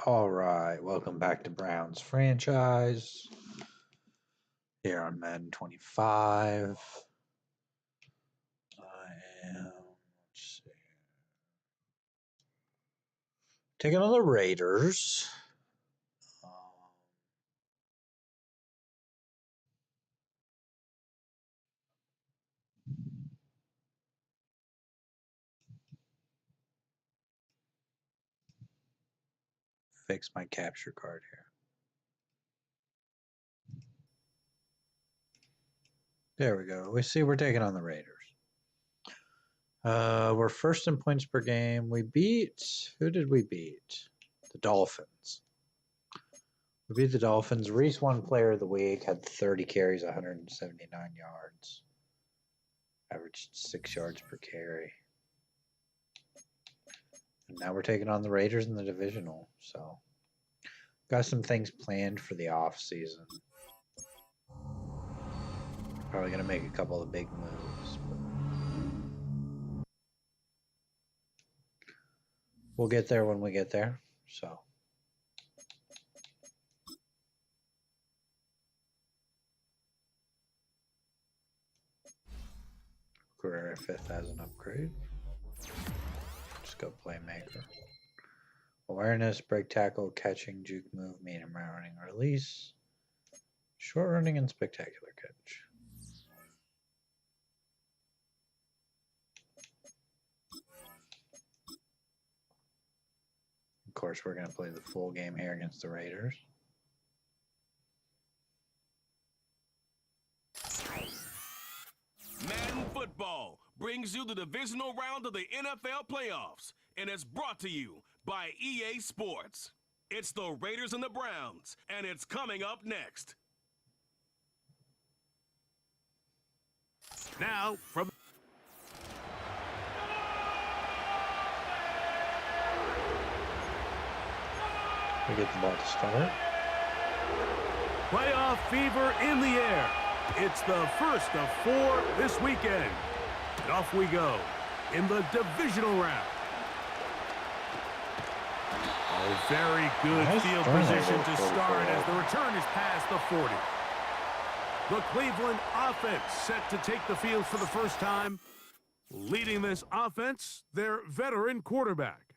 All right, welcome back to Browns franchise. Here on Madden 25. I am, let's see, taking on the Raiders. Fix my capture card here. There we go. We see we're taking on the Raiders. We're first in points per game. We beat, who did we beat? The Dolphins. We beat the Dolphins. Reese won player of the week, had 30 carries, 179 yards. Averaged 6 yards per carry. And now we're taking on the Raiders in the divisional. So got some things planned for the off season. Probably gonna make a couple of big moves. But we'll get there when we get there. So Career 5th as an upgrade. Just go playmaker. Awareness, break tackle, catching, juke move, medium route running, release, short running, and spectacular catch. Of course, we're going to play the full game here against the Raiders. Madden Football brings you the divisional round of the NFL playoffs, and it's brought to you by EA Sports. It's the Raiders and the Browns, and it's coming up next. Now, from We get the ball to start. Playoff fever in the air. It's the first of 4 this weekend. And off we go in the divisional round. Oh, very good Nice field turnover position to for start the as the return is past the 40. The Cleveland offense set to take the field for the first time. Leading this offense, their veteran quarterback.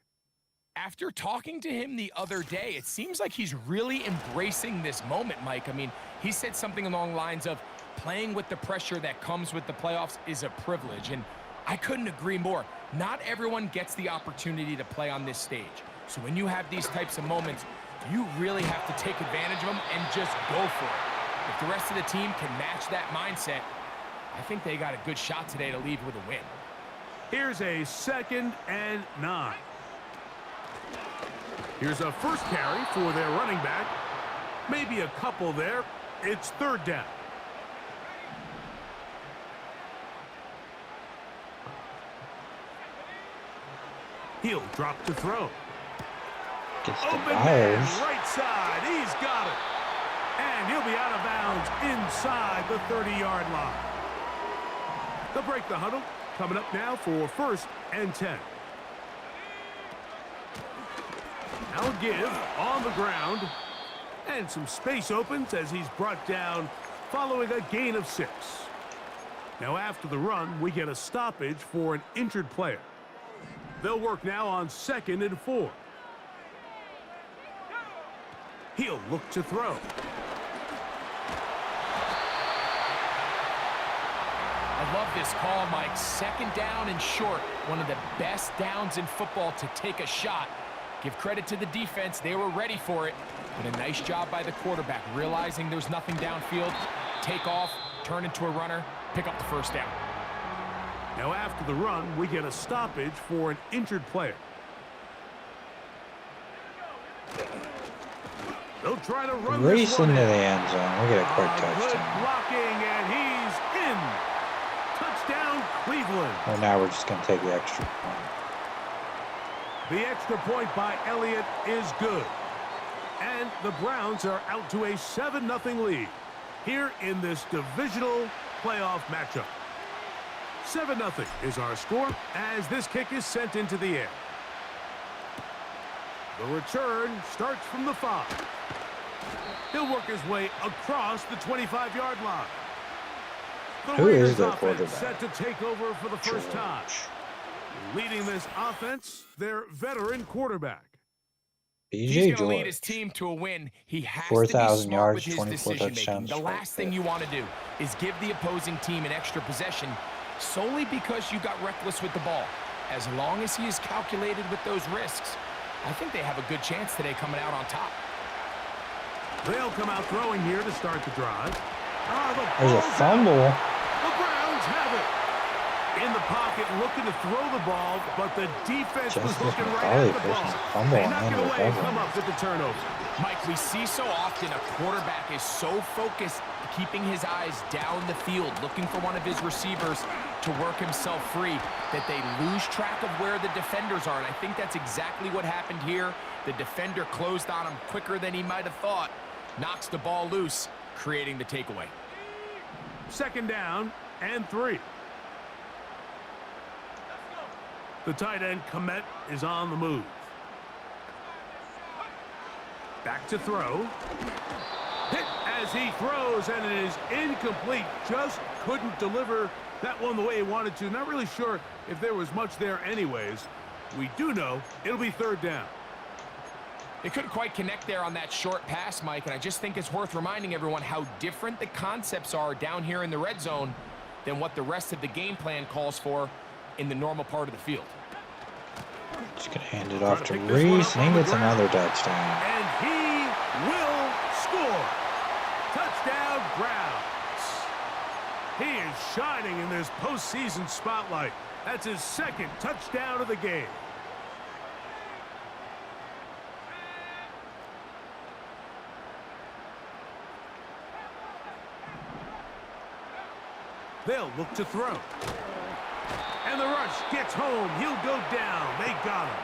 After talking to him the other day, it seems like he's really embracing this moment, Mike. I mean, he said something along the lines of playing with the pressure that comes with the playoffs is a privilege, and I couldn't agree more. Not everyone gets the opportunity to play on this stage. So when you have these types of moments, you really have to take advantage of them and just go for it. If the rest of the team can match that mindset, I think they got a good shot today to leave with a win. Here's a 2nd and 9. Here's a first carry for their running back. Maybe a couple there. It's 3rd down. He'll drop to throw. Gets the Open man, Myers. right side. He's got it. And he'll be out of bounds inside the 30-yard line. They'll break the huddle. Coming up now for 1st and 10. Now give on the ground. And some space opens as he's brought down following a gain of 6. Now after the run, we get a stoppage for an injured player. They'll work now on 2nd and 4. He'll look to throw. I love this call, Mike. 2nd down and short. One of the best downs in football to take a shot. Give credit to the defense. They were ready for it. But a nice job by the quarterback, realizing there's nothing downfield. Take off, turn into a runner, pick up the 1st down. Now after the run, we get a stoppage for an injured player. They'll try to run Race this one into in. the end zone. We get a quick Good touchdown. blocking, and he's in. Touchdown, Cleveland. Well, now we're just going to take the extra point. The extra point by Elliott is good. And the Browns are out to a 7-0 lead here in this divisional playoff matchup. 7-0 is our score as this kick is sent into the air. The return starts from the 5. He'll work his way across the 25-yard line. The Who is Raiders their offense quarterback? set to take over for the first time. George. Leading this offense, their veteran quarterback. BJ He's going to lead his George. team to a win. He has to be 4,000 smart yards, with his 24 decision-making. touchdowns, The 4 last thing you want to do is give the opposing team an extra possession solely because you got reckless with the ball. As long as he is calculated with those risks, I think they have a good chance today coming out on top. They'll come out throwing here to start the drive. There's a fumble. The Browns have it. In the pocket, looking to throw the ball, but the defense was Justice looking right McCauley at the forces ball. a fumble They and knock then it away and recover. come up with the turnover. Mike, we see so often a quarterback is so focused, keeping his eyes down the field, looking for one of his receivers to work himself free, that they lose track of where the defenders are. And I think that's exactly what happened here. The defender closed on him quicker than he might have thought, knocks the ball loose, creating the takeaway. Second down and 3. The tight end, Komet, is on the move. Back to throw. Hit as he throws, and it is incomplete. Just couldn't deliver that one the way he wanted to. Not really sure if there was much there anyways. We do know it'll be third down. They couldn't quite connect there on that short pass, Mike, and I just think it's worth reminding everyone how different the concepts are down here in the red zone than what the rest of the game plan calls for in the normal part of the field. Just gonna hand it off to Reese, and he gets another touchdown. And he will score. Touchdown, Browns. He is shining in this postseason spotlight. That's his second touchdown of the game. They'll look to throw. And the rush gets home. He'll go down. They got him.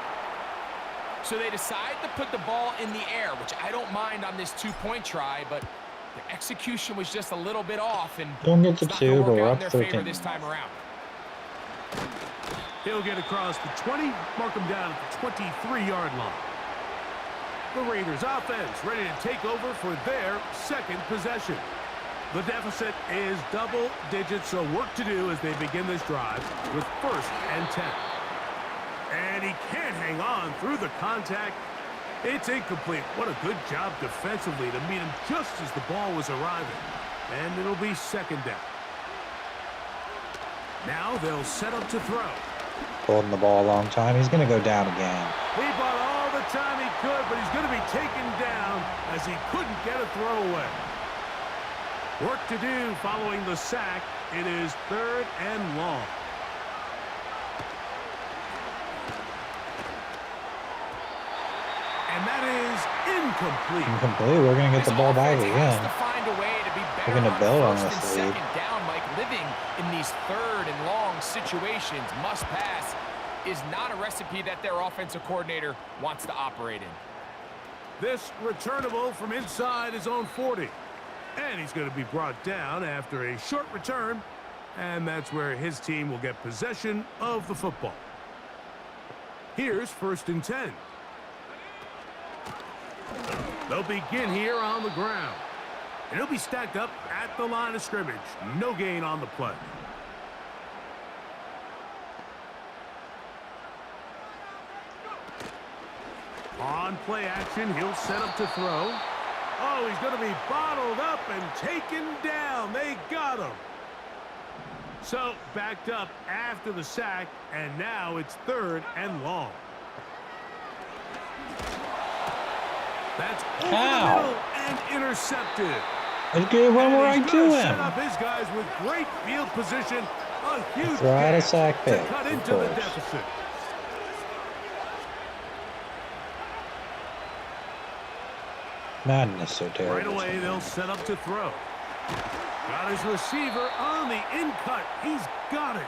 So they decide to put the ball in the air, which I don't mind on this two-point try, but the execution was just a little bit off, and Don't get to it's not gonna 2, work but we're out in up their favor 13. this time around. He'll get across the 20, mark him down at the 23-yard line. The Raiders offense ready to take over for their second possession. The deficit is double digits, so work to do as they begin this drive with 1st and 10. And he can't hang on through the contact. It's incomplete. What a good job defensively to meet him just as the ball was arriving. And it'll be second down. Now they'll set up to throw. Holding the ball a long time. He's gonna go down again. He bought all the time he could, but he's going to be taken down as he couldn't get a throwaway. Work to do following the sack. It is 3rd and long. And that is incomplete. Incomplete. We're gonna get This the ball back offense has again. to find a way to be better We're gonna on build on 1st this and lead. 2nd down, Mike. Living in these 3rd and long situations, must pass, is not a recipe that their offensive coordinator wants to operate in. This returnable from inside his own 40. And he's going to be brought down after a short return. And that's where his team will get possession of the football. Here's 1st and 10. They'll begin here on the ground. And he'll be stacked up at the line of scrimmage. No gain on the play. On play action, he'll set up to throw. Oh, he's going to be bottled up and taken down. They got him. So, backed up after the sack, and now it's 3rd and long. That's over the middle and intercepted. Let's get it one And more I he's do gonna set him. up his guys with great field position. A huge Throw out a catch sack to pick, cut of into the course. deficit. Madness so Right terrible. away, they'll set up to throw. Got his receiver on the in cut. He's got it.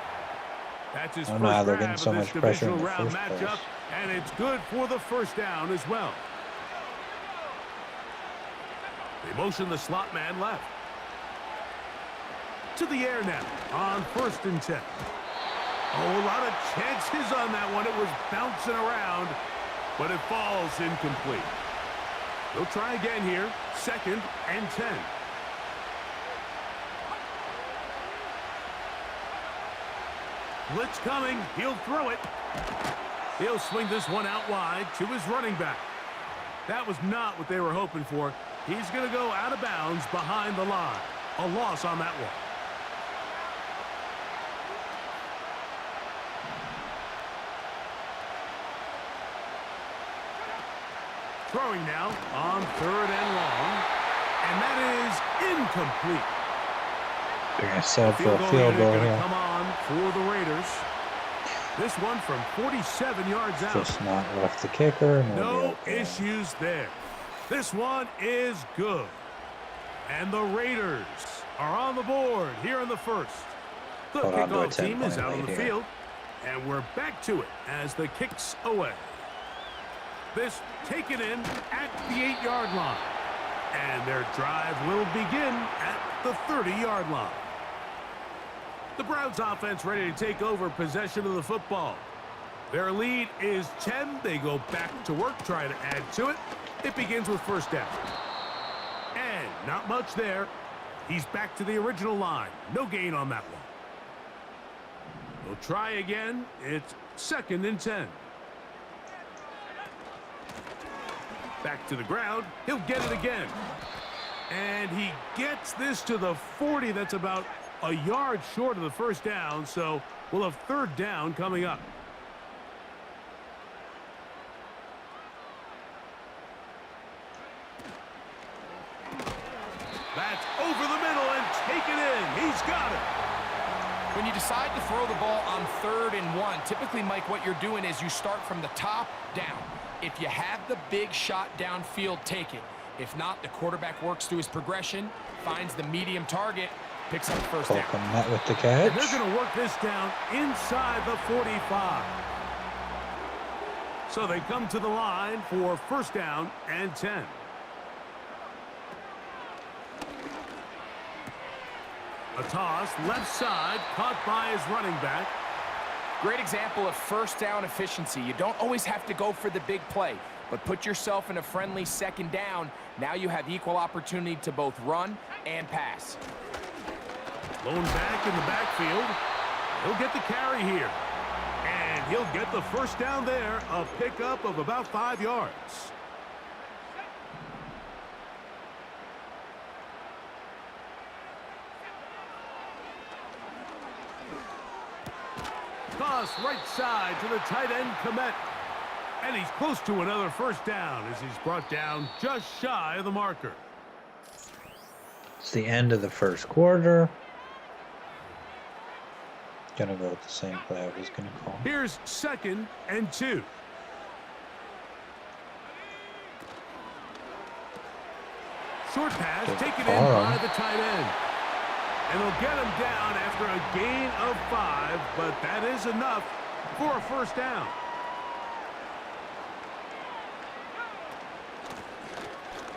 That's his Oh, first no, they're grab getting so of this much pressure in divisional the round first matchup, place. and it's good for the 1st down as well. They motion the slot man left. To the air now on 1st and 10. Oh, a lot of chances on that one. It was bouncing around. but it falls incomplete. They'll try again here. 2nd and 10. Blitz coming. He'll throw it. He'll swing this one out wide to his running back. That was not what they were hoping for. He's going to go out of bounds behind the line. A loss on that one. Throwing now on 3rd and long. And that is incomplete. They're going to set up for a field goal here. here. Come on for the Raiders. This one from 47 yards out. Just not left the kicker. No issues there. This one is good. And the Raiders are on the board here in the first. The Hold on to a kickoff team is 10-point out on lead the here. field. And we're back to it as the kick's away. This taken in at the 8-yard line. And their drive will begin at the 30-yard line. The Browns offense ready to take over possession of the football. Their lead is 10. They go back to work, try to add to it. It begins with 1st down. And not much there. He's back to the original line. No gain on that one. We'll try again. It's 2nd and 10. Back to the ground. He'll get it again. And he gets this to the 40. That's about a yard short of the 1st down, so we'll have 3rd down coming up. That's over the middle and taken in. He's got it. When you decide to throw the ball on 3rd and 1, typically, Mike, what you're doing is you start from the top down. If you have the big shot downfield, take it. If not, the quarterback works through his progression, finds the medium target, picks up the 1st down. Holcomb met with the catch. And they're going to work this down inside the 45. So they come to the line for 1st down and 10. A toss, left side, caught by his running back. Great example of 1st down efficiency. You don't always have to go for the big play, but put yourself in a friendly 2nd down. Now you have equal opportunity to both run and pass. Lone back in the backfield. He'll get the carry here. And he'll get the 1st down there, a pickup of about 5 yards. Toss right side to the tight end, Komet. And he's close to another 1st down as he's brought down just shy of the marker. It's the end of the 1st quarter. Gonna go with the same play I was gonna call. Here's 2nd and 2. Short pass taken in by the tight end. And they'll get him down after a gain of 5, but that is enough for a 1st down.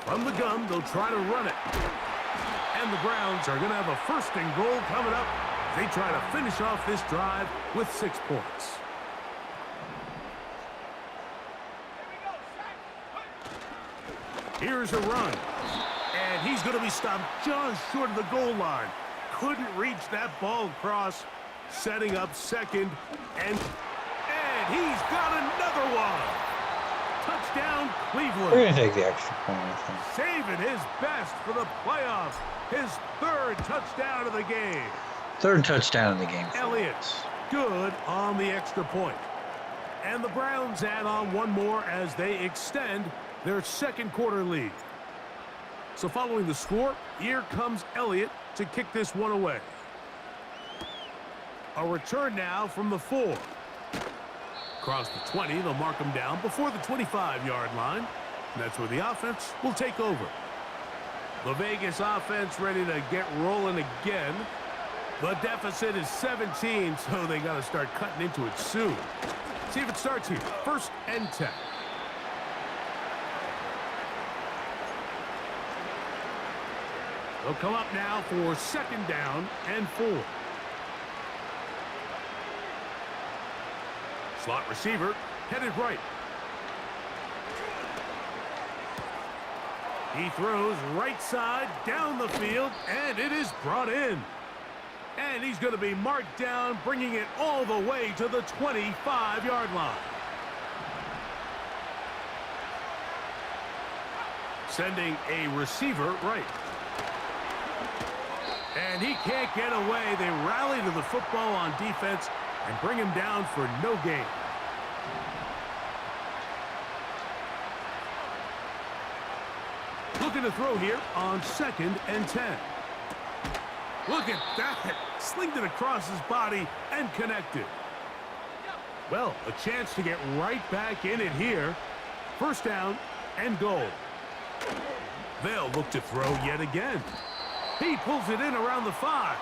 From the gun, they'll try to run it. And the Browns are going to have a 1st and goal coming up. They try to finish off this drive with 6 points. Here's a run. And he's going to be stopped just short of the goal line. Couldn't reach that ball across, setting up 2nd. And he's got another one. Touchdown, Cleveland. We're going to take the extra point, I think. Saving his best for the playoffs. His 3rd touchdown of the game. 3rd touchdown of the game. Elliott, good on the extra point. And the Browns add on one more as they extend their 2nd quarter lead. So following the score, here comes Elliott to kick this one away. A return now from the 4. Across the 20, they'll mark him down before the 25-yard line. And that's where the offense will take over. The Vegas offense ready to get rolling again. The deficit is 17, so they got to start cutting into it soon. See if it starts here. 1st and 10. They'll come up now for 2nd down and 4. Slot receiver headed right. He throws right side down the field, and it is brought in. And he's going to be marked down, bringing it all the way to the 25-yard line. Sending a receiver right. And he can't get away. They rally to the football on defense and bring him down for no gain. Looking to throw here on 2nd and 10. Look at that. Slinged it across his body and connected. Well, a chance to get right back in it here. 1st down and goal. They'll look to throw yet again. He pulls it in around the 5.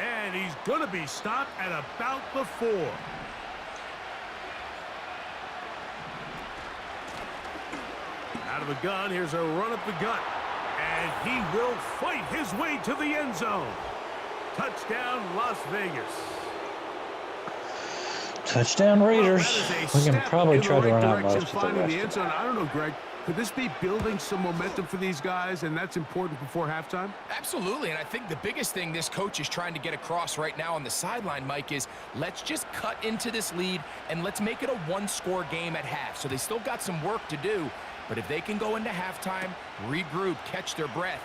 And he's going to be stopped at about the 4. Out of the gun, here's a run up the gut. And he will fight his way to the end zone. Touchdown, Las Vegas. Touchdown Raiders. We can probably try to run out most of the rest the end zone. I don't know, Greg. Could this be building some momentum for these guys, and that's important before halftime? Absolutely, and I think the biggest thing this coach is trying to get across right now on the sideline, Mike, is let's just cut into this lead, and let's make it a one-score game at half. So they still got some work to do, but if they can go into halftime, regroup, catch their breath,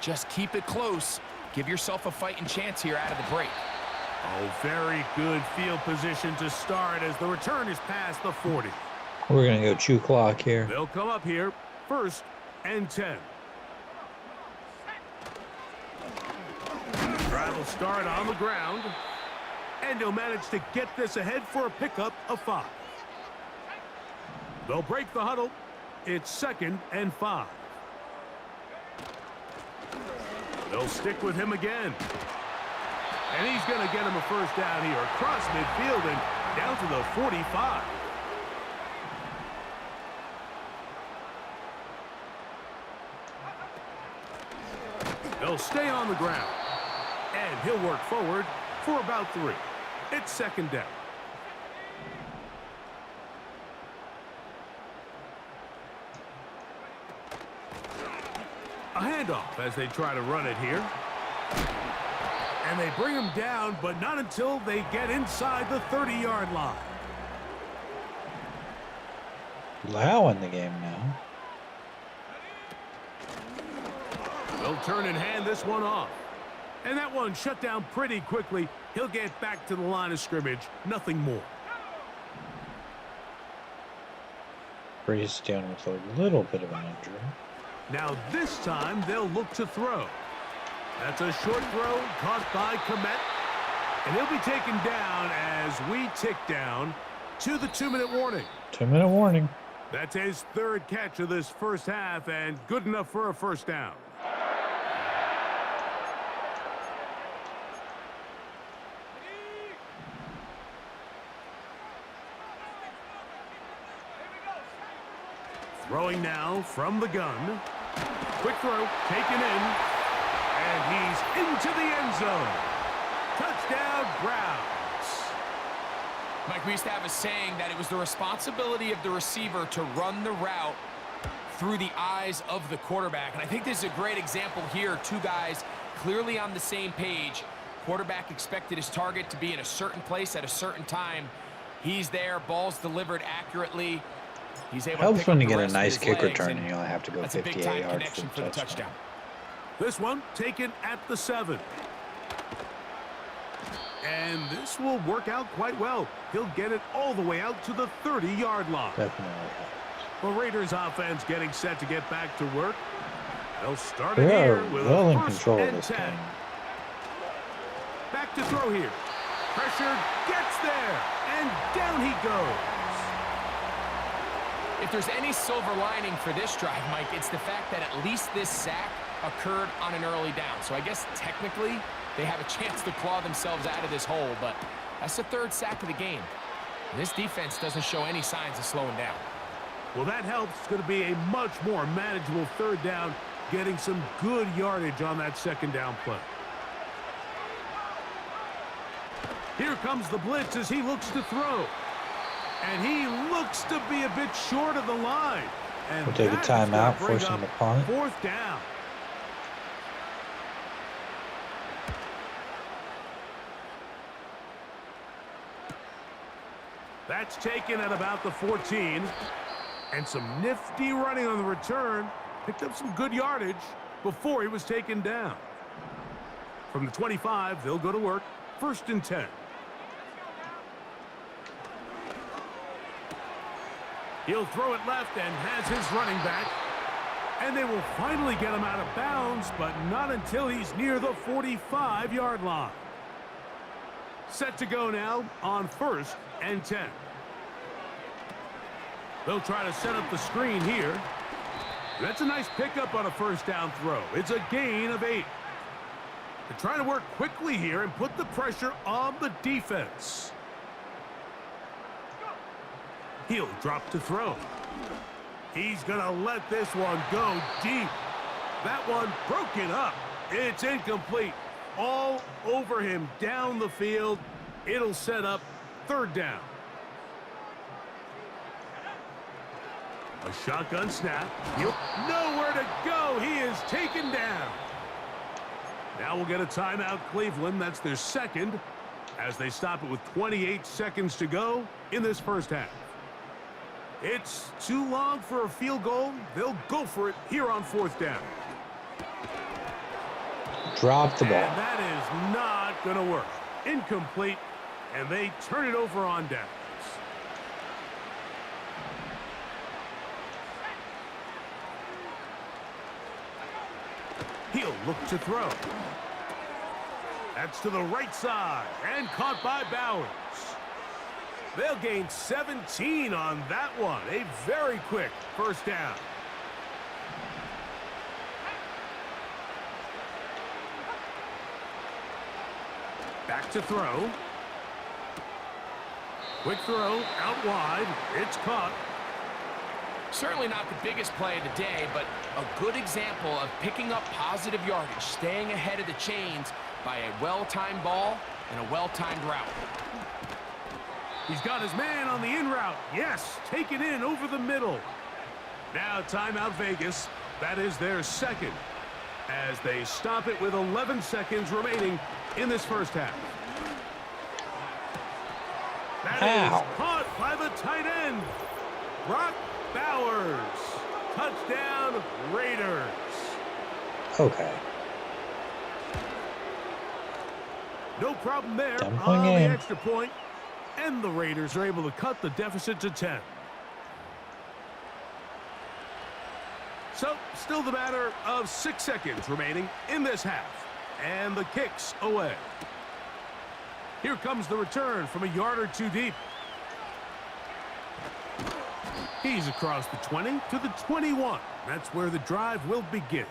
just keep it close, give yourself a fighting chance here out of the break. Oh, very good field position to start as the return is past the 40. We're going to go chew clock here. They'll come up here, 1st and 10. Drive will start on the ground, and he'll manage to get this ahead for a pickup of 5. They'll break the huddle. It's 2nd and 5. They'll stick with him again. And he's going to get him a 1st down here across midfield and down to the 45. He'll stay on the ground. And he'll work forward for about 3. It's 2nd down. A handoff as they try to run it here. And they bring him down, but not until they get inside the 30-yard line. Lau in the game now. They'll turn and hand this one off. And that one shut down pretty quickly. He'll get back to the line of scrimmage. Nothing more. Brady's down with a little bit of an injury. Now this time they'll look to throw. That's a short throw caught by Komet. And he'll be taken down as we tick down to the 2-minute warning. 2-minute warning. That's his 3rd catch of this 1st half and good enough for a 1st down. Throwing now from the gun. Quick throw, taken in. And he's into the end zone. Touchdown, Browns. Mike, we used to have a saying that it was the responsibility of the receiver to run the route through the eyes of the quarterback. And I think this is a great example here. 2 guys clearly on the same page. Quarterback expected his target to be in a certain place at a certain time. He's there, ball's delivered accurately. He's able Helps to pick when up you the get a rest of nice his kick legs, return and and you only have to go that's a 58 big-time yards connection for the touchdown. This one taken at the 7. And this will work out quite well. He'll get it all the way out to the 30-yard line. Definitely. The Raiders offense getting set to get back to work. They'll start it They here are with well a in 1st control of and this 10. game. Back to throw here. Pressure gets there, and down he goes. If there's any silver lining for this drive, Mike, it's the fact that at least this sack occurred on an early down. So I guess technically they have a chance to claw themselves out of this hole, but that's the 3rd sack of the game. And this defense doesn't show any signs of slowing down. Well, that helps. It's going to be a much more manageable 3rd down, getting some good yardage on that 2nd down play. Here comes the blitz as he looks to throw. And he looks to be a bit short of the line. And We'll take a that is gonna timeout, bring forcing up the punt. 4th down. That's taken at about the 14. And some nifty running on the return. Picked up some good yardage before he was taken down. From the 25, they'll go to work. 1st and 10. He'll throw it left and has his running back. And they will finally get him out of bounds, but not until he's near the 45-yard line. Set to go now on 1st and 10. They'll try to set up the screen here. That's a nice pickup on a 1st down throw. It's a gain of 8. They're trying to work quickly here and put the pressure on the defense. He'll drop to throw. He's going to let this one go deep. That one broken up. It's incomplete. All over him down the field. It'll set up 3rd down. A shotgun snap. Nowhere to go. He is taken down. Now we'll get a timeout, Cleveland. That's their 2nd as they stop it with 28 seconds to go in this 1st half. It's too long for a field goal. They'll go for it here on 4th down. Drop the ball. And that is not going to work. Incomplete, and they turn it over on downs. He'll look to throw. That's to the right side and caught by Bowers. They'll gain 17 on that one. A very quick 1st down. Back to throw. Quick throw out wide. It's caught. Certainly not the biggest play of the day, but a good example of picking up positive yardage, staying ahead of the chains by a well-timed ball and a well-timed route. He's got his man on the in route. Yes, taken in over the middle. Now timeout Vegas. That is their 2nd as they stop it with 11 seconds remaining in this 1st half. That is caught by the tight end, Brock Bowers. Touchdown, Raiders. Okay. No problem there 10-point on the game. extra point, and the Raiders are able to cut the deficit to 10. So, still the matter of 6 seconds remaining in this half, and the kick's away. Here comes the return from a yard or 2 deep. He's across the 20 to the 21. That's where the drive will begin.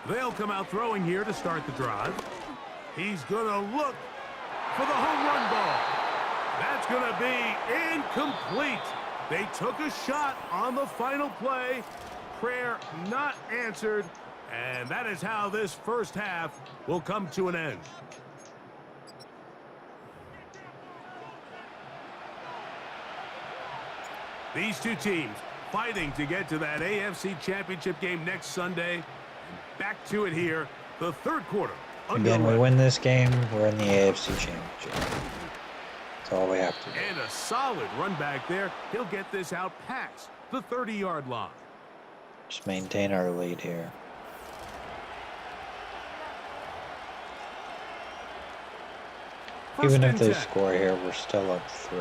They'll come out throwing here to start the drive. He's going to look for the home run ball. That's going to be incomplete. They took a shot on the final play. Prayer not answered. And that is how this 1st half will come to an end. These two teams fighting to get to that AFC Championship game next Sunday. Back to it here, the 3rd quarter. Again, we win this game, we're in the AFC Championship. That's all we have to do. And a solid run back there. He'll get this out past the 30-yard line. Just maintain our lead here. Even if they score here, we're still up 3.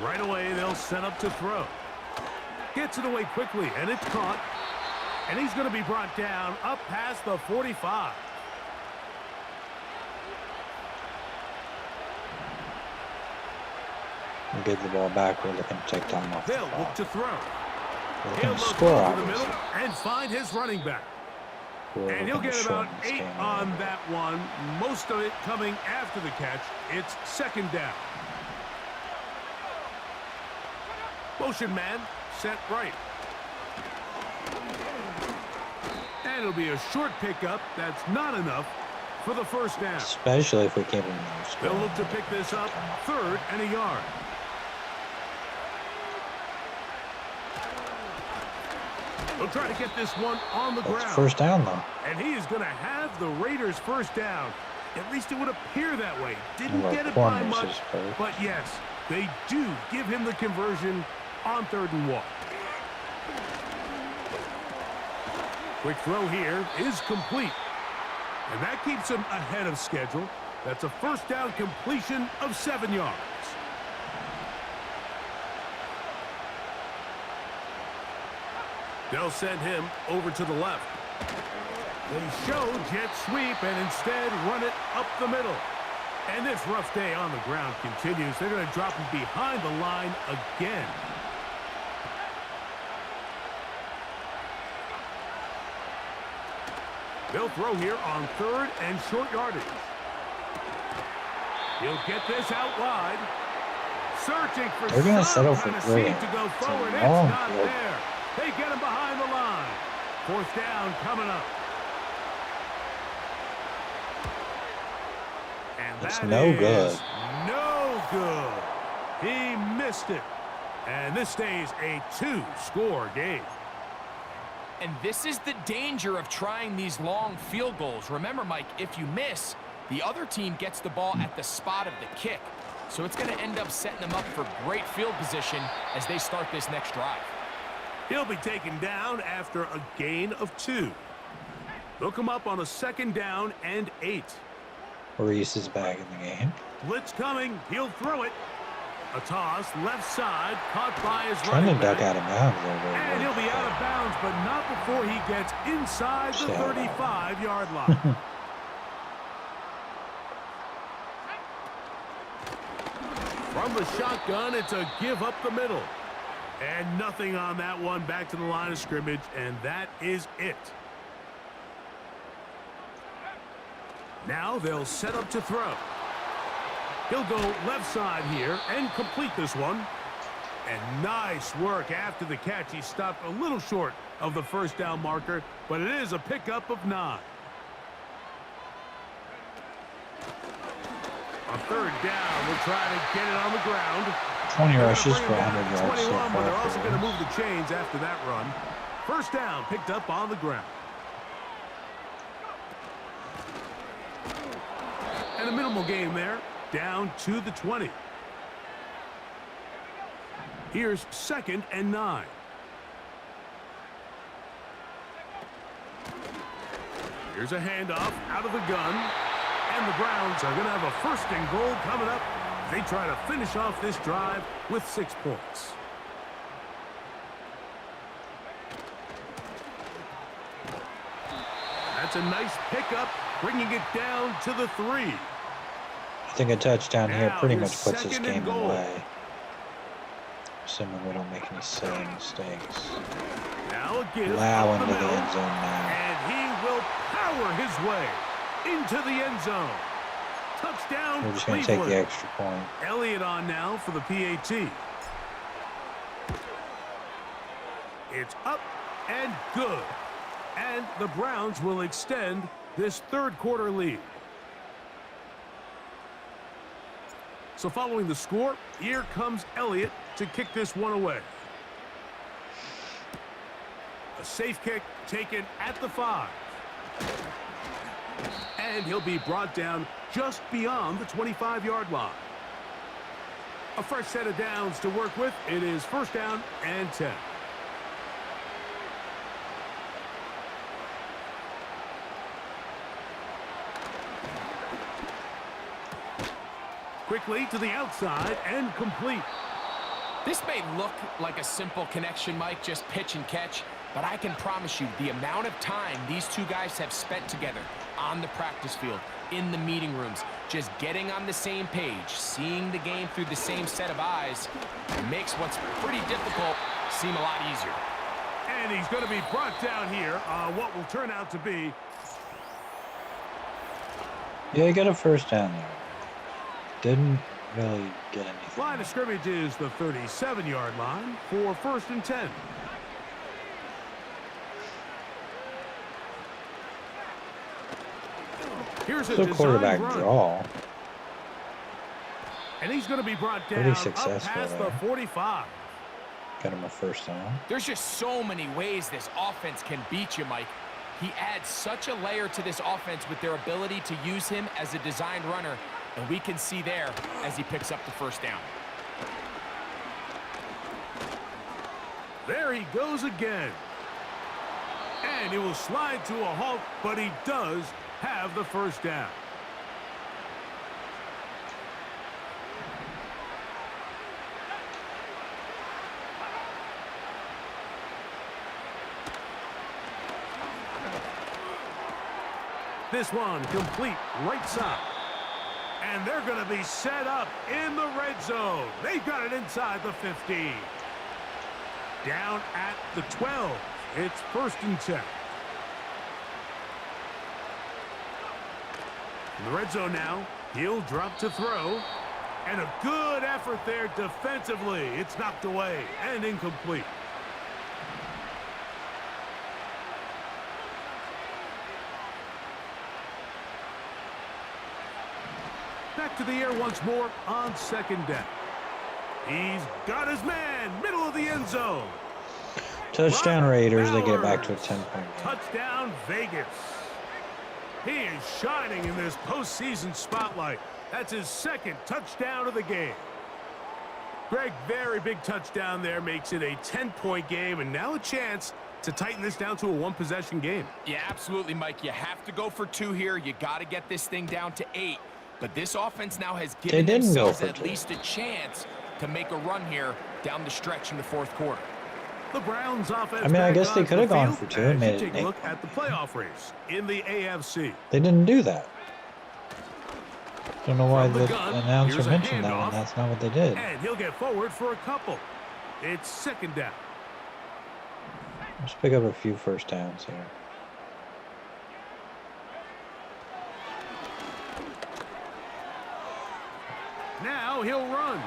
Right away, they'll set up to throw. Gets it away quickly, and it's caught. And he's going to be brought down up past the 45. We'll get the ball back. We're looking to take time off the They'll clock. look to throw. We're He'll looking to look score, over the obviously. middle and find his running back. We're And he'll looking to get about shorten this 8 game a on little bit. that one. Most of it coming after the catch. It's 2nd down. Motion man set right. And it'll be a short pickup. That's not enough for the first down. Especially if we keep him They'll look to pick this up 3rd and a yard. They'll try to get this one on the ground. First down, though. And he is going to have the Raiders first down. At least it would appear that way. Didn't Well, get it by corners much, is first. but yes, they do give him the conversion on 3rd and 1. Quick throw here is complete. And that keeps him ahead of schedule. That's a first down completion of 7 yards. They'll send him over to the left. They show jet sweep and instead run it up the middle. And this rough day on the ground continues. They're going to drop him behind the line again. They'll throw here on 3rd and short yardage. He'll get this out wide. Searching for They're gonna some settle for kind of three. seam to go It's a forward. It's long not field. there. They get him behind the line. 4th down coming up. And It's that no is good. no good. He missed it. And this stays a 2-score game. And this is the danger of trying these long field goals. Remember, Mike, if you miss, the other team gets the ball at the spot of the kick. So it's going to end up setting them up for great field position as they start this next drive. He'll be taken down after a gain of 2. They'll come up on a 2nd down and 8. Reese is back in the game. Blitz coming. He'll throw it. A toss, left side, caught by his Trying to running duck back. out of bounds there. And he'll be out of bounds, but not before he gets inside the 35-yard line. From the shotgun, it's a give up the middle. And nothing on that one. Back to the line of scrimmage, and that is it. Now they'll set up to throw. He'll go left side here and complete this one. And nice work after the catch. He stopped a little short of the first down marker, but it is a pickup of 9. On 3rd down, we'll try to get it on the ground. 20 They're gonna rushes bring for him down 100 to yards so 21, but they're far. also going to move the chains after that run. First down picked up on the ground. And a minimal gain there, down to the 20. Here's 2nd and 9. Here's a handoff out of the gun. And the Browns are going to have a 1st and goal coming up. They try to finish off this drive with 6 points. That's a nice pickup, bringing it down to the 3. I think a touchdown here Now pretty here's much puts this 2nd and game goal. away. Assuming we don't make any silly mistakes. Now a give Allow up into the the middle, end zone now. and he will power his way into the end zone. Touchdown, We're just going to take Cleveland. the extra point. Elliott on now for the PAT. It's up and good. And the Browns will extend this 3rd quarter lead. So following the score, here comes Elliott to kick this one away. A safe kick taken at the 5. And he'll be brought down just beyond the 25-yard line. A fresh set of downs to work with. It is 1st down and 10. Quickly to the outside and complete. This may look like a simple connection, Mike, just pitch and catch, but I can promise you the amount of time these two guys have spent together on the practice field, in the meeting rooms, just getting on the same page, seeing the game through the same set of eyes, makes what's pretty difficult seem a lot easier. And he's going to be brought down here on what will turn out to be. Yeah, you got a 1st down there. Didn't really get anything. Line of scrimmage is the 37-yard line for 1st and 10. Here's a Still quarterback design run. draw. And he's going to be brought Pretty down up successful past there. the 45. Got him a first down. There's just so many ways this offense can beat you, Mike. He adds such a layer to this offense with their ability to use him as a designed runner, and we can see there as he picks up the first down. There he goes again. And he will slide to a halt, but he does have the first down. This one complete right side. And they're going to be set up in the red zone. They've got it inside the 15. Down at the 12. It's 1st and 10. In the red zone now, he'll drop to throw. And a good effort there defensively. It's knocked away and incomplete. Back to the air once more on 2nd down. He's got his man, middle of the end zone. Touchdown Raiders. They get it back to a Bowers. 10-point game. Touchdown Vegas. He is shining in this postseason spotlight. That's his 2nd touchdown of the game. Greg, very big touchdown there, makes it a 10-point game, and now a chance to tighten this down to a 1-possession game. Yeah, absolutely, Mike. You have to go for 2 here. You got to get this thing down to 8. But this offense now has given didn't go themselves for at 2. least a chance to make a run here down the stretch in the 4th quarter. The Browns offense. I mean, I back guess they onto could have the gone field for 2 and as made you it take an a look at the playoff race in the AFC. They didn't do that. Don't know why From the the gun, announcer here's a mentioned that handoff. one. That's not what they did. And he'll get forward for a couple. It's 2nd down. Let's pick up a few first downs here. Now he'll run.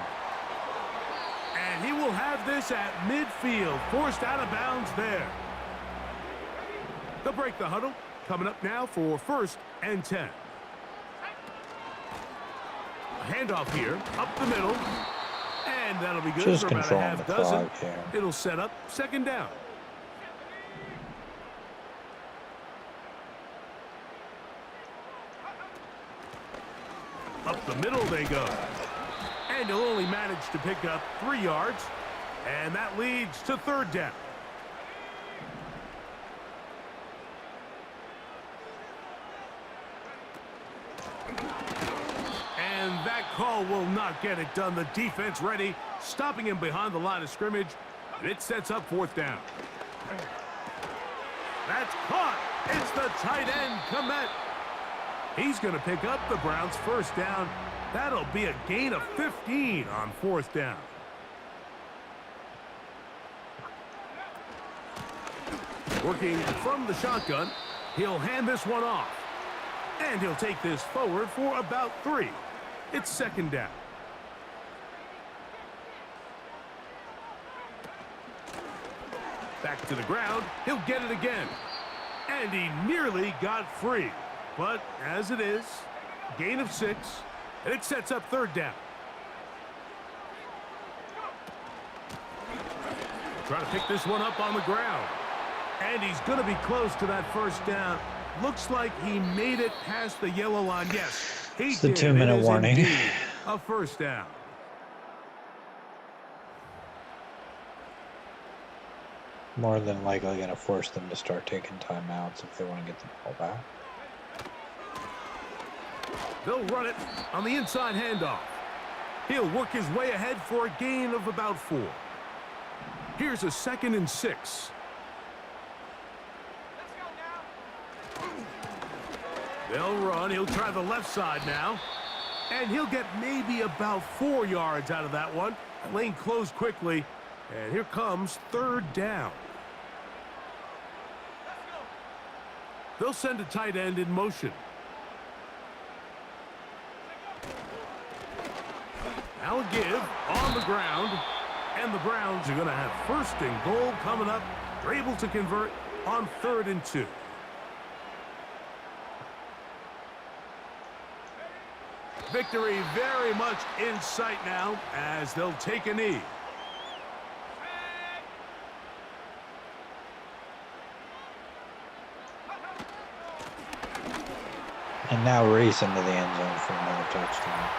And he will have this at midfield. Forced out of bounds there. They'll break the huddle. Coming up now for 1st and 10. A handoff here. Up the middle. And that'll be good Just for about a controlling half the dozen. clock here. It'll set up 2nd down. Up the middle they go. And he'll only manage to pick up 3 yards. And that leads to 3rd down. And that call will not get it done. The defense ready, stopping him behind the line of scrimmage. And it sets up 4th down. That's caught. It's the tight end, Kmet. He's going to pick up the Browns' 1st down. That'll be a gain of 15 on 4th down. Working from the shotgun, he'll hand this one off. And he'll take this forward for about 3. It's 2nd down. Back to the ground. He'll get it again. And he nearly got free. But as it is, gain of 6. And it sets up 3rd down. Trying to pick this one up on the ground. And he's going to be close to that 1st down. Looks like he made it past the yellow line. Yes, he It's the did. 2-minute It is warning. indeed a 1st down. More than likely going to force them to start taking timeouts if they want to get the ball back. They'll run it on the inside handoff. He'll work his way ahead for a gain of about 4. Here's a 2nd and 6. They'll run. He'll try the left side now. And he'll get maybe about 4 yards out of that one. That lane closed quickly. And here comes 3rd down. They'll send a tight end in motion. Now a give on the ground. And the Browns are going to have 1st and goal coming up. They're able to convert on 3rd and 2. Victory very much in sight now as they'll take a knee. And now Reese into the end zone for another touchdown.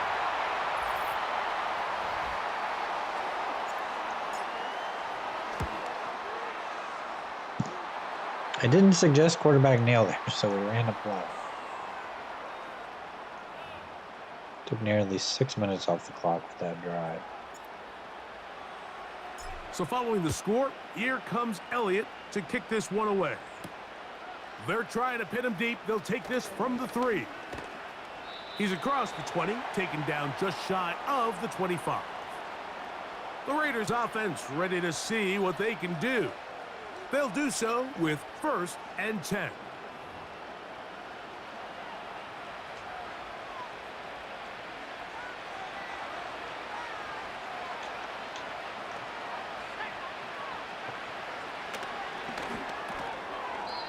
I didn't suggest quarterback kneel there, so we ran a play. Took nearly 6 minutes off the clock with that drive. So following the score, here comes Elliott to kick this one away. They're trying to pin him deep. They'll take this from the 3. He's across the 20, taken down just shy of the 25. The Raiders offense ready to see what they can do. They'll do so with 1st and 10.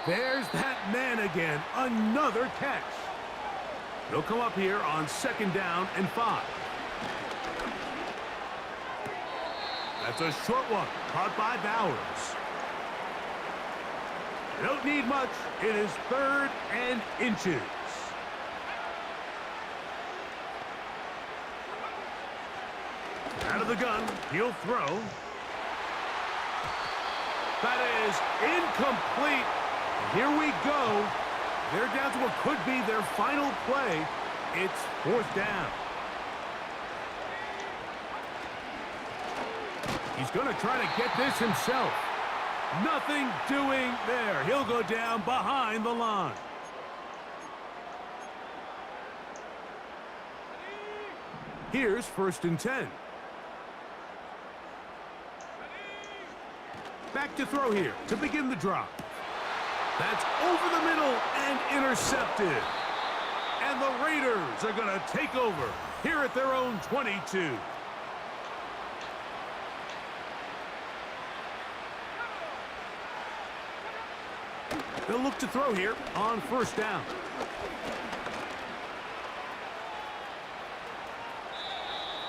There's that man again. Another catch. He'll come up here on 2nd down and 5. That's a short one, caught by Bowers. They don't need much. It is 3rd and inches. Out of the gun, he'll throw. That is incomplete. Here we go. They're down to what could be their final play. It's 4th down. He's going to try to get this himself. Nothing doing there. He'll go down behind the line. Here's 1st and 10. Back to throw here to begin the drop. That's over the middle and intercepted. And the Raiders are going to take over here at their own 22. They'll look to throw here on 1st down.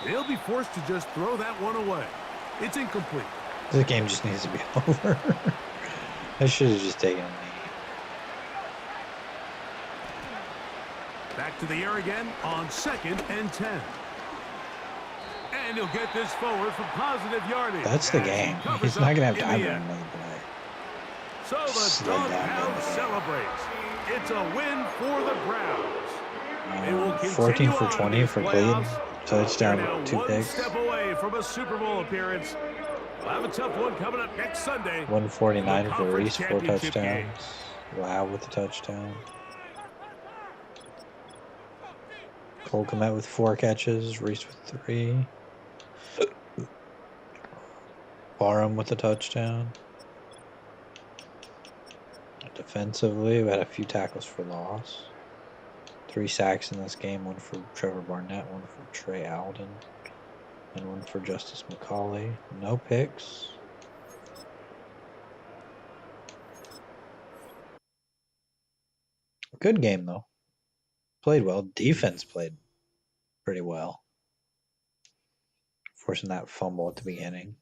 They'll be forced to just throw that one away. It's incomplete. This game just needs to be over. I should have just taken a knee. Back to the air again on 2nd and 10. And he'll get this forward for positive yardage. That's the game. He's not going to have time for another play. So the doghound celebrates. It's a win for the Browns. They will 14 for 20 for Cleveland. playoffs. Touchdown, They're now 2 one picks. step away from a Super Bowl appearance. We'll have a tough one coming up next Sunday. 149 for Conference Reese, 4 championship game. touchdowns. Wow with the touchdown. Cole Kmet with 4 catches, Reese with 3. Barham with a touchdown. Defensively, we had a few tackles for loss. 3 sacks in this game, 1 for Trevor Barnett, 1 for Trey Alden, and 1 for Justice McCauley. No picks. Good game, though. Played well. Defense played pretty well. Forcing that fumble at the beginning.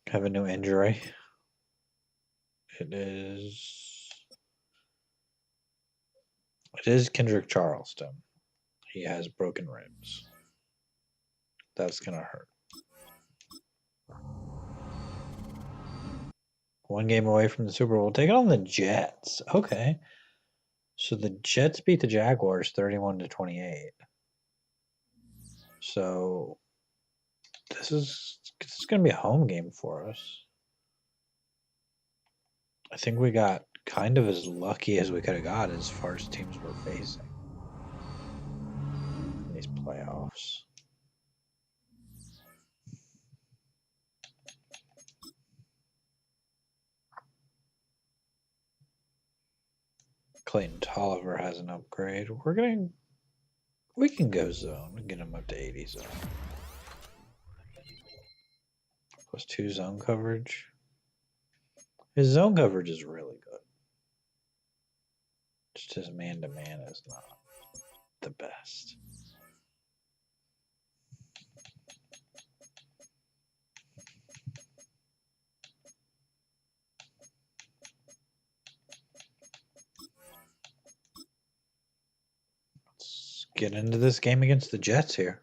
Have a new injury. It is Kendrick Charleston. He has broken ribs. That's gonna hurt. 1 game away from the Super Bowl. Taking on the Jets. Okay. So the Jets beat the Jaguars 31-28. So this is gonna be a home game for us. I think we got kind of as lucky as we could have got as far as teams we're facing in these playoffs. Clayton Tolliver has an upgrade. We can go zone and get him up to 80 zone. Plus 2 zone coverage. His zone coverage is really good. Just his man-to-man is not. the best. Let's get into this game against the Jets here.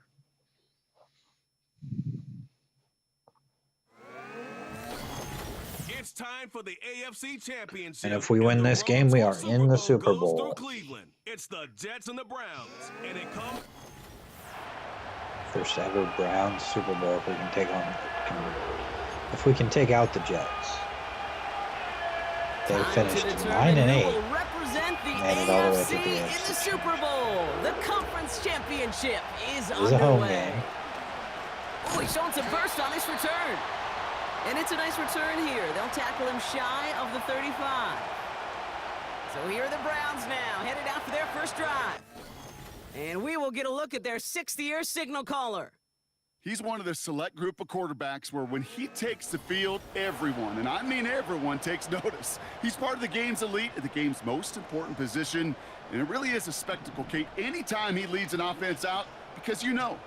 It's time for the AFC Championship. And if we win this game, we are in the Super goes through Bowl. Cleveland. It's the Jets and the Browns, and it comes. First ever Browns Super Bowl if we can take on if we can take out the Jets. They finished 9-8. Made it all the way to the AFC in the Super Bowl. The conference championship is It was a home underway. game. Oh, he's showing some burst on this return. And it's a nice return here. They'll tackle him shy of the 35. So here are the Browns now, headed out for their first drive. And we will get a look at their 6th-year signal caller. He's one of the select group of quarterbacks where when he takes the field, everyone, and I mean everyone, takes notice. He's part of the game's elite at the game's most important position, and it really is a spectacle, Kate, anytime he leads an offense out, because you know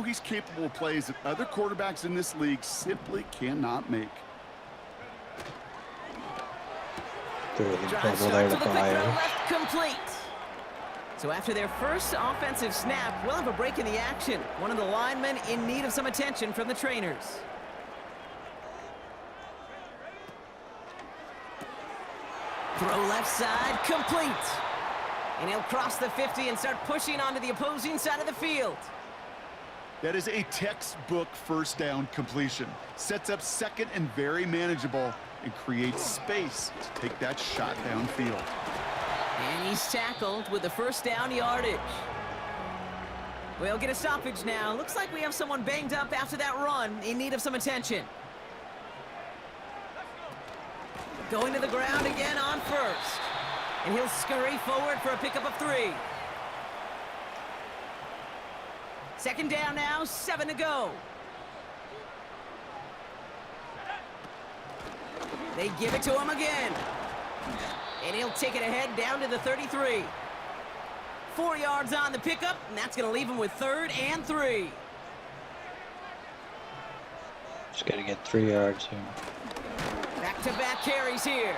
he's capable of plays that other quarterbacks in this league simply cannot make. Through the Drive bubble start there to to the quick throw Byers. left, complete. So after their first offensive snap, we'll have a break in the action. One of the linemen in need of some attention from the trainers. Throw left side, complete. And he'll cross the 50 and start pushing onto the opposing side of the field. That is a textbook first down completion. Sets up second and very manageable and creates space to take that shot downfield. And he's tackled with the first down yardage. We'll get a stoppage now. Looks like we have someone banged up after that run in need of some attention. Going to the ground again on first. And he'll scurry forward for a pickup of 3. Second down now, 7 to go. They give it to him again. And he'll take it ahead down to the 33. 4 yards on the pickup, and that's going to leave him with 3rd and 3. Just got to get 3 yards here. Back-to-back carries here.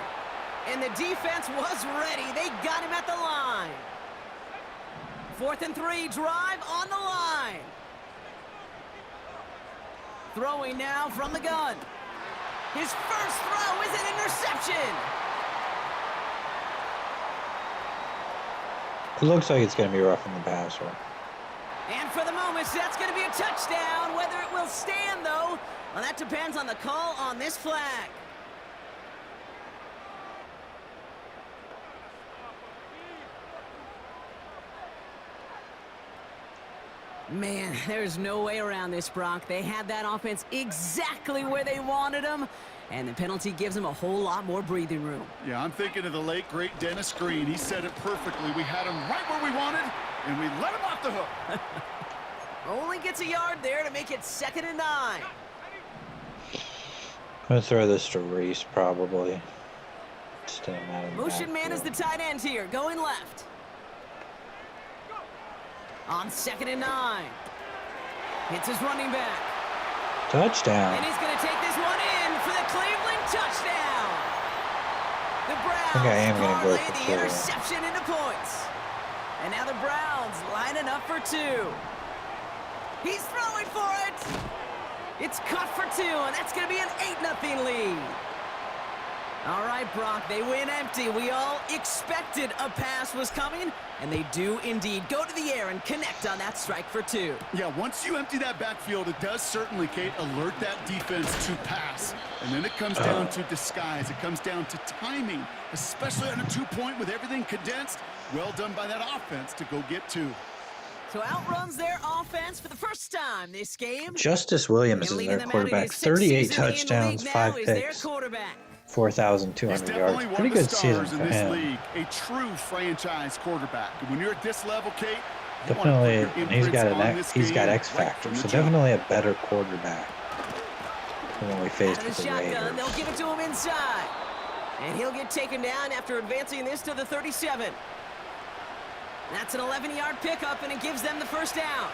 And the defense was ready. They got him at the line. 4th and 3, drive on the line. Throwing now from the gun. His first throw is an interception. It looks like it's going to be rough in the passer. And for the moment, that's going to be a touchdown. Whether it will stand, though, well, that depends on the call on this flag. Man, there's no way around this, Brock. They had that offense exactly where they wanted them, and the penalty gives them a whole lot more breathing room. Yeah, I'm thinking of the late, great Dennis Green. He said it perfectly. We had him right where we wanted, and we let him off the hook. Only gets a yard there to make it 2nd and 9. I'm going to throw this to Reese, probably. Instead of Madden Motion man is the backfield. tight end here, going left. On 2nd and 9. Hits his running back. Touchdown. And he's going to take this one in for the Cleveland touchdown. The Browns I am gonna go parlay for the 2. interception into points. And now the Browns lining up for 2. He's throwing for it. It's caught for 2, and that's going to be an 8-0 lead. All right, Brock, they win empty. We all expected a pass was coming, and they do indeed go to the air and connect on that strike for 2. Yeah, once you empty that backfield, it does certainly, Kate, alert that defense to pass. And then it comes down to disguise. It comes down to timing, especially on a 2-point with everything condensed. Well done by that offense to go get 2. So outruns their offense for the first time this game. Justice Williams is And their leading them out in quarterback. his 6th 38 season in the touchdowns, league 5 now is their picks, quarterback. 4,200 He's yards. definitely one Pretty of the good season stars for in this him. league, a true franchise quarterback. And when you're at this level, Kate, you wanna put Definitely, your and he's got imprints on an this he's got game X right factor. from the So jump. definitely a better quarterback than when we faced Out of with the the shotgun, Raiders. they'll give it to him inside. And he'll get taken down after advancing this to the 37. That's an 11-yard pickup, and it gives them the first down.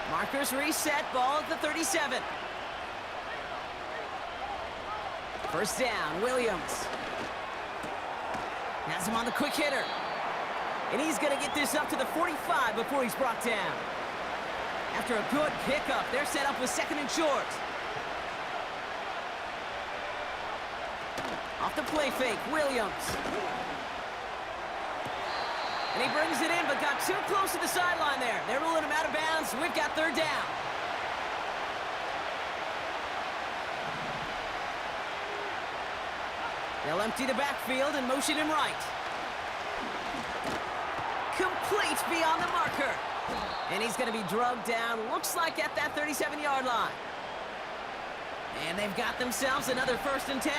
Markers reset, ball at the 37. First down, Williams. Has him on the quick hitter. And he's going to get this up to the 45 before he's brought down. After a good pickup, they're set up with 2nd and short. Off the play fake, Williams. And he brings it in, but got too close to the sideline there. They're ruling him out of bounds. We've got 3rd down. They'll empty the backfield and motion him right. Complete beyond the marker. And he's going to be drugged down, looks like at that 37-yard line. And they've got themselves another 1st and 10.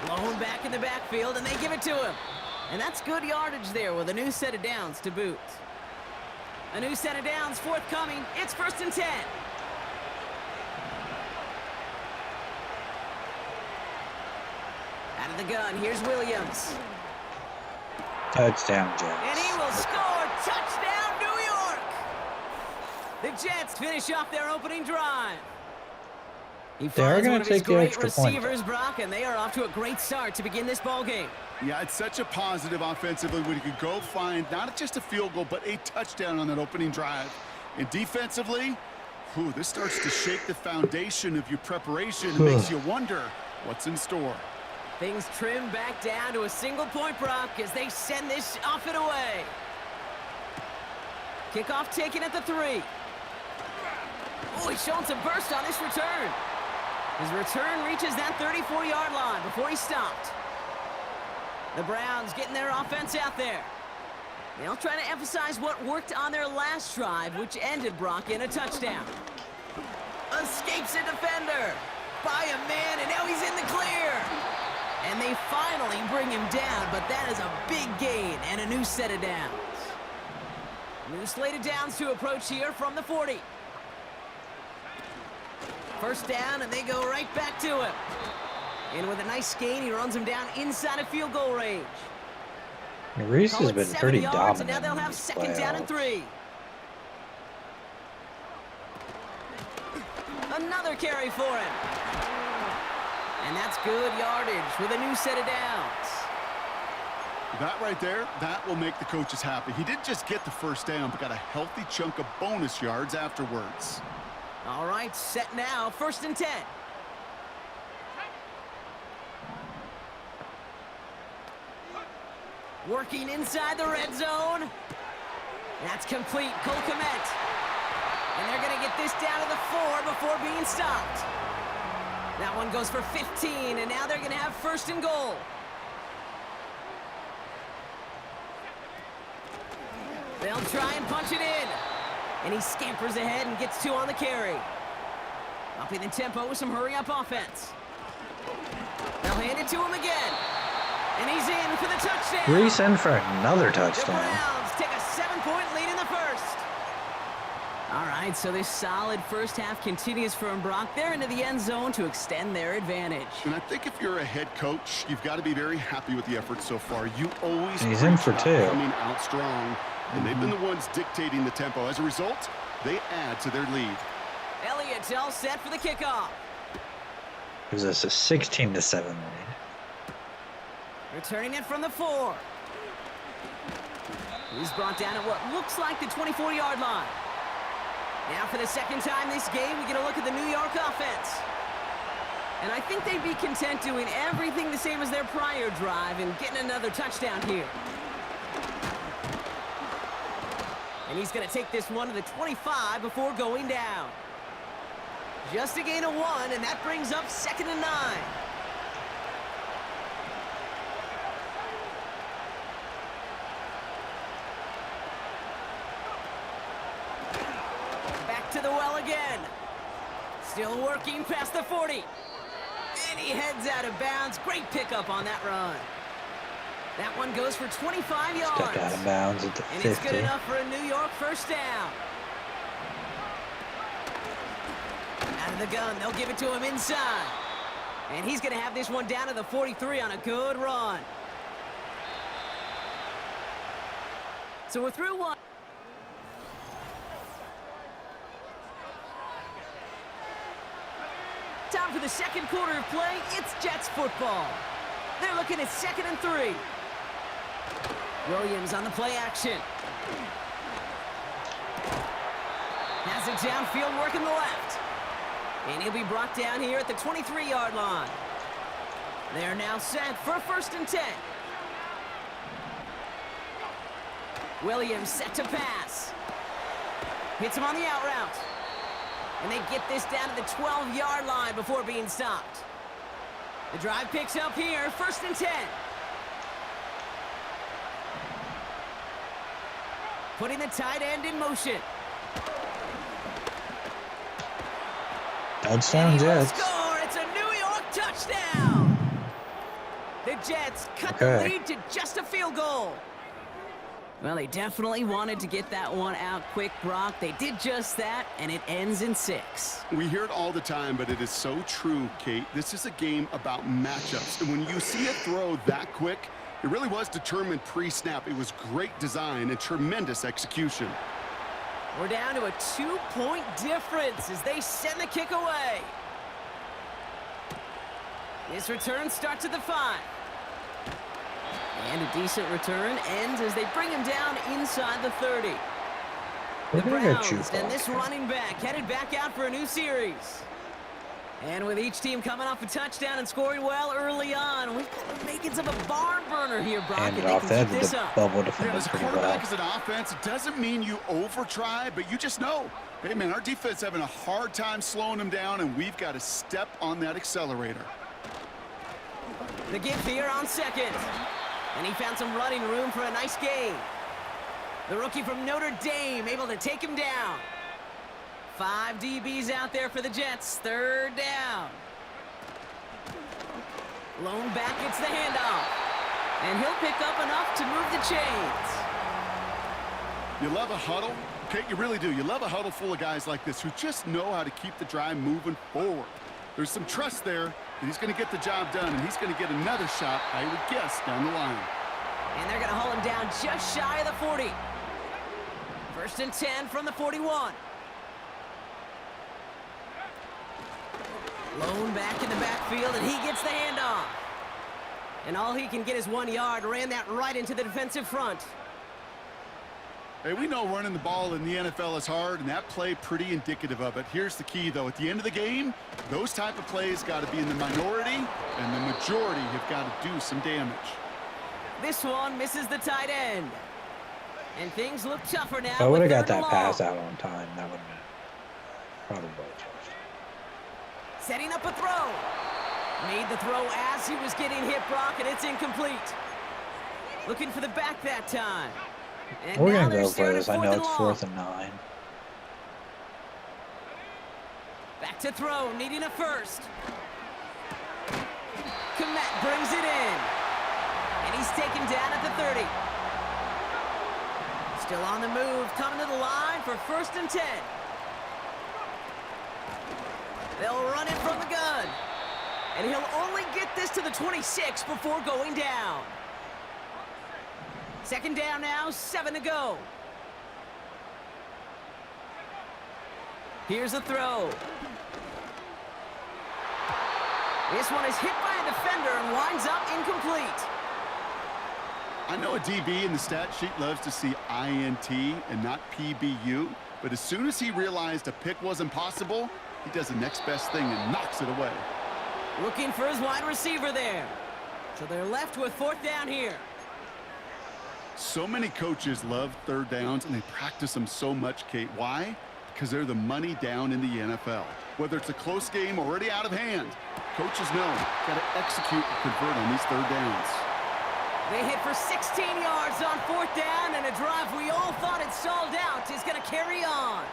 Blown back in the backfield, and they give it to him. And that's good yardage there with a new set of downs to boot. A new set of downs forthcoming. It's 1st and 10. Out of the gun, here's Williams. Touchdown, Jets. And he will score. Touchdown, New York! The Jets finish off their opening drive. He finds one of his great receivers, Brock, and they are off to a great start to begin this ball game. Yeah, it's such a positive offensively when you can go find not just a field goal, but a touchdown on that opening drive. And defensively, this starts to shake the foundation of your preparation and makes you wonder what's in store. Things trim back down to a single point, Brock, as they send this off and away. Kickoff taken at the 3. Oh, he's showing some burst on this return. His return reaches that 34-yard line before he stopped. The Browns getting their offense out there. They'll try to emphasize what worked on their last drive, which ended, Brock, in a touchdown. Escapes a defender by a man, and now he's in the clear. And they finally bring him down, but that is a big gain and a new set of downs. New slate of downs to approach here from the 40. First down, and they go right back to him. And with a nice gain, he runs him down inside of field goal range. Reese has been pretty dominant. And now they'll have 2nd down and 3. Another carry for him. And that's good yardage with a new set of downs. That right there, that will make the coaches happy. He didn't just get the first down, but got a healthy chunk of bonus yards afterwards. All right, set now, 1st and 10. Working inside the red zone. That's complete, Cole Kmet. And they're going to get this down to the 4 before being stopped. That one goes for 15, and now they're going to have 1st and goal. They'll try and punch it in. And he scampers ahead and gets 2 on the carry. Upping the tempo with some hurry-up offense. They'll hand it to him again. And he's in for the touchdown. Reese in for another The touchdown. Browns take a 7-point lead in the first. All right, so this solid first half continues from Brock. They're into the end zone to extend their advantage. And I think if you're a head coach, you've got to be very happy with the effort so far. You always He's in for preach 2. about coming out strong, and they've been the ones dictating the tempo. As a result, they add to their lead. Elliott all set for the kickoff. Gives us a 16-7 lead. Returning it from the 4. He's brought down at what looks like the 24-yard line. Now for the 2nd time this game, we get a look at the New York offense. And I think they'd be content doing everything the same as their prior drive and getting another touchdown here. And he's going to take this one to the 25 before going down. Just a gain of 1, and that brings up 2nd and 9. To the well again. Still working past the 40. And he heads out of bounds. Great pickup on that run. That one goes for 25 yards. Stepped out of bounds at the 50. And it's good enough for a New York first down. Out of the gun, they'll give it to him inside. And he's going to have this one down to the 43 on a good run. So we're through one. Time for the second quarter of play. It's Jets football. They're looking at 2nd and 3. Williams on the play action. Has it downfield, working the left. And he'll be brought down here at the 23-yard line. They're now set for 1st and 10. Williams set to pass. Hits him on the out route. And they get this down to the 12-yard line before being stopped. The drive picks up here, 1st and 10. Putting the tight end in motion. Touchdown, And he will Jets. score. It's a New York touchdown. The Jets cut the Okay. lead to just a field goal. Well, they definitely wanted to get that one out quick, Brock. They did just that, and it ends in 6. We hear it all the time, but it is so true, Kate. This is a game about matchups. And when you see a throw that quick, it really was determined pre-snap. It was great design and tremendous execution. We're down to a 2-point difference as they send the kick away. This return starts at the 5. And a decent return ends as they bring him down inside the 30. We're The gonna get Browns you. and this running back headed back out for a new series. And with each team coming off a touchdown and scoring well early on, we've got the makings of a barn burner here, Brock. Hand if it they off can there keep to this the up. bubble Yeah, defender as a pretty well. quarterback, as an offense, it doesn't mean you over-try, but you just know, hey, man, our defense having a hard time slowing them down, and we've got to step on that accelerator. The give here on 2nd. And he found some running room for a nice gain. The rookie from Notre Dame able to take him down. 5 DBs out there for the Jets. 3rd down. Lone back gets the handoff. And he'll pick up enough to move the chains. You love a huddle? Kate, you really do. You love a huddle full of guys like this who just know how to keep the drive moving forward. There's some trust there that he's going to get the job done, and he's going to get another shot, I would guess, down the line. And they're going to haul him down just shy of the 40. 1st and 10 from the 41. Lone back in the backfield, and he gets the handoff. And all he can get is 1 yard. Ran that right into the defensive front. Hey, we know running the ball in the NFL is hard, and that play pretty indicative of it. Here's the key, though. At the end of the game, those type of plays got to be in the minority, and the majority have got to do some damage. This one misses the tight end. And things look tougher now. If I would have with got 3rd and that pass long. out on time, that would have been probably touched. Setting up a throw. Made the throw as he was getting hit, Brock, and it's incomplete. Looking for the back that time. And We're now gonna they're go for staring at this. I 4th know and it's long. 4th and 9. Back to throw, needing a first. Komet brings it in. And he's taken down at the 30. Still on the move, coming to the line for 1st and 10. They'll run it from the gun. And he'll only get this to the 26 before going down. 2nd down now, 7 to go. Here's a throw. This one is hit by a defender and winds up incomplete. I know a DB in the stat sheet loves to see INT and not PBU, but as soon as he realized a pick wasn't possible, he does the next best thing and knocks it away. Looking for his wide receiver there. So they're left with 4th down here. So many coaches love 3rd downs, and they practice them so much, Kate. Why? Because they're the money down in the NFL. Whether it's a close game already out of hand, coaches know got to execute and convert on these 3rd downs. They hit for 16 yards on 4th down, and a drive we all thought had stalled out is going to carry on.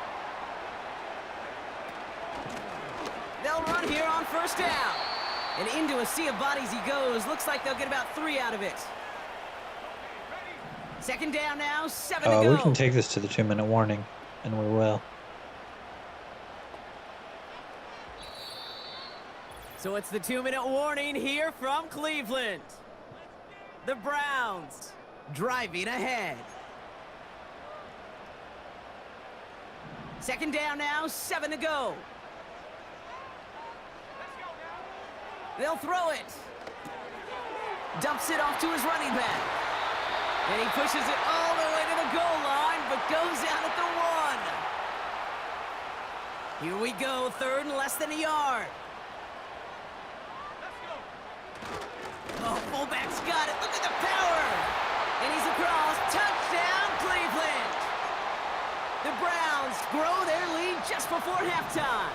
They'll run here on 1st down. And into a sea of bodies he goes. Looks like they'll get about 3 out of it. 2nd down now, 7 to go. We can take this to the 2-minute warning, and we will. So it's the 2-minute warning here from Cleveland. The Browns driving ahead. Second down now, 7 to go. They'll throw it. Dumps it off to his running back. And he pushes it all the way to the goal line, but goes out at the 1. Here we go, third and less than a yard. Oh, fullback's got it. Look at the power. And he's across. Touchdown, Cleveland. The Browns grow their lead just before halftime.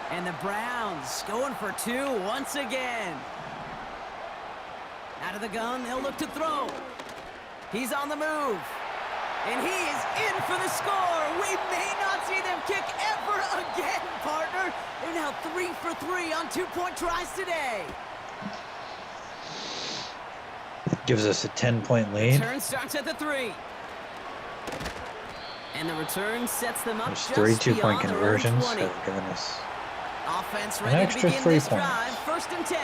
And the Browns going for 2 once again. Out of the gun, they'll look to throw. He's on the move. And he is in for the score. We may not see them kick ever again, partner. They're now 3 for 3 on 2-point tries today. Gives us a 10-point lead. Return starts at the 3. And the return sets them up There's just 3 beyond two-point their own conversions 20. have given us Offense an ready to extra begin 3 this points. drive. First and 10.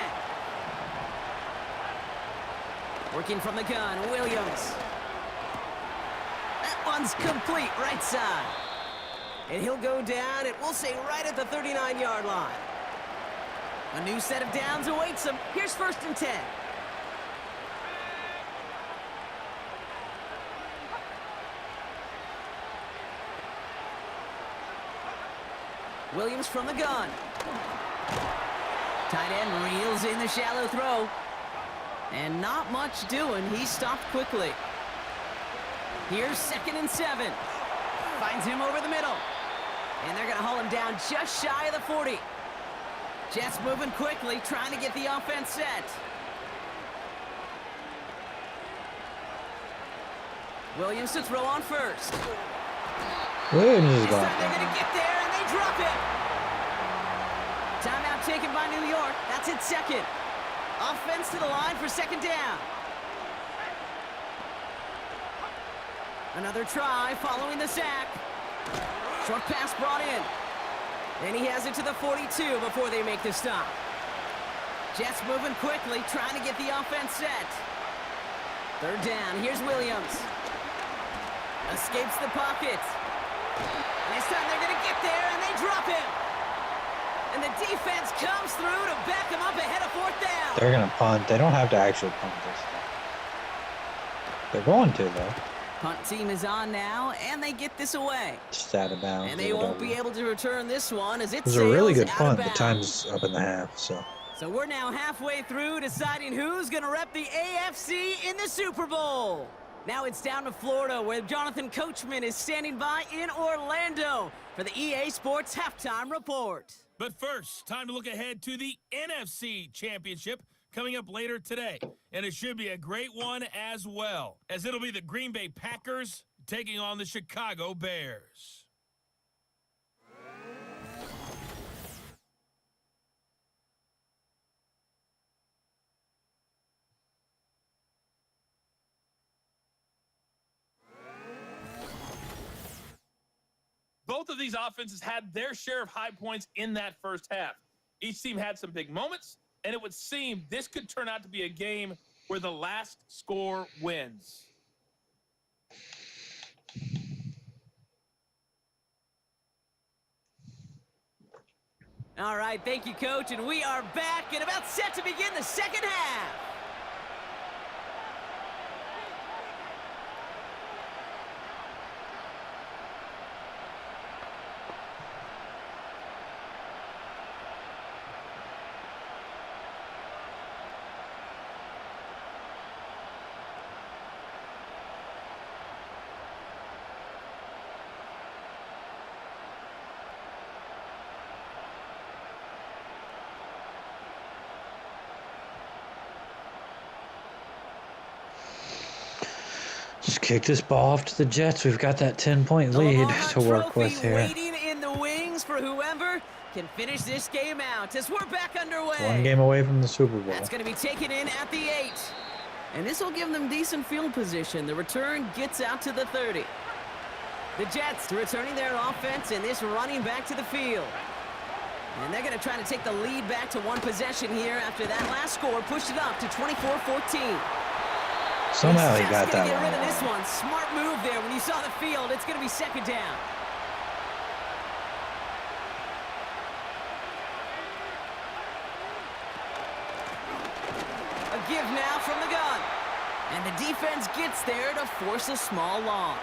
Working from the gun, Williams. That one's complete, right side. And he'll go down, it will say right at the 39-yard line. A new set of downs awaits him. Here's first and 10. Williams from the gun. Tight end reels in the shallow throw. And not much doing. He stopped quickly. Here's second and 7. Finds him over the middle. And they're going to haul him down just shy of the 40. Jets moving quickly, trying to get the offense set. Williams to throw on first. Williams is This gone. time they're going to get there, and they drop it. Timeout taken by New York. That's its second. Offense to the line for second down. Another try following the sack. Short pass brought in. And he has it to the 42 before they make the stop. Jets moving quickly, trying to get the offense set. Third down. Here's Williams. Escapes the pocket. This time they're going to get there, and they drop him. And the defense comes through to back him up ahead of fourth down. They're going to punt. They don't have to actually punt this time. They're going to, though. Punt team is on now, and they get this away. Just out of bounds. And they or won't be whatever. able to return this one as it It was a really sails good out punt. of The bounds. time's up in the half, so. So we're now halfway through deciding who's going to rep the AFC in the Super Bowl. Now it's down to Florida, where Jonathan Coachman is standing by in Orlando for the EA Sports Halftime Report. But first, time to look ahead to the NFC Championship coming up later today. And it should be a great one as well, as it'll be the Green Bay Packers taking on the Chicago Bears. Both of these offenses had their share of high points in that first half. Each team had some big moments, and it would seem this could turn out to be a game where the last score wins. All right, thank you, Coach, and we are back and about set to begin the second half. Just kick this ball off to the Jets. We've got that 10-point The lead Lamar to work Trophy with here. waiting in the wings for whoever can finish this game out as we're back underway. One game away from the Super Bowl. That's going to be taken in at the 8. And this will give them decent field position. The return gets out to the 30. The Jets returning their offense and this running back to the field. And they're going to try to take the lead back to one possession here after that last score pushed it up to 24-14. Somehow he He's got just that gonna get one. rid of this one. Smart move there. When you saw the field, it's going to be second down. A give now from the gun. And the defense gets there to force a small loss.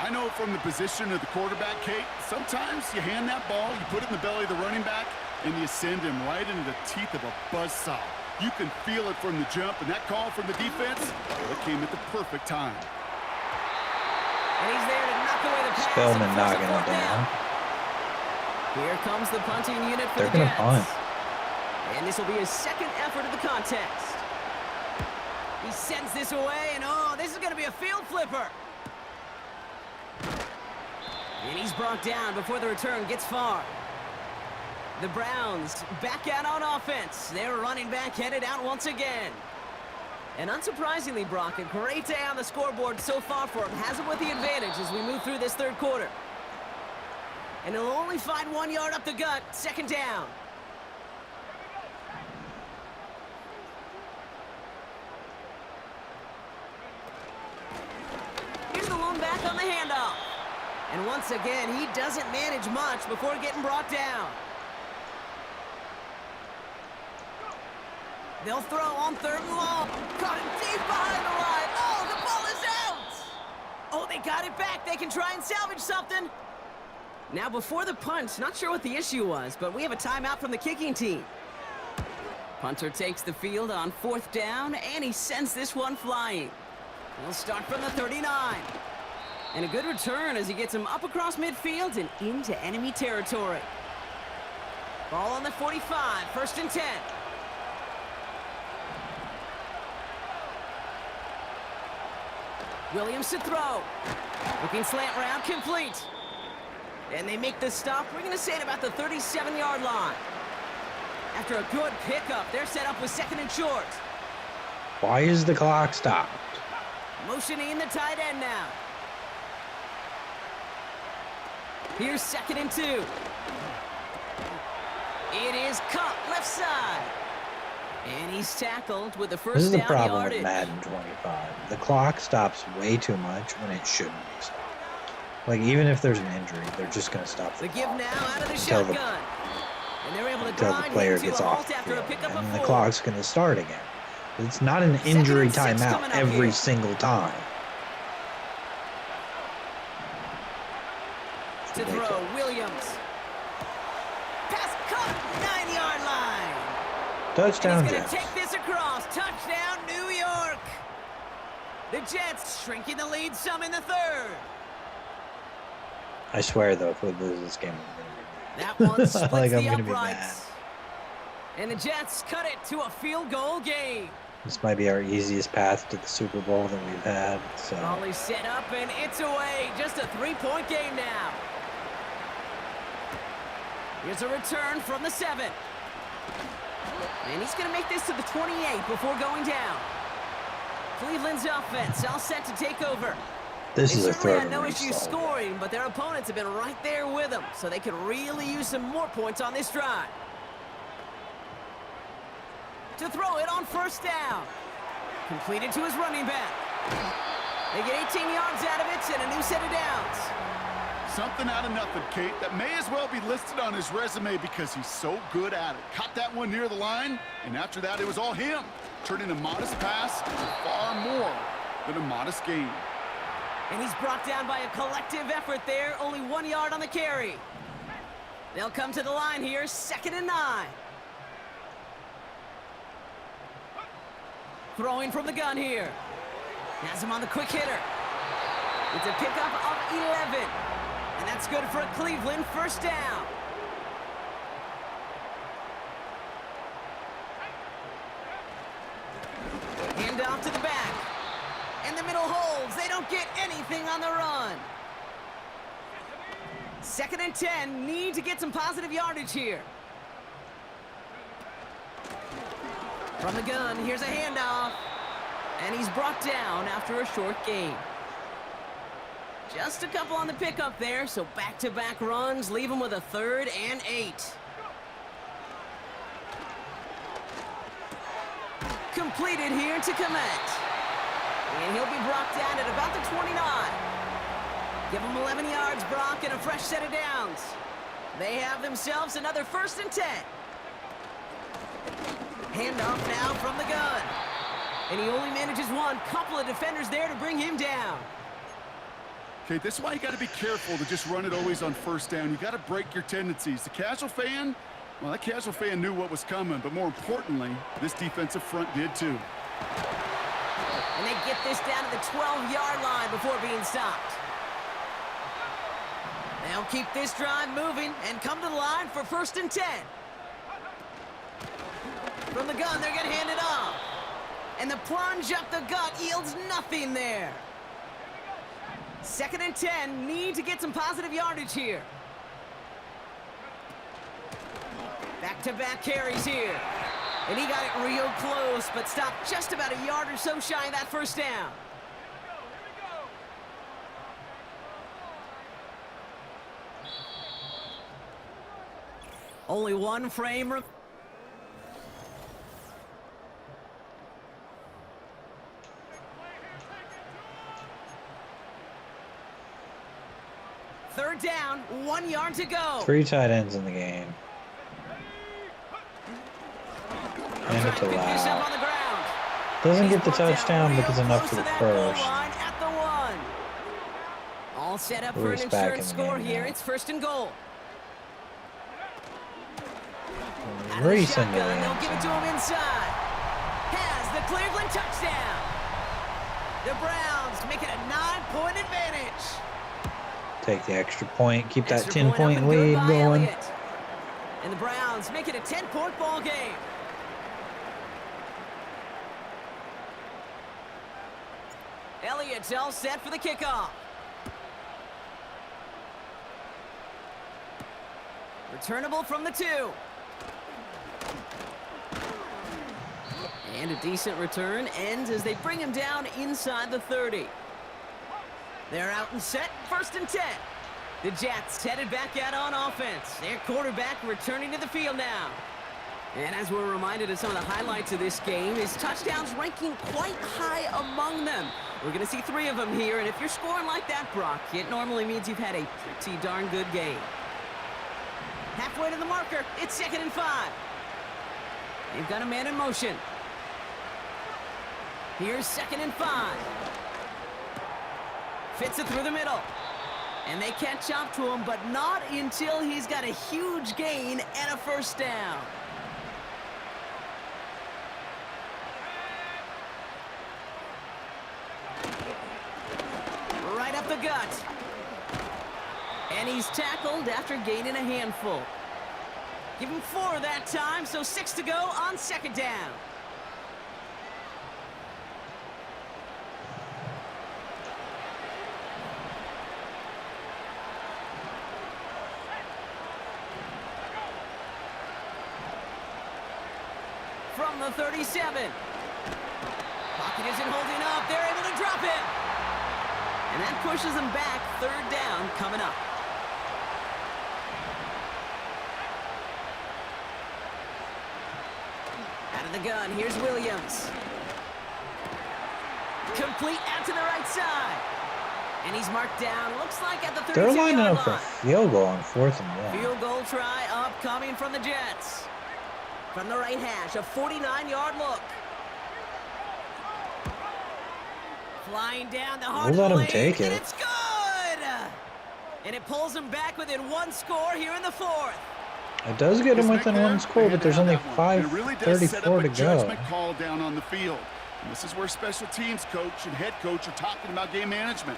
I know from the position of the quarterback, Kate, sometimes you hand that ball, you put it in the belly of the running back, and you send him right into the teeth of a buzzsaw. You can feel it from the jump, and that call from the defense, well, it came at the perfect time. And he's there to knock away the pass. Spellman and force a knocking it fourth down. Here comes the punting unit for They're the gonna Jets. punt. And this will be his second effort of the contest. He sends this away, and oh, this is going to be a field flipper. And he's brought down before the return gets far. The Browns back out on offense. Their running back headed out once again. And unsurprisingly, Brock, a great day on the scoreboard so far for him. Has him with the advantage as we move through this third quarter. And he'll only find 1 yard up the gut, second down. Here's the lone back on the handoff. And once again, he doesn't manage much before getting brought down. They'll throw on third and long. Caught it deep behind the line. Oh, the ball is out! Oh, they got it back. They can try and salvage something. Now, before the punt, not sure what the issue was, but we have a timeout from the kicking team. Punter takes the field on fourth down, and he sends this one flying. He'll start from the 39. And a good return as he gets him up across midfield and into enemy territory. Ball on the 45, first and 10. Williams to throw. Looking slant route, complete. And they make the stop. We're going to say at about the 37-yard line. After a good pickup, they're set up with second and short. Why is the clock stopped? Motioning the tight end now. Here's second and 2. It is cut left side. And he's tackled with the This first is the down problem yardage. with Madden 25. The clock stops way too much when it shouldn't be stopped. Like, even if there's an injury, they're just going to stop the The give clock now out of the Until the- shotgun. And they're able to until the grind player him to gets a off halt the after a field. pickup And of then the 4. clock's going to start again. It's not an injury and 6 timeout coming up every here. single time. It's To ridiculous. throw, Williams. Pass caught, 9-yard line. Touchdown, And he's going to Jets. take this across. Touchdown, New York. The Jets shrinking the lead some in the third. I swear, though, if we lose this game, I'm That going one to splits like, I'm the going to be mad. uprights. And the Jets cut it to a field goal game. This might be our easiest path to the Super Bowl that we've had. So Ollie set up and it's away. Just a 3-point game now. Here's a return from the 7. And he's going to make this to the 28 before going down. Cleveland's offense all set to take over. this They is a certainly throw had no to issue reach. scoring, but their opponents have been right there with them, so they could really use some more points on this drive. To throw it on first down. Completed to his running back. They get 18 yards out of it and a new set of downs. Something out of nothing, Kate, that may as well be listed on his resume because he's so good at it. Caught that one near the line, and after that, it was all him. Turning a modest pass to far more than a modest gain. And he's brought down by a collective effort there. Only 1 yard on the carry. They'll come to the line here, 2nd and 9. Throwing from the gun here. Has him on the quick hitter. It's a pickup of 11. And that's good for a Cleveland first down. Hand off to the back. And the middle holds. They don't get anything on the run. 2nd and 10. Need to get some positive yardage here. From the gun, here's a handoff. And he's brought down after a short gain. Just a couple on the pickup there, so back-to-back runs leave him with a 3rd and 8. Completed here to Komet. And he'll be brought down at about the 29. Give him 11 yards, Brock, and a fresh set of downs. They have themselves another 1st and 10. Handoff now from the gun. And he only manages one. Couple of defenders there to bring him down. Okay, this is why you got to be careful to just run it always on 1st down. You got to break your tendencies. The casual fan, well, that casual fan knew what was coming, but more importantly, this defensive front did too. And they get this down to the 12-yard line before being stopped. They'll keep this drive moving and come to the line for 1st and 10. From the gun, they're going to hand it off. And the plunge up the gut yields nothing there. 2nd and 10, need to get some positive yardage here. Back-to-back carries here. And he got it real close, but stopped just about a yard or so shy of that 1st down. Only one frame. Third down, 1 yard to go. 3 tight ends in the game. Hand it to Lau. Doesn't get the touchdown, but it's enough for the first. At the 1. All set up for an Reese back in insurance the score game here. now. It's 1st and goal. Reese into the They'll end give it to zone. him inside. Has the Cleveland touchdown. The Browns make it a 9-point advantage. Take the extra point. Keep that Extra point up 10-point and good lead by going. Elliott. And the Browns make it a 10-point ball game. Elliott's all set for the kickoff. Returnable from the 2. And a decent return ends as they bring him down inside the 30. They're out and set, 1st and 10. The Jets headed back out on offense. Their quarterback returning to the field now. And as we're reminded of some of the highlights of this game, his touchdowns ranking quite high among them. We're going to see 3 of them here, and if you're scoring like that, Brock, it normally means you've had a pretty darn good game. Halfway to the marker, it's 2nd and 5. They've got a man in motion. Here's 2nd and 5. Fits it through the middle. And they catch up to him, but not until he's got a huge gain and a 1st down. Right up the gut. And he's tackled after gaining a handful. Give him 4 that time, so 6 to go on 2nd down. From the 37. Pocket isn't holding up. They're able to drop it. And that pushes them back. 3rd down coming up. Out of the gun, here's Williams. Complete out to the right side. And he's marked down, looks like at the 32-yard They're line. lining up for a field goal on 4th and 1. Field goal try upcoming from the Jets. From the right hash, a 49-yard look. Flying down the heart We'll of let the him lane, take and it. it's good! And it pulls him back within 1 score here in the 4th. It does get him This within Nick 1 there, score, they but there's hit only it on that one. It really does set up 5:34 a to go. judgment call down on the field. And this is where special teams coach and head coach are talking about game management.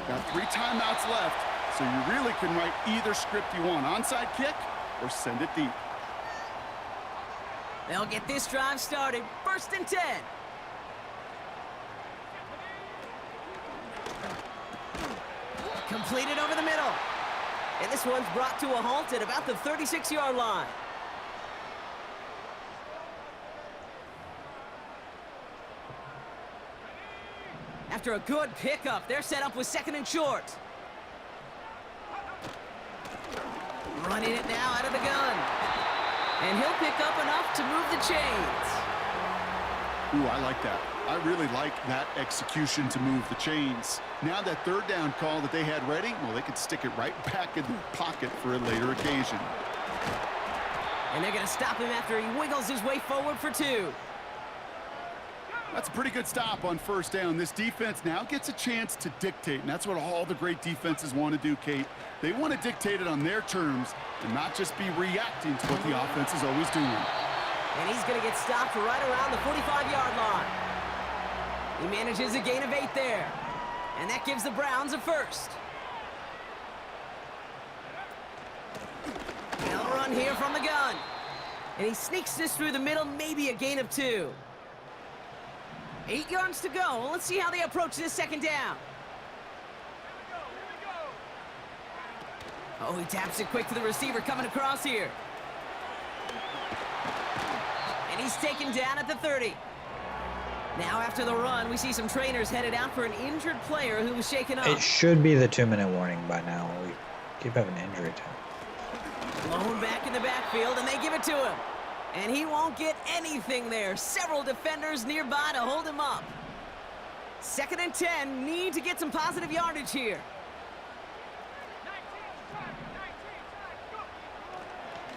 Got 3 timeouts left, so you really can write either script you want. Onside kick or send it deep. They'll get this drive started. 1st and 10. Completed over the middle. And this one's brought to a halt at about the 36-yard line. After a good pickup, they're set up with 2nd and short. Running it now out of the gun. And he'll pick up enough to move the chains. Ooh, I like that. I really like that execution to move the chains. Now that third down call that they had ready, well, they could stick it right back in their pocket for a later occasion. And they're going to stop him after he wiggles his way forward for 2. That's a pretty good stop on first down. This defense now gets a chance to dictate, and that's what all the great defenses want to do, Kate. They want to dictate it on their terms and not just be reacting to what the offense is always doing. And he's going to get stopped right around the 45-yard line. He manages a gain of 8 there. And that gives the Browns a first. They'll run here from the gun. And he sneaks this through the middle, maybe a gain of 2. 8 yards to go. Let's see how they approach this second down. Oh, he taps it quick to the receiver coming across here. And he's taken down at the 30. Now after the run, we see some trainers headed out for an injured player who was shaken up. It should be the 2-minute warning by now. We keep having injury time. Blown back in the backfield, and they give it to him. And he won't get anything there. Several defenders nearby to hold him up. 2nd and 10, need to get some positive yardage here.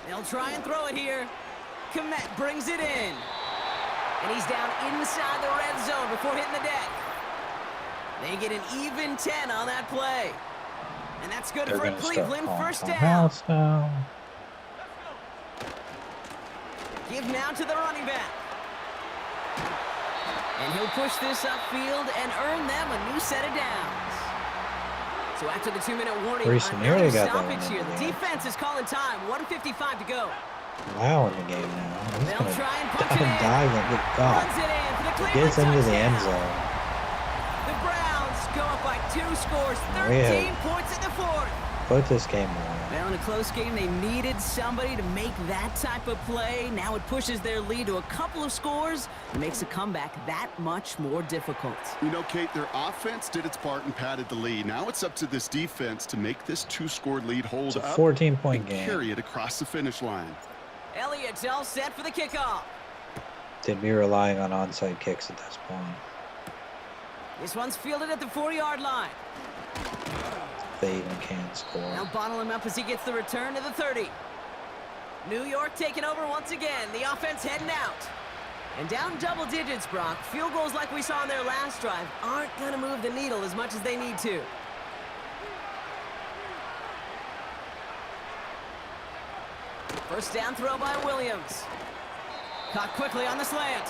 They'll try and throw it here. Komet brings it in. And he's down inside the red zone before hitting the deck. They get an even 10 on that play. And that's good for a Cleveland first down. Give now to the running back. And he'll push this upfield and earn them a new set of downs. So after the 2-minute warning, another stoppage here. The defense is calling time. 1:55 to go. Wow, in the game now. He's They'll gonna try and punch it in. dive and get caught. Runs it in for the Cleveland Gets into the end touchdown. zone. The Browns go up by 2 scores, We 13 have- points in the 4th. Put this game away. Now in a close game, they needed somebody to make that type of play. Now it pushes their lead to a couple of scores and makes a comeback that much more difficult. You know, Kate, their offense did its part and padded the lead. Now it's up to this defense to make this 2-score lead hold It's a up 14-point and game. carry it across the finish line. Elliott's all set for the kickoff. They'd be relying on onside kicks at this point. This one's fielded at the 4-yard line. They even can score. They'll bottle him up as he gets the return to the 30. New York taking over once again. The offense heading out. And down double digits, Brock. Field goals like we saw on their last drive aren't going to move the needle as much as they need to. First down throw by Williams. Caught quickly on the slant.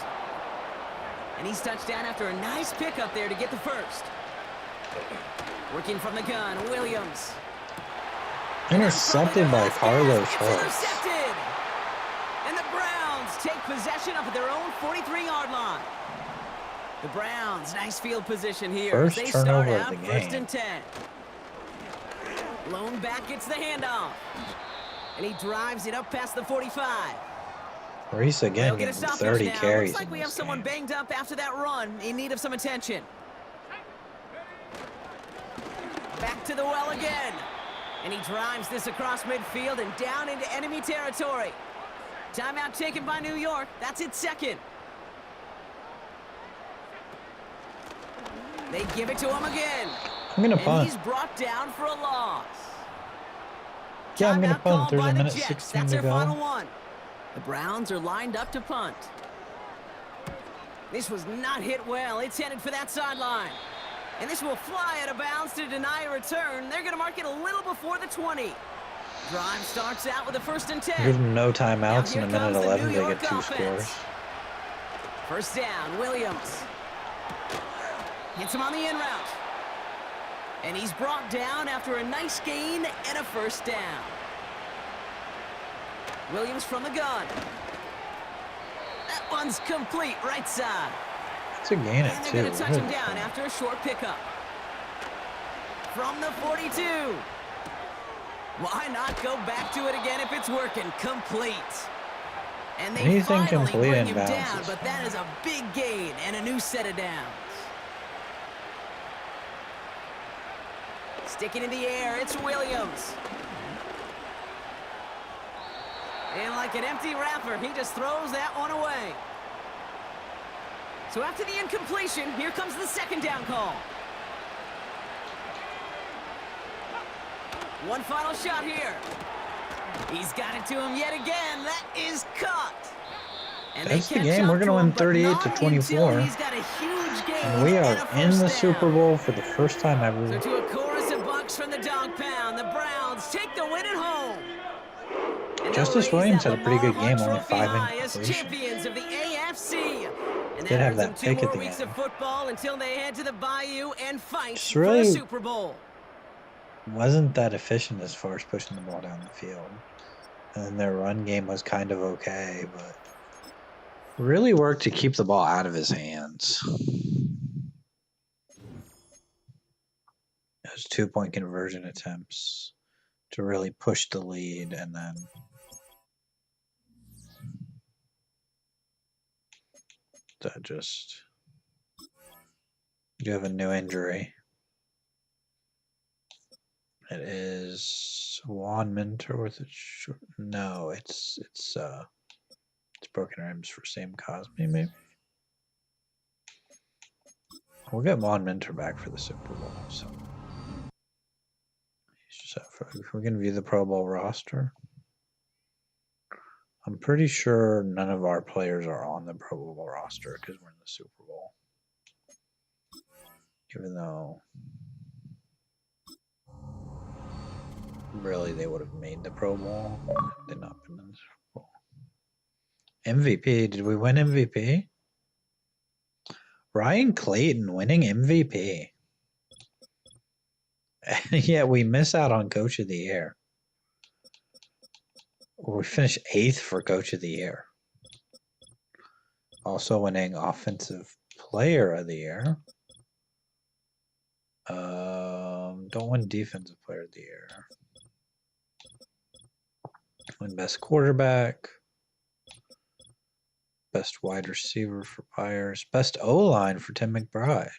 And he's touched down after a nice pickup there to get the first. Working from the gun, Williams. Intercepted by Carlos It's Schultz. intercepted. And the Browns take possession up at their own 43-yard line. The Browns, nice field position here. First They start turnover of out the first game. and 10. Lone back gets the handoff. And he drives it up past the 45. Reese They'll again get a getting stoppage 30 now. carries. Looks like in we have this someone game. banged up after that run, in need of some attention. Back to the well again. And he drives this across midfield and down into enemy territory. Timeout taken by New York. That's its second. They give it to him again. I'm gonna And punt. he's brought down for a loss. Yeah, I'm gonna Timeout punt. called There's by a the minute Jets. 16 That's to their final go. one. The Browns are lined up to punt. This was not hit well. It's headed for that sideline. And this will fly out of bounds to deny a return. They're going to mark it a little before the 20. Drive starts out with a 1st and 10. Give them no timeouts Now in a here minute comes the 11. New They York get 2 offense. scores. First down, Williams. Hits him on the in route. And he's brought down after a nice gain and a first down. Williams from the gun. That one's complete, right side. It's a gain And at they're 2. going to touch him down after a short pickup. From the 42. Why not go back to it again if it's working? Complete. And they Anything finally complete bring in him bounds down, is but that fine. is a big gain and a new set of downs. Sticking in the air, it's Williams. And like an empty wrapper, he just throws that one away. So after the incompletion, here comes the second down call. One final shot here. He's got it to him yet again. That is caught. And That's they the catch game. up We're going to win him, but 38 to not 24. until he's got a huge gain And we and are a in first the down. Super Bowl for the first time ever. So to a chorus of bucks from the dog pound, the Browns take the win at home. And Justice they'll raise Williams that had a pretty good Lamar game, Hunt only trophy 5 high as incompletions. champions of the AFC. And Did have earns that them 2 pick at more the weeks end. of football until they head to the Bayou and fight Just for really a Super Bowl. wasn't that efficient as far as pushing the ball down the field. And then their run game was kind of okay, but really worked to keep the ball out of his hands. Those 2-point conversion attempts to really push the lead, and then that just, you have a new injury. It is Juan Minter with a short. No, it's broken ribs for Sam Cosme, maybe. We'll get Juan Minter back for the Super Bowl. So we can view the Pro Bowl roster. I'm pretty sure none of our players are on the Pro Bowl roster because we're in the Super Bowl. Even though really they would have made the Pro Bowl had they not been in the Super Bowl. MVP. Did we win MVP? Ryan Clayton winning MVP. And yet we miss out on Coach of the Year. We finished 8th for Coach of the Year. Also winning Offensive Player of the Year. Don't win Defensive Player of the Year. Win Best Quarterback. Best Wide Receiver for Byers. Best O-Line for Tim McBride.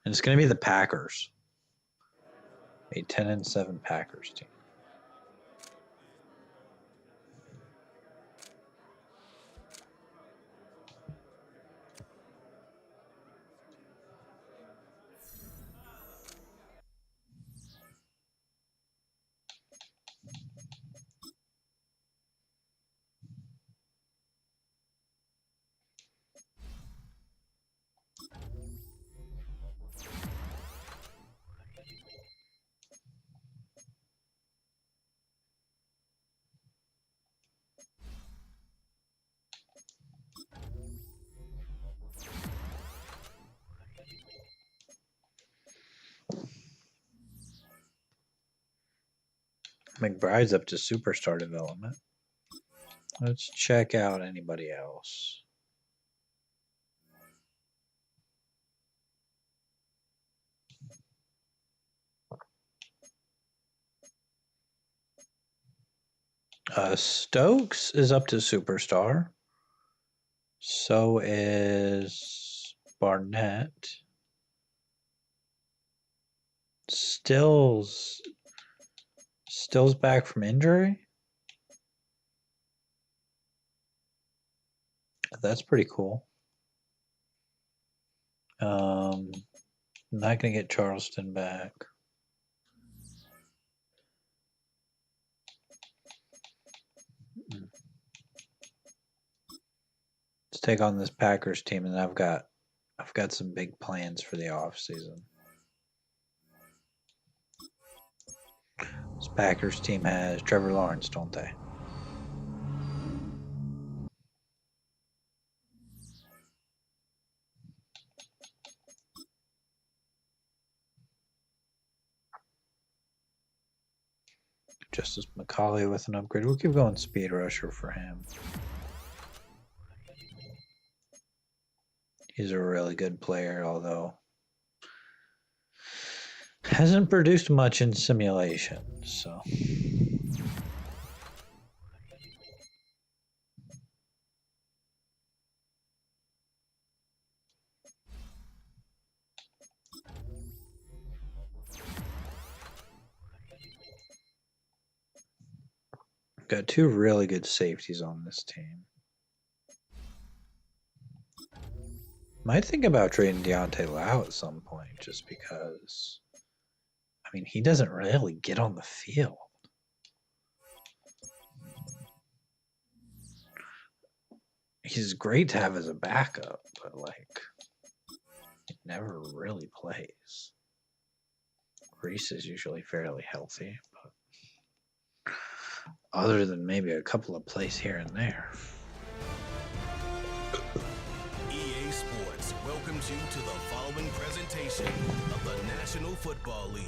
And it's going to be the Packers. A 10-7 Packers team. McBride's up to superstar development. Let's check out anybody else. Stokes is up to superstar. So is Barnett. Stills back from injury. That's pretty cool. Not gonna get Charleston back. Let's take on this Packers team, and I've got some big plans for the offseason. This Packers team has Trevor Lawrence, don't they? Justice McCauley with an upgrade. We'll keep going speed rusher for him. He's a really good player, although hasn't produced much in simulation, so. Got two really good safeties on this team. Might think about trading Deontay Lau at some point, just because. I mean, he doesn't really get on the field. He's great to have as a backup, but like, he never really plays. Reese is usually fairly healthy, but other than maybe a couple of plays here and there. EA Sports welcomes you to the following presentation of the National Football League.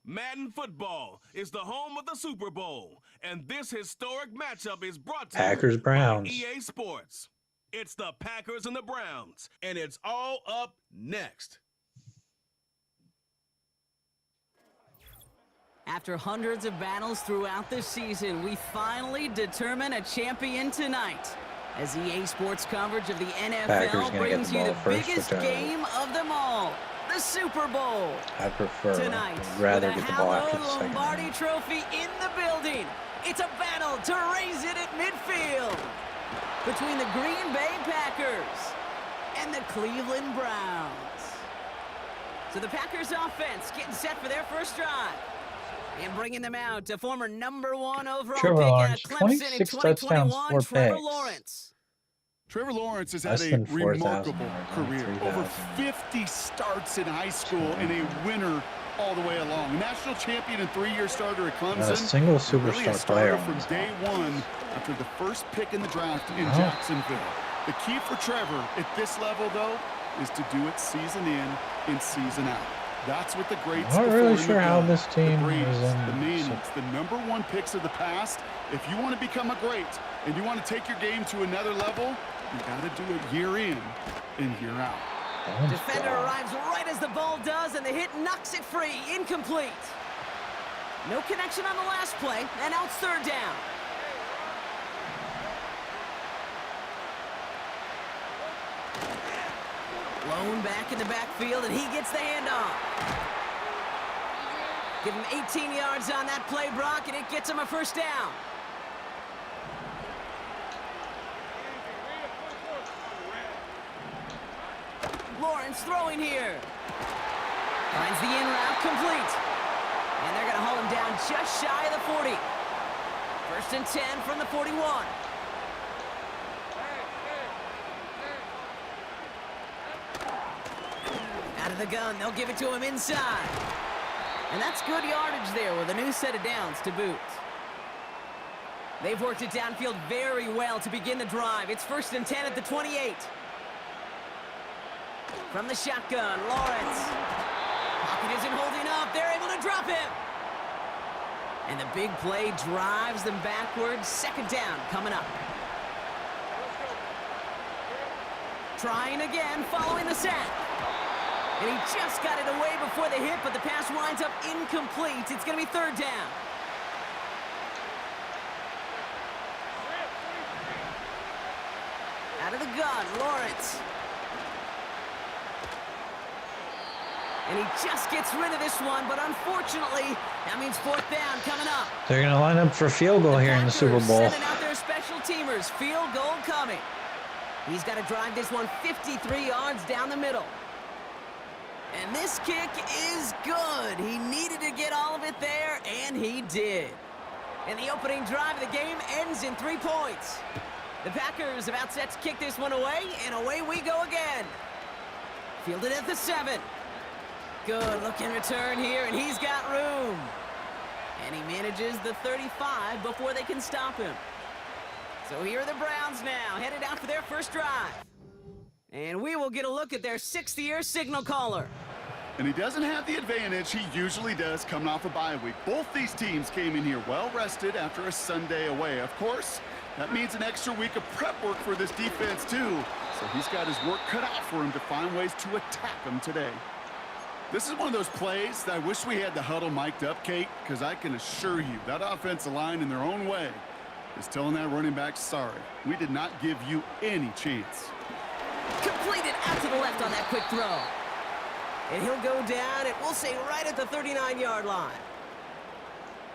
Madden Football is the home of the Super Bowl, and this historic matchup is brought to Packers you by Browns. EA Sports. It's the Packers and the Browns, and it's all up next. After hundreds of battles throughout the season, we finally determine a champion tonight. As EA Sports coverage of the Packers NFL gonna brings get the you the ball first, biggest which I like. game of them all, the Super Bowl. I prefer, Tonight, I'd rather with a get the ball after the hallowed second Lombardi half. Trophy in the building. It's a battle to raise it at midfield between the Green Bay Packers and the Cleveland Browns. So the Packers offense getting set for their first drive. And bringing them out to former #1 overall Trevor pick Lawrence, at Clemson in 26 touchdowns, 2021, 4 Trevor picks. Lawrence. Trevor Lawrence has had Less a than 4,000 remarkable yards, career. 3,000. Over 50 starts in high school and a winner all the way along. National champion and 3-year starter at Clemson. Not a single and really a superstar starter player on from this day one after the first pick in the draft in Oh. Jacksonville. The key for Trevor at this level, though, is to do it season in and season out. That's what the greats Not before really him sure have how done. this team the Braves, is in the Mannings, so- the #1 picks of the past. If you want to become a great and you want to take your game to another level, you got to do it year in and year out. Oh, Defender God. arrives right as the ball does, and the hit knocks it free. Incomplete. No connection on the last play, and now it's third down. Lone back in the backfield, and he gets the handoff. Give him 18 yards on that play, Brock, and it gets him a first down. Lawrence throwing here. Finds the in route complete. And they're going to haul him down just shy of the 40. First and 10 from the 41. Out of the gun, they'll give it to him inside. And that's good yardage there with a new set of downs to boot. They've worked it downfield very well to begin the drive. It's first and 10 at the 28. From the shotgun, Lawrence. Pocket isn't holding up. They're able to drop him. And the big play drives them backwards. Second down coming up. Trying again, following the sack. And he just got it away before the hit, but the pass winds up incomplete. It's going to be third down. Out of the gun, Lawrence. And he just gets rid of this one, but unfortunately, that means fourth down coming up. They're going to line up for a field goal here in the Super Packers Bowl. sending out their special teamers. Field goal coming. He's got to drive this one 53 yards down the middle. And this kick is good. He needed to get all of it there, and he did. And the opening drive of the game ends in 3 points. The Packers about set to kick this one away, and away we go again. Fielded at the 7. Good looking return here, and he's got room. And he manages the 35 before they can stop him. So here are the Browns now, headed out for their first drive. And we will get a look at their 6th-year signal caller. And he doesn't have the advantage he usually does coming off a bye week. Both these teams came in here well-rested after a Sunday away. Of course, that means an extra week of prep work for this defense, too. So he's got his work cut out for him to find ways to attack them today. This is one of those plays that I wish we had the huddle mic'd up, Kate, because I can assure you that offensive line in their own way is telling that running back, sorry, we did not give you any chance. Completed out to the left on that quick throw. And he'll go down, and we'll say right at the 39-yard line.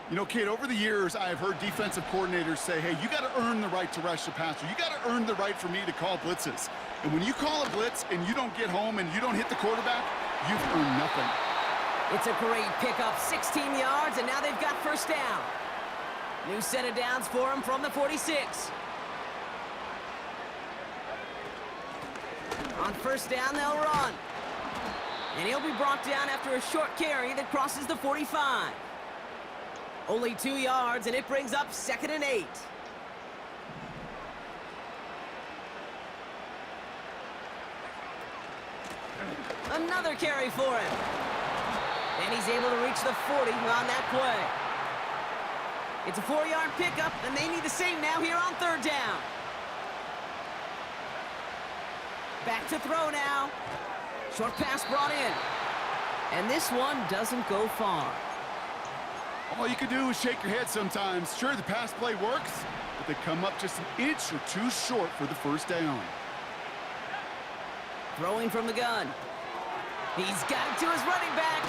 You know, Kate, over the years, I have heard defensive coordinators say, hey, you got to earn the right to rush the passer. You got to earn the right for me to call blitzes. And when you call a blitz and you don't get home and you don't hit the quarterback, you've earned nothing. It's a great pickup, 16 yards, and now they've got first down. New set of downs for him from the 46. On first down, they'll run. And he'll be brought down after a short carry that crosses the 45. Only 2 yards, and it brings up 2nd and 8. Another carry for him. And he's able to reach the 40 on that play. It's a 4-yard pickup, and they need the same now here on 3rd down. Back to throw now. Short pass brought in. And this one doesn't go far. All you can do is shake your head sometimes. Sure, the pass play works, but they come up just an inch or two short for the first down. Throwing from the gun. He's got it to his running back.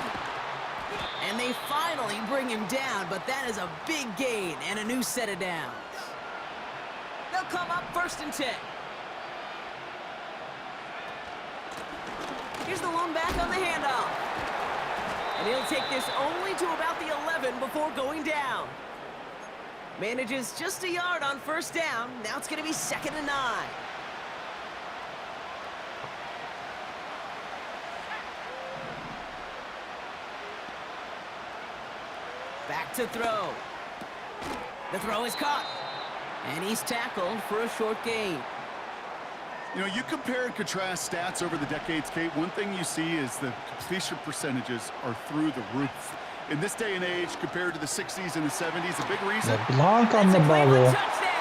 And they finally bring him down, but that is a big gain and a new set of downs. They'll come up 1st and 10. Here's the lone back on the handoff. And he'll take this only to about the 11 before going down. Manages just a yard on first down. Now it's going to be 2nd and 9. Back to throw. The throw is caught. And he's tackled for a short gain. You know, you compare and contrast stats over the decades, Kate. One thing you see is the completion percentages are through the roof. In this day and age, compared to the 60s and the 70s, a big reason. The block on the bubble. Touchdown!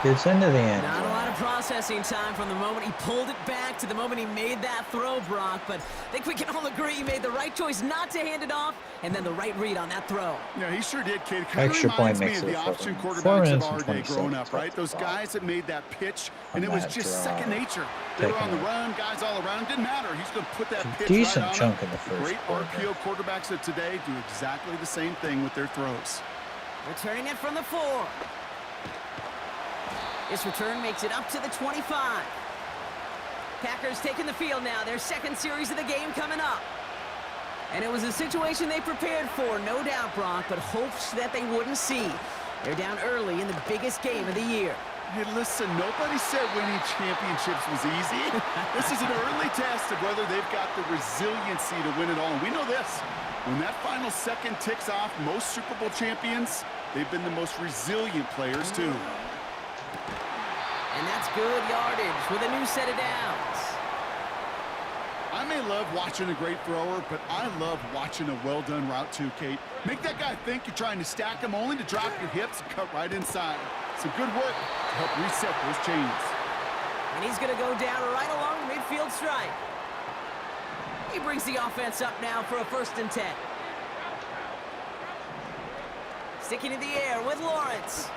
Gets into the end. Not a lot of processing time from the moment he pulled it back to the moment he made that throw, Brock. But I think we can all agree he made the right choice not to hand it off, and then the right read on that throw. Yeah, he sure did, Kate. It kind of Extra point reminds me makes of it the option 4 quarterbacks of minutes our and day 20 growing up, seconds right? left Those to guys that made that pitch, on and it was that just drive. second nature. They were Taking on the run, guys all around. It didn't matter. He's going to put that pitch decent right on chunk him. in the first Great quarter. RPO quarterbacks of today do exactly the same thing with their throws. Returning it from the 4. This return makes it up to the 25. Packers taking the field now. Their 2nd series of the game coming up. And it was a situation they prepared for, no doubt, Brock, but hopes that they wouldn't see. They're down early in the biggest game of the year. Hey, listen, nobody said winning championships was easy. This is an early test of whether they've got the resiliency to win it all. And we know this. When that final second ticks off, most Super Bowl champions, they've been the most resilient players, too. And that's good yardage with a new set of downs. I may love watching a great thrower, but I love watching a well-done route too, Kate. Make that guy think you're trying to stack him only to drop your hips and cut right inside. Some good work to help reset those chains. And he's going to go down right along the midfield stripe. He brings the offense up now for a 1st and 10. Sticking in the air with Lawrence.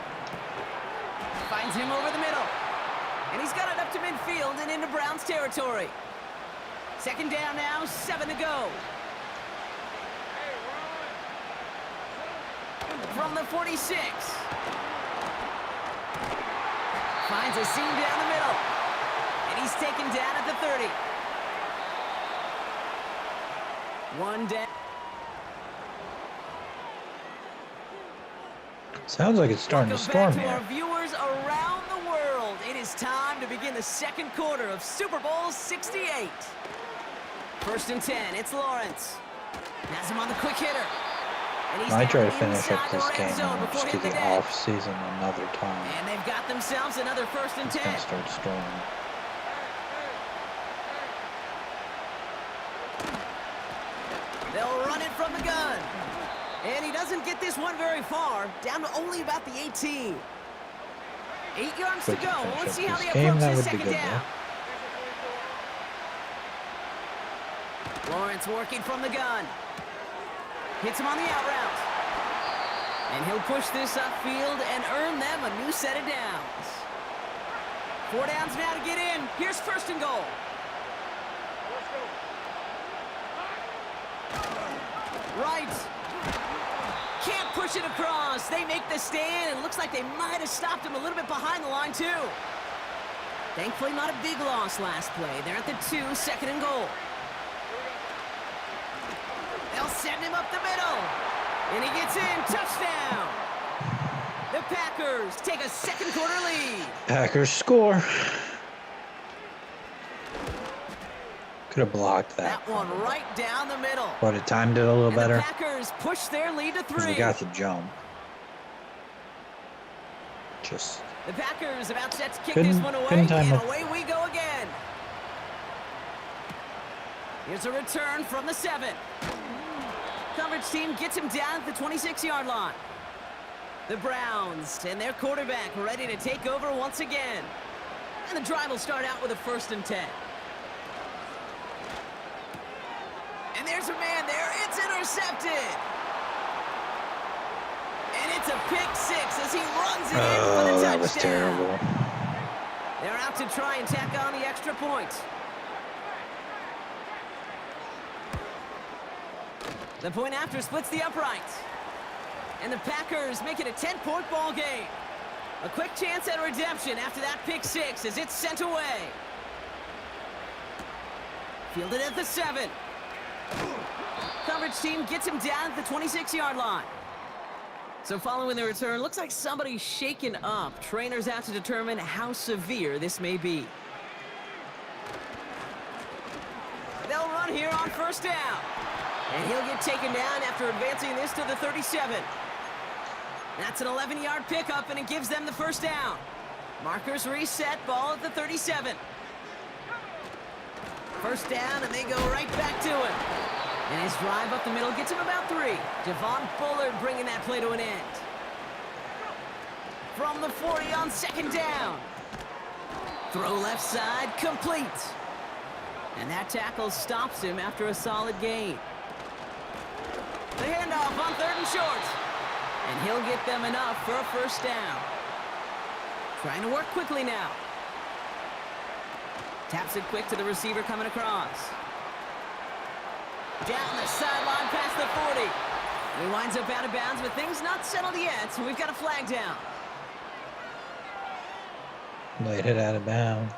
Finds him over the middle. And he's got it up to midfield and into Browns territory. 2nd down now, 7 to go. From the 46. Finds a seam down the middle. And he's taken down at the 30. 1 down. Sounds like it's starting to Welcome storm back to our here. viewers around the world. It is time to begin the 2nd quarter of Super Bowl 68. 1st and 10. It's Lawrence. Has him on the quick hitter. And he's Might try to down finish up inside this the red game zone and before just do hitting the the deck. off season another time. And they've got themselves another 1st and It's 10. gonna start storming. They'll run it from the gun. And he doesn't get this one very far. Down to only about the 18. 8 yards to Quick to go. finish Let's up see how this they game, approach that this would be 2nd good, down. Lawrence working from the gun. Hits him on the out route. And he'll push this upfield and earn them a new set of downs. 4 downs now to get in. Here's 1st and goal. Right. Can't push it across. They make the stand, and looks like they might have stopped him a little bit behind the line, too. Thankfully, not a big loss last play. They're at the 2, 2nd and goal. They'll send him up the middle. And he gets in. Touchdown. The Packers take a second quarter lead. Packers score. Could have blocked that. That one right down the middle. Would have timed it a little And better. the Packers push their lead to 'Cause 3. we got the jump. Just The Packers about set to kick Couldn't- this one away, couldn't time and it. away we go again. Here's a return from the 7. Coverage team gets him down at the 26-yard line. The Browns and their quarterback ready to take over once again. And the drive will start out with a 1st and 10. And there's a man there. It's intercepted. And it's a pick 6 as he runs it in for the touchdown. that was terrible. They're out to try and tack on the extra point. The point after splits the uprights. And the Packers make it a 10-point ball game. A quick chance at redemption after that pick 6 as it's sent away. Fielded at the 7. Coverage team gets him down at the 26-yard line. So following the return, looks like somebody's shaken up. Trainers out to determine how severe this may be. They'll run here on 1st down. And he'll get taken down after advancing this to the 37. That's an 11-yard pickup, and it gives them the 1st down. Markers reset, ball at the 37. 1st down, and they go right back to him. And his drive up the middle gets him about 3. Javon Bullard bringing that play to an end. From the 40 on 2nd down. Throw left side, complete. And that tackle stops him after a solid gain. The handoff on 3rd and short. And he'll get them enough for a 1st down. Trying to work quickly now. Taps it quick to the receiver coming across. Down the sideline past the 40. He winds up out of bounds, but things not settled yet, so we've got a flag down. Might hit out of bounds.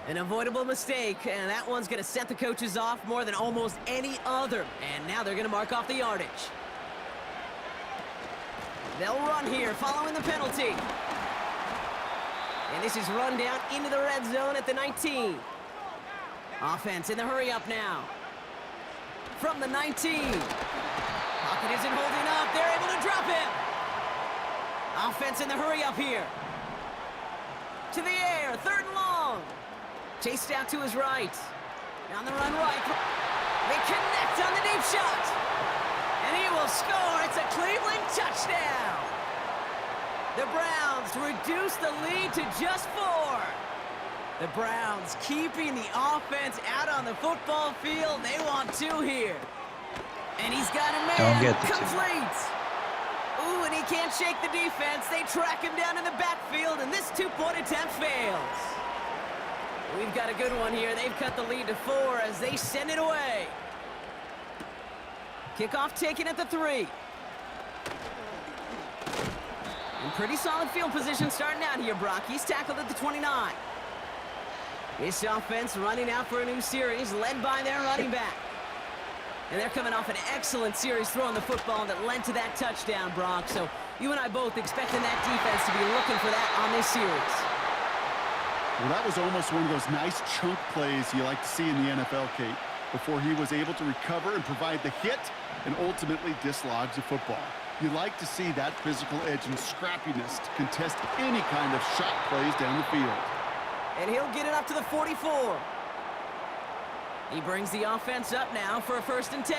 An avoidable mistake, and that one's going to set the coaches off more than almost any other. And now they're going to mark off the yardage. They'll run here following the penalty. And this is run down into the red zone at the 19. Offense in the hurry up now. From the 19. Pocket isn't holding up. They're able to drop him. Offense in the hurry up here. To the air, 3rd and long. Chased out to his right. Down the run right. They connect on the deep shot. And he will score. It's a Cleveland touchdown. The Browns reduce the lead to just 4. The Browns keeping the offense out on the football field. They want 2 here. And he's got a man. Don't get the 2. Complete. Ooh, and he can't shake the defense. They track him down in the backfield, and this 2-point attempt fails. We've got a good one here. They've cut the lead to 4 as they send it away. Kickoff taken at the 3. In pretty solid field position starting out here, Brock. He's tackled at the 29. This offense running out for a new series, led by their running back. And they're coming off an excellent series throwing the football that led to that touchdown, Brock. So you and I both expecting that defense to be looking for that on this series. Well, that was almost one of those nice chunk plays you like to see in the NFL, Kate, before he was able to recover and provide the hit and ultimately dislodge the football. You like to see that physical edge and scrappiness to contest any kind of shot plays down the field. And he'll get it up to the 44. He brings the offense up now for a 1st and 10.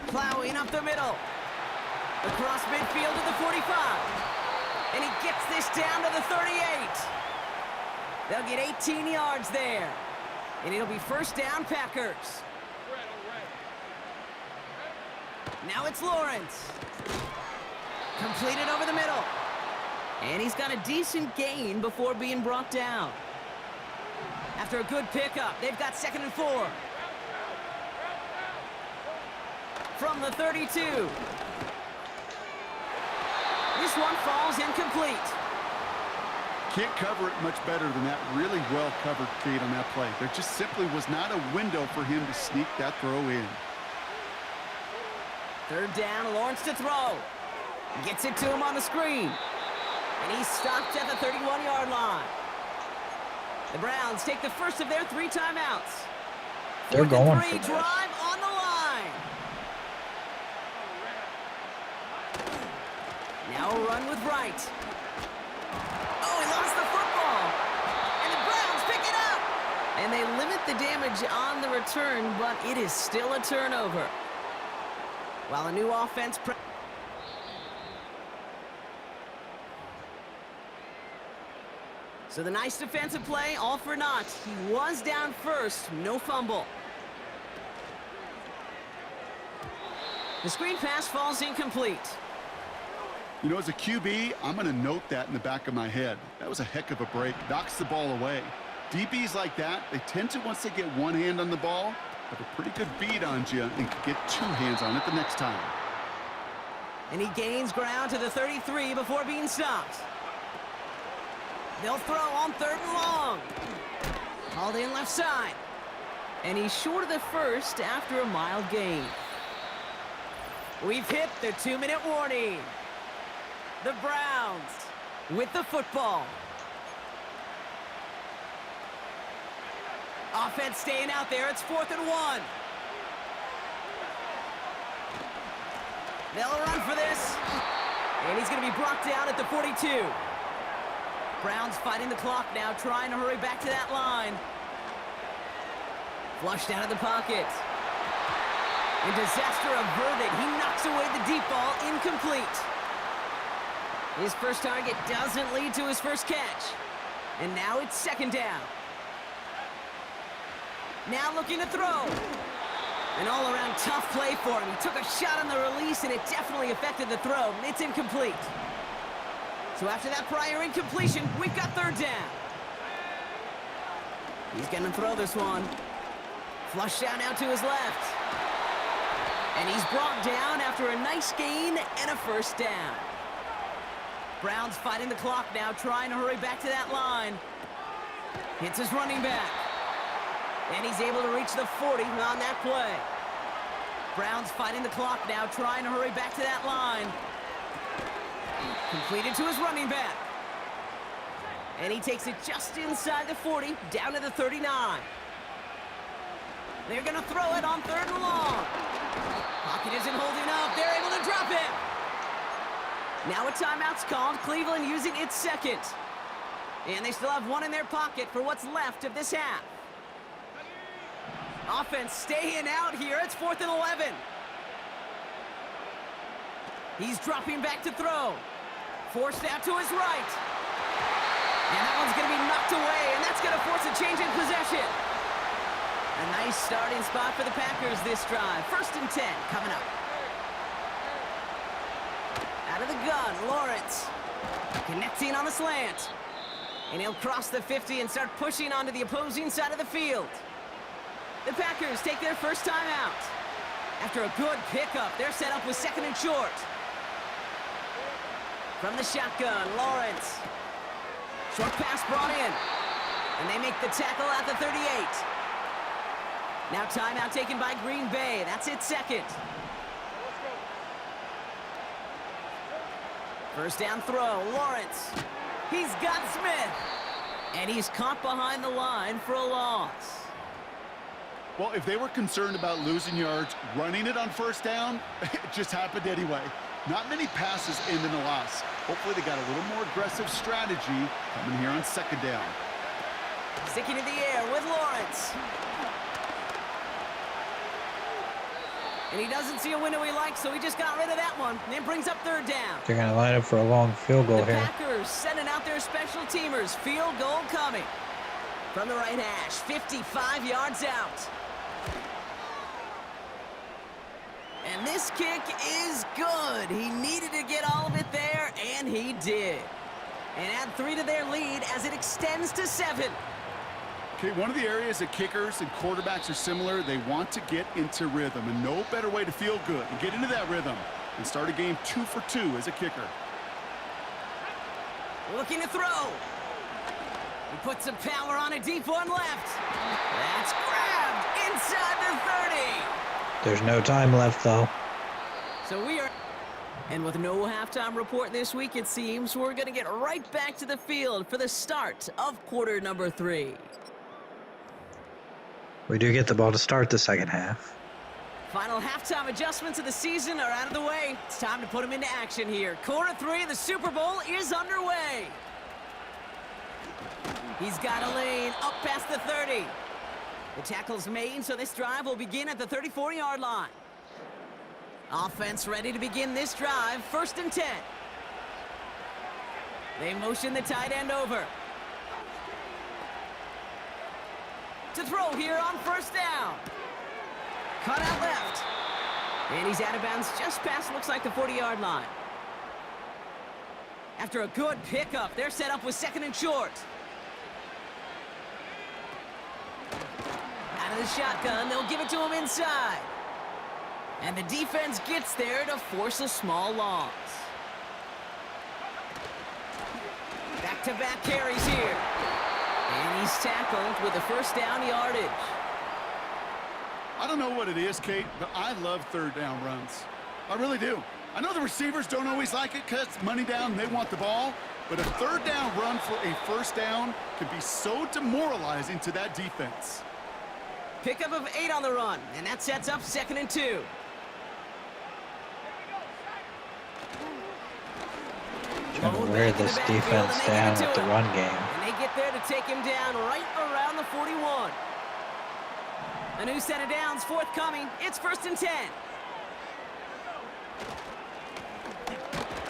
Plowing up the middle. Across midfield to the 45. And he gets this down to the 38. They'll get 18 yards there. And it'll be 1st down, Packers. Now it's Lawrence. Completed over the middle. And he's got a decent gain before being brought down. After a good pickup, they've got 2nd and 4. from the 32. This one falls incomplete. Can't cover it much better than that really well-covered feed on that play. There just simply was not a window for him to sneak that throw in. Third down, Lawrence to throw. Gets it to him on the screen. And he's stopped at the 31-yard line. The Browns take the first of their 3 timeouts. They're 4th going and for 3 this. drive on the line. Now a run with Wright. Oh, he lost the football. And the Browns pick it up. And they limit the damage on the return, but it is still a turnover. While a new offense... So the nice defensive play, all for naught. He was down first, no fumble. The screen pass falls incomplete. You know, as a QB, I'm going to note that in the back of my head. That was a heck of a break. Knocks the ball away. DBs like that, they tend to, once they get one hand on the ball, have a pretty good beat on you and can get 2 hands on it the next time. And he gains ground to the 33 before being stopped. They'll throw on 3rd and long. Hauled in left side. And he's short of the first after a mild gain. We've hit the 2-minute warning. The Browns with the football. Offense staying out there. It's 4th and 1. They'll run for this. And he's going to be brought down at the 42. Browns fighting the clock now, trying to hurry back to that line. Flushed out of the pocket. And disaster averted. He knocks away the deep ball, incomplete. His first target doesn't lead to his first catch. And now it's 2nd down. Now looking to throw. An all-around tough play for him. He took a shot on the release, and it definitely affected the throw. It's incomplete. So after that prior incompletion, we've got 3rd down. He's going to throw this one. Flushed down now to his left. And he's brought down after a nice gain and a first down. Browns fighting the clock now, trying to hurry back to that line. Hits his running back. And he's able to reach the 40 on that play. Browns fighting the clock now, trying to hurry back to that line. Completed to his running back. And he takes it just inside the 40, down to the 39. They're going to throw it on 3rd and long. Pocket isn't holding up. They're able to drop it. Now a timeout's called. Cleveland using its 2nd. And they still have 1 in their pocket for what's left of this half. Offense staying out here. It's 4th and 11. He's dropping back to throw. Forced out to his right. And that one's going to be knocked away, and that's going to force a change in possession. A nice starting spot for the Packers this drive. 1st and 10 coming up. Out of the gun, Lawrence. Connecting on the slant. And he'll cross the 50 and start pushing onto the opposing side of the field. The Packers take their first time out. After a good pickup, they're set up with 2nd and short. From the shotgun, Lawrence. Short pass brought in. And they make the tackle at the 38. Now timeout taken by Green Bay. That's its 2nd. First down throw, Lawrence. He's got Smith. And he's caught behind the line for a loss. Well, if they were concerned about losing yards, running it on 1st down, it just happened anyway. Not many passes end in a loss. Hopefully they got a little more aggressive strategy coming here on 2nd down. Sticking to the air with Lawrence. And he doesn't see a window he likes, so he just got rid of that one. And it brings up 3rd down. They're going to line up for a long field goal The here. Packers sending out their special teamers. Field goal coming. From the right hash, 55 yards out. And this kick is good. He needed to get all of it there, and he did. And add 3 to their lead as it extends to 7. Okay, one of the areas that kickers and quarterbacks are similar, they want to get into rhythm, and no better way to feel good and get into that rhythm and start a game 2 for 2 as a kicker. Looking to throw. He puts some power on a deep one left. That's grabbed inside the 30. There's no time left, though. So we are... And with no halftime report this week, it seems we're going to get right back to the field for the start of quarter number 3. We do get the ball to start the second half. Final halftime adjustments of the season are out of the way. It's time to put them into action here. Quarter 3 of the Super Bowl is underway. He's got a lane up past the 30. The tackle's made, so this drive will begin at the 34-yard line. Offense ready to begin this drive, 1st and 10. They motion the tight end over. To throw here on 1st down. Cut out left. And he's out of bounds just past, looks like, the 40-yard line. After a good pickup, they're set up with 2nd and short. Out of the shotgun, they'll give it to him inside. And the defense gets there to force a small loss. Back-to-back carries here. And he's tackled with a 1st down yardage. I don't know what it is, Kate, but I love 3rd down runs. I really do. I know the receivers don't always like it because it's money down and they want the ball, but a 3rd down run for a 1st down can be so demoralizing to that defense. Pickup of 8 on the run, and that sets up 2nd and 2. Trying to wear this defense down with the run game. And they get there to take him down right around the 41. A new set of downs forthcoming. It's 1st and 10.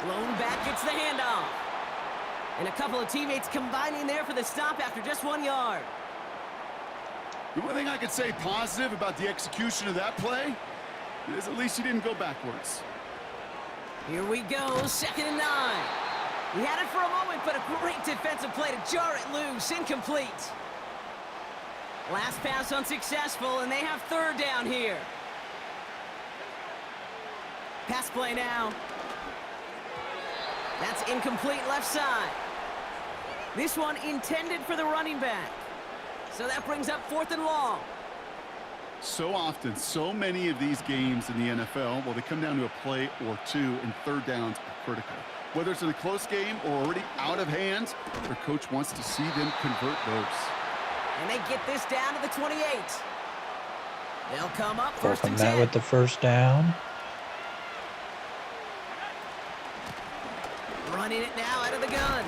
Lone back gets the handoff. And a couple of teammates combining there for the stop after just 1 yard. The one thing I could say positive about the execution of that play is at least he didn't go backwards. Here we go, 2nd and 9. He had it for a moment, but a great defensive play to jar it loose. Incomplete. Last pass unsuccessful, and they have 3rd down here. Pass play now. That's incomplete left side. This one intended for the running back. So that brings up 4th and long. So often, so many of these games in the NFL, well, they come down to a play or 2, and 3rd downs are critical. Whether it's in a close game or already out of hand, their coach wants to see them convert those. And they get this down to the 28. They'll come up 1st and 10. That with the 1st down. Running it now out of the gun.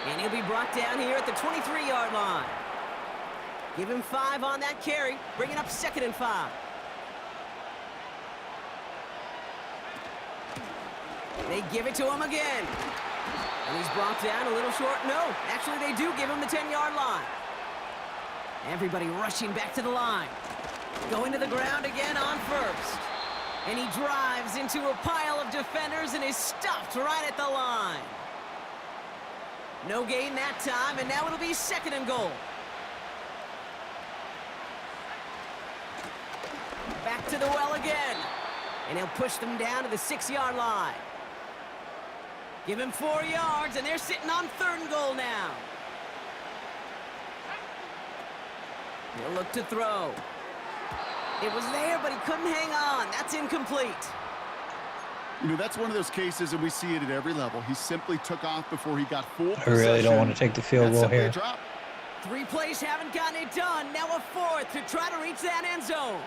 And he'll be brought down here at the 23-yard line. Give him 5 on that carry, bringing up 2nd and 5. They give it to him again. And he's brought down a little short. No, actually they do give him the 10-yard line. Everybody rushing back to the line. Going to the ground again on 1st. And he drives into a pile of defenders and is stopped right at the line. No gain that time, and now it'll be 2nd and goal. Back to the well again. And he'll push them down to the 6-yard line. Give him 4 yards, and they're sitting on 3rd and goal now. He'll look to throw. It was there, but he couldn't hang on. That's incomplete. You know, that's one of those cases, and we see it at every level. He simply took off before he got full I possession. really don't want to take the field goal here. 3 plays haven't gotten it done. Now a 4th to try to reach that end zone.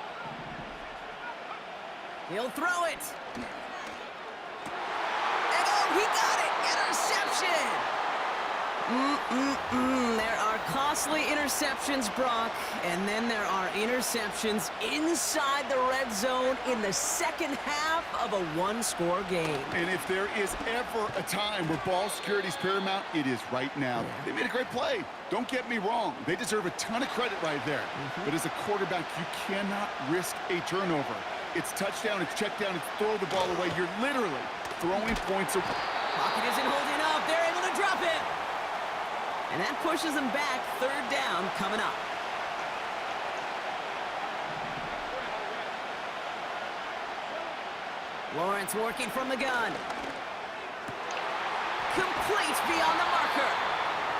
He'll throw it. And oh, he got it. Interception. There are costly interceptions, Brock, and then there are interceptions inside the red zone in the second half of a one-score game. And if there is ever a time where ball security is paramount, it is right now. They made a great play. Don't get me wrong. They deserve a ton of credit right there. But as a quarterback, you cannot risk a turnover. It's touchdown, it's check down, it's throw the ball away. You're literally throwing points away. Pocket isn't holding up. They're able to drop it. And that pushes them back. Third down coming up. Lawrence working from the gun. Complete beyond the marker.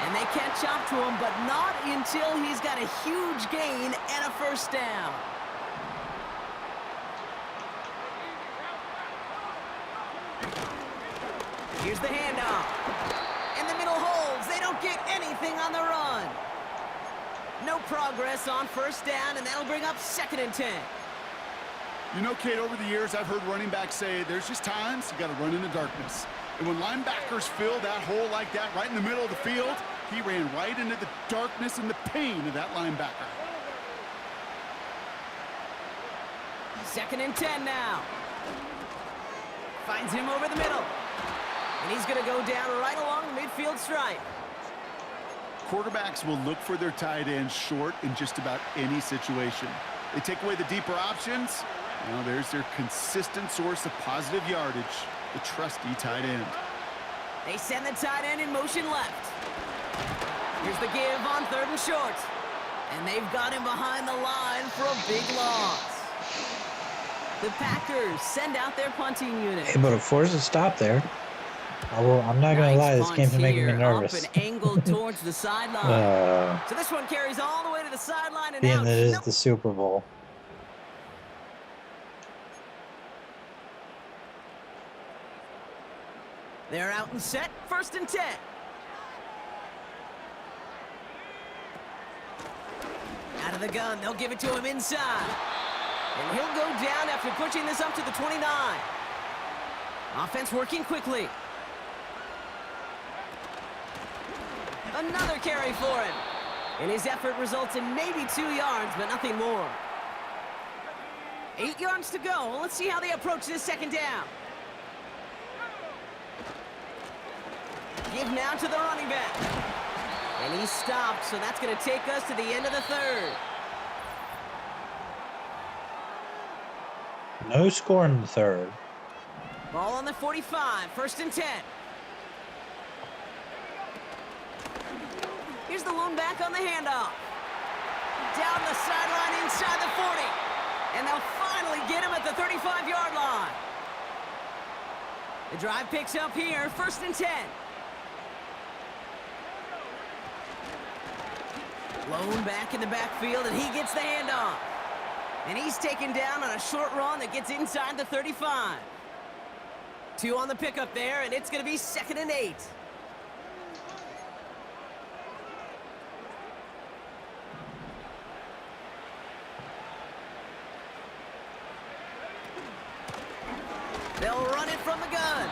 And they catch up to him, but not until he's got a huge gain and a first down. Here's the handoff. And the middle holds. They don't get anything on the run. No progress on first down, and that'll bring up 2nd and 10. You know, Kate, over the years, I've heard running backs say there's just times you got to run in the darkness. And when linebackers fill that hole like that right in the middle of the field, he ran right into the darkness and the pain of that linebacker. 2nd and 10 now. Finds him over the middle. And he's going to go down right along the midfield stripe. Quarterbacks will look for their tight ends short in just about any situation. They take away the deeper options. Now there's their consistent source of positive yardage, the trusty tight end. They send the tight end in motion left. Here's the give on 3rd and short. And they've got him behind the line for a big loss. The Packers send out their punting unit. Able to force a stop there. I'm not going to lie, this game's making me nervous. Up and angled towards the sideline. So this one carries all the way to the sideline and being out. that it is the Super Bowl. They're out and set. 1st and 10. Out of the gun. They'll give it to him inside. And he'll go down after pushing this up to the 29. Offense working quickly. Another carry for him. And his effort results in maybe 2 yards, but nothing more. 8 yards to go. Let's see how they approach this 2nd down. Give now to the running back. And he stopped, so that's going to take us to the end of the 3rd. No score in the 3rd. Ball on the 45, 1st and 10. Here's the lone back on the handoff. Down the sideline inside the 40. And they'll finally get him at the 35-yard line. The drive picks up here, 1st and 10. Lone back in the backfield, and he gets the handoff. And he's taken down on a short run that gets inside the 35. 2 on the pickup there, and it's going to be 2nd and 8. They'll run it from the gun.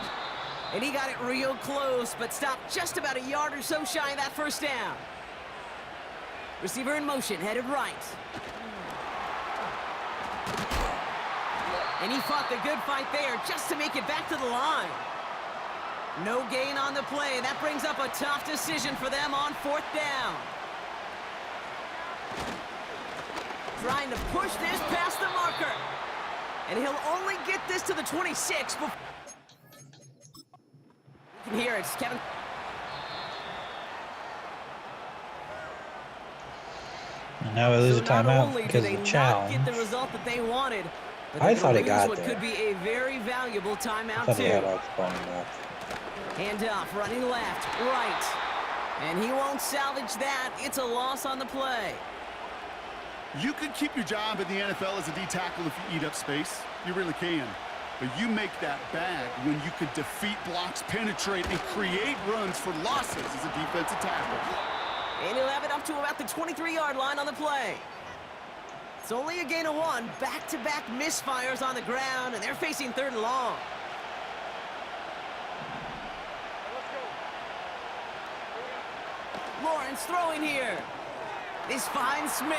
And he got it real close, but stopped just about a yard or so shy of that first down. Receiver in motion, headed right. And he fought the good fight there just to make it back to the line. No gain on the play. That brings up a tough decision for them on 4th down. Trying to push this past the marker. And he'll only get this to the 26 before... You can hear it, Kevin. And now we lose a timeout because of the Not challenge. get the result that they wanted, but I thought he got what there. could be a very valuable timeout I thought he had too. off the ball left. Hand off, running left, right. And he won't salvage that. It's a loss on the play. You could keep your job in the NFL as a D-tackle if you eat up space. You really can. But you make that bag when you could defeat blocks, penetrate, and create runs for losses as a defensive tackle. And he'll have it up to about the 23-yard line on the play. It's only a gain of 1. Back-to-back misfires on the ground, and they're facing 3rd and long. Lawrence throwing here. This finds Smith.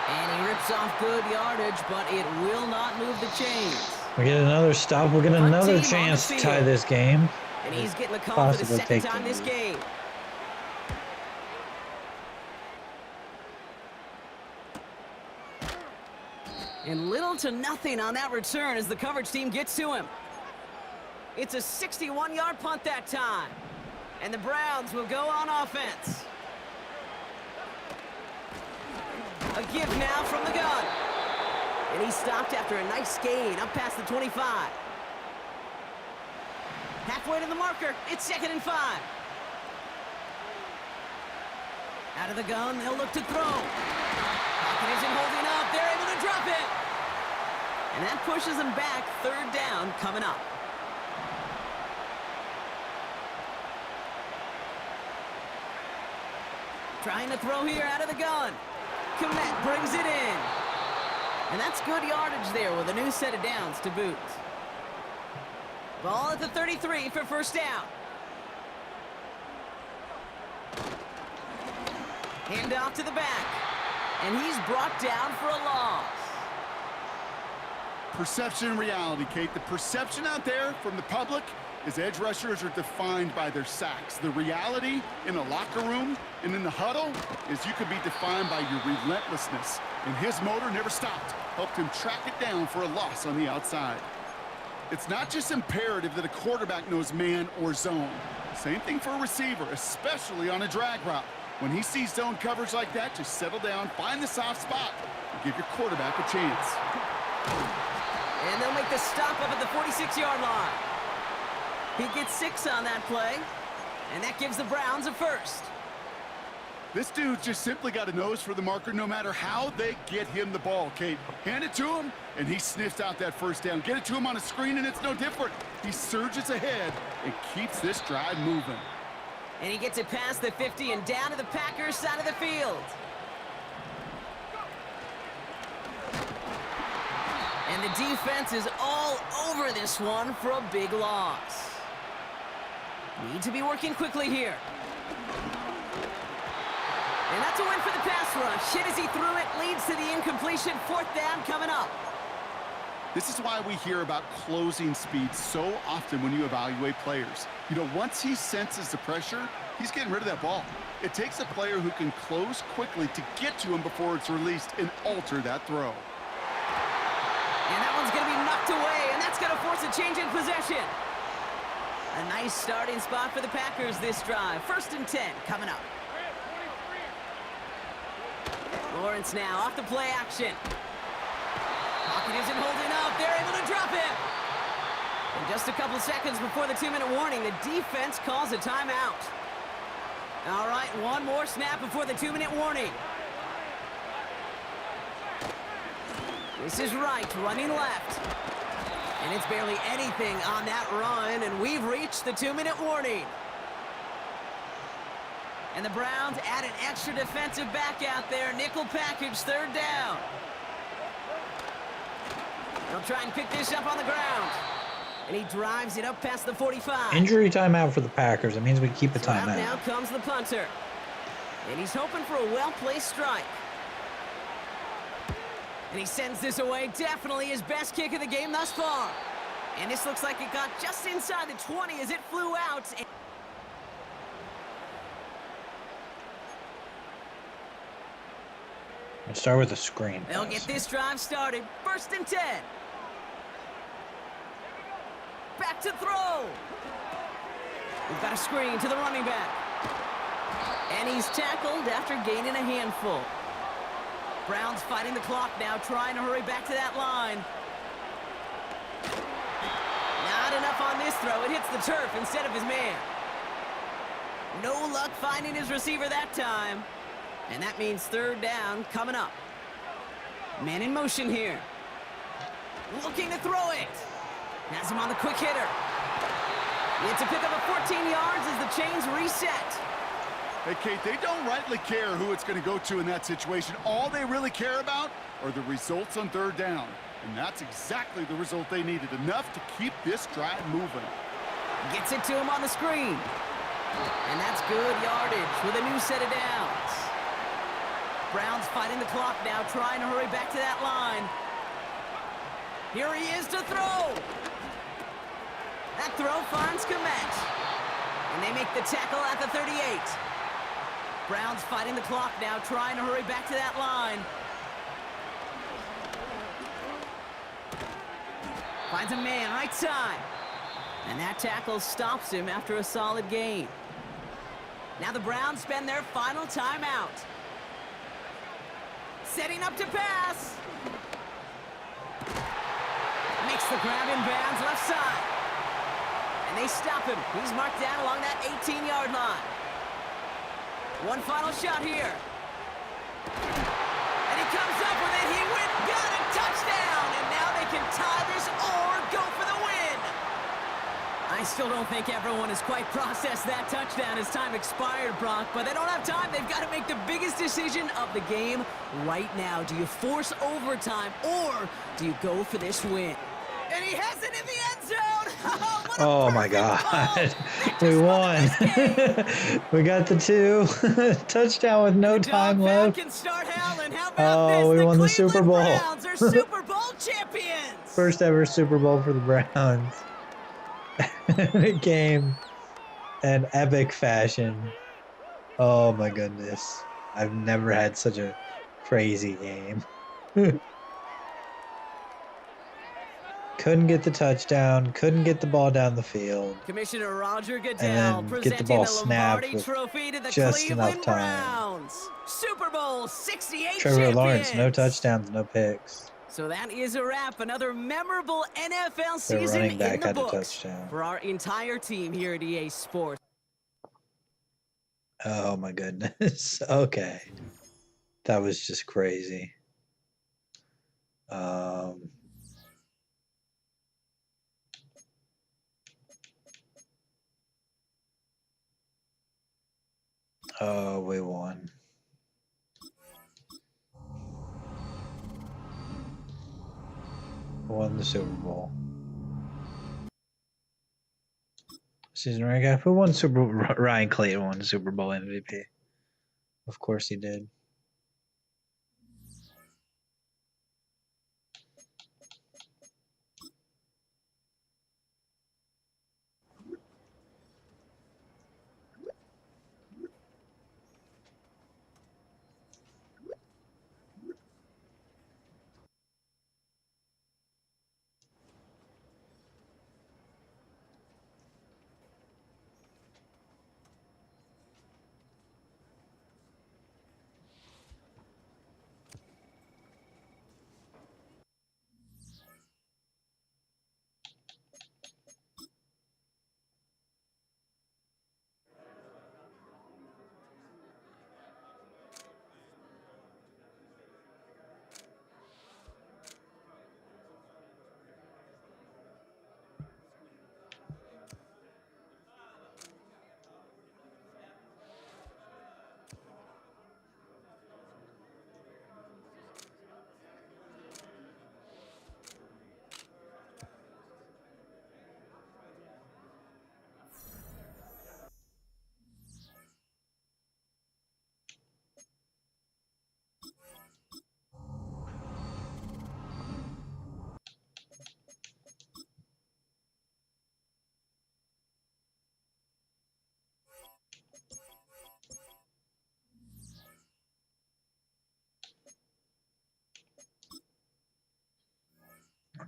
And he rips off good yardage, but it will not move the chains. We get another stop. We'll get another team on chance the to tie field. this game. And he's getting the call for the Possibly 2nd take time the this lead. game. And little to nothing on that return as the coverage team gets to him. It's a 61-yard punt that time. And the Browns will go on offense. A give now from the gun. And he stopped after a nice gain up past the 25. Halfway to the marker. It's 2nd and 5. Out of the gun, they'll look to throw. Pocket isn't holding up. They're able to drop it. And that pushes them back. 3rd down coming up. Trying to throw here out of the gun. Komet brings it in. And that's good yardage there with a new set of downs to boot. Ball at the 33 for 1st down. Hand off to the back. And he's brought down for a loss. Perception and reality, Kate. The perception out there from the public is edge rushers are defined by their sacks. The reality in the locker room and in the huddle is you could be defined by your relentlessness. And his motor never stopped. Helped him track it down for a loss on the outside. It's not just imperative that a quarterback knows man or zone. Same thing for a receiver, especially on a drag route. When he sees zone coverage like that, just settle down, find the soft spot, and give your quarterback a chance. And they'll make the stop up at the 46-yard line. He gets 6 on that play, and that gives the Browns a 1st. This dude just simply got a nose for the marker no matter how they get him the ball, Kate. Hand it to him, and he sniffs out that 1st down. Get it to him on a screen, and it's no different. He surges ahead and keeps this drive moving. And he gets it past the 50 and down to the Packers side of the field. And the defense is all over this one for a big loss. Need to be working quickly here. And that's a win for the pass rush. Hit as he threw it, leads to the incompletion. 4th down coming up. This is why we hear about closing speed so often when you evaluate players. You know, once he senses the pressure, he's getting rid of that ball. It takes a player who can close quickly to get to him before it's released and alter that throw. And that one's going to be knocked away, and that's going to force a change in possession. A nice starting spot for the Packers this drive. 1st and 10 coming up. Lawrence now off the play action. Pocket isn't holding up. They're able to drop it. And just a couple seconds before the 2-minute warning, the defense calls a timeout. All right, one more snap before the 2-minute warning. This is right, running left. And it's barely anything on that run, and we've reached the 2-minute warning. And the Browns add an extra defensive back out there. Nickel package, 3rd down. They'll try and pick this up on the ground. And he drives it up past the 45. Injury timeout for the Packers. It means we keep a So out timeout. now comes the punter. And he's hoping for a well-placed strike. And he sends this away. Definitely his best kick of the game thus far. And this looks like it got just inside the 20 as it flew out. Let's start with a screen. They'll get this drive started. 1st and 10. Back to throw. We've got a screen to the running back. And he's tackled after gaining a handful. Browns fighting the clock now, trying to hurry back to that line. Not enough on this throw. It hits the turf instead of his man. No luck finding his receiver that time. And that means 3rd down coming up. Man in motion here. Looking to throw it. Has him on the quick hitter. It's a pickup of 14 yards as the chains reset. Hey, Kate, they don't rightly care who it's going to go to in that situation. All they really care about are the results on 3rd down. And that's exactly the result they needed. Enough to keep this drive moving. Gets it to him on the screen. And that's good yardage with a new set of downs. Browns fighting the clock now, trying to hurry back to that line. Here he is to throw. That throw finds Komet. And they make the tackle at the 38. Browns fighting the clock now, trying to hurry back to that line. Finds a man right side. And that tackle stops him after a solid gain. Now the Browns spend their final timeout. Setting up to pass. Makes the grab in bounds left side. And they stop him. He's marked down along that 18-yard line. One final shot here. And he comes up with it. He went, got a touchdown. And now they can tie this or go for the win. I still don't think everyone has quite processed that touchdown as time expired, Brock. But they don't have time. They've got to make the biggest decision of the game right now. Do you force overtime or do you go for this win? And he has it in the end zone. What a Oh my perfect God. ball. We won. We got the 2 touchdown with no time Dog left. Can start howling. How about Oh, this? we won the Super Cleveland Bowl. Browns are Super Bowl champions. First ever Super Bowl for the Browns. It came in epic fashion. Oh my goodness. I've never had such a crazy game. Couldn't get the touchdown, couldn't get the ball down the field. Commissioner Roger Goodell then get the presenting ball the snapped Lombardi with Trophy to the just enough Cleveland time. Browns. Super Bowl 68 Trevor Lawrence, no champions. touchdowns, no picks. So that is a wrap. Another memorable NFL Their season running in back the had a books touchdown. for our entire team here at EA Sports. Oh my goodness. Okay. That was just crazy. Oh, we won. Won the Super Bowl. Season recap. Who won Super Bowl? Ryan Clayton won the Super Bowl MVP. Of course he did.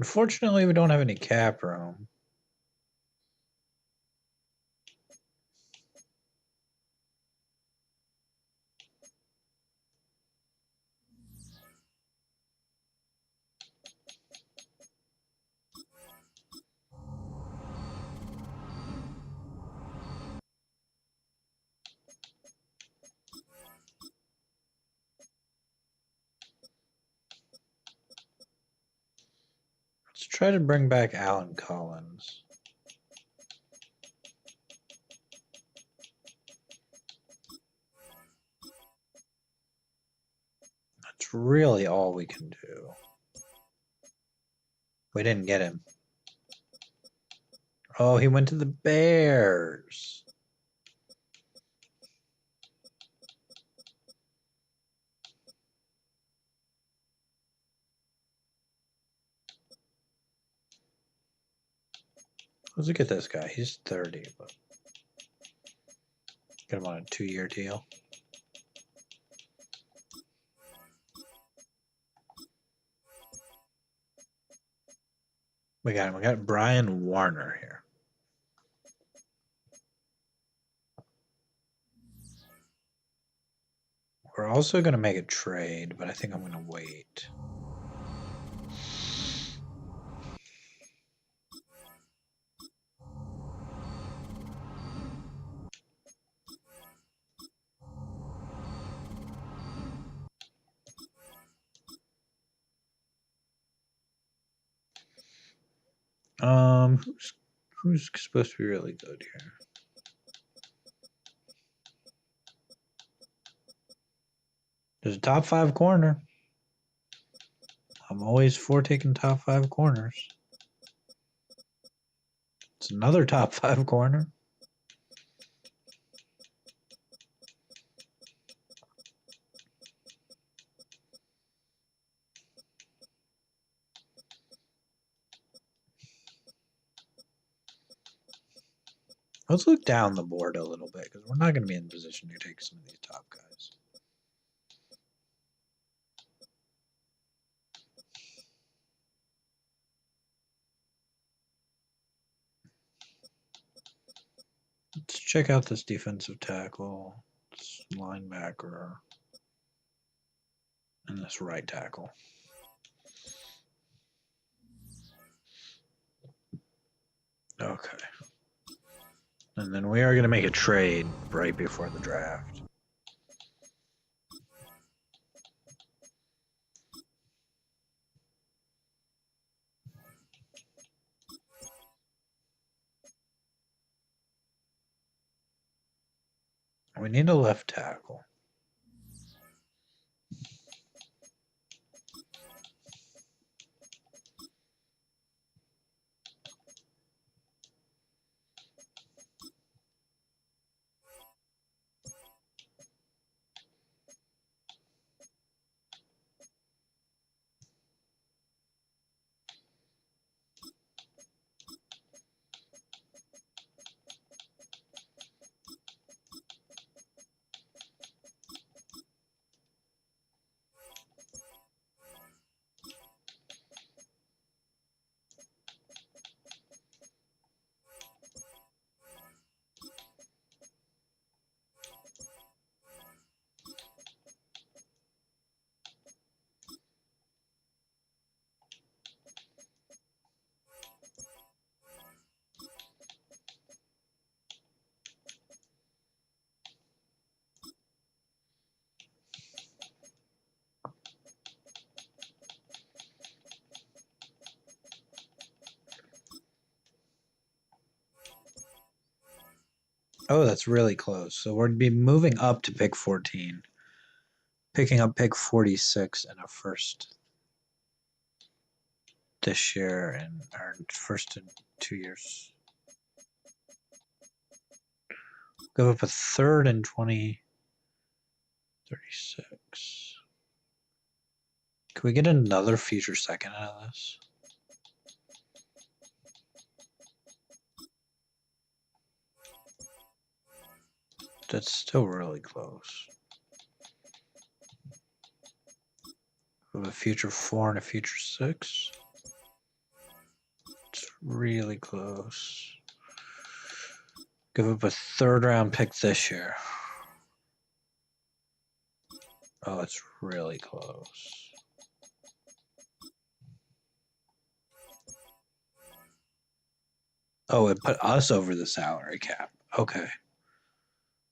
Unfortunately, we don't have any cap room. Let's try to bring back Alan Collins. That's really all we can do. We didn't get him. Oh, he went to the Bears. Let's look at this guy. He's 30, but get him on a 2-year deal. We got him. We got Brian Warner here. We're also going to make a trade, but I think I'm going to wait. Who's supposed to be really good here? There's a top 5 corner. I'm always for taking top 5 corners. It's another top 5 corner. Let's look down the board a little bit because we're not going to be in position to take some of these top guys. Let's check out this defensive tackle, this linebacker, and this right tackle. Okay. And then we are going to make a trade right before the draft. We need a left tackle. Oh, that's really close. So we'd be moving up to pick 14. Picking up pick 46 and a first this year and our first in 2 years. Give up a third in 2036. Can we get another future second out of this? That's still really close. We have a future 4 and a future 6. It's really close. Give up a third round pick this year. Oh, it's really close. Oh, it put us over the salary cap. Okay.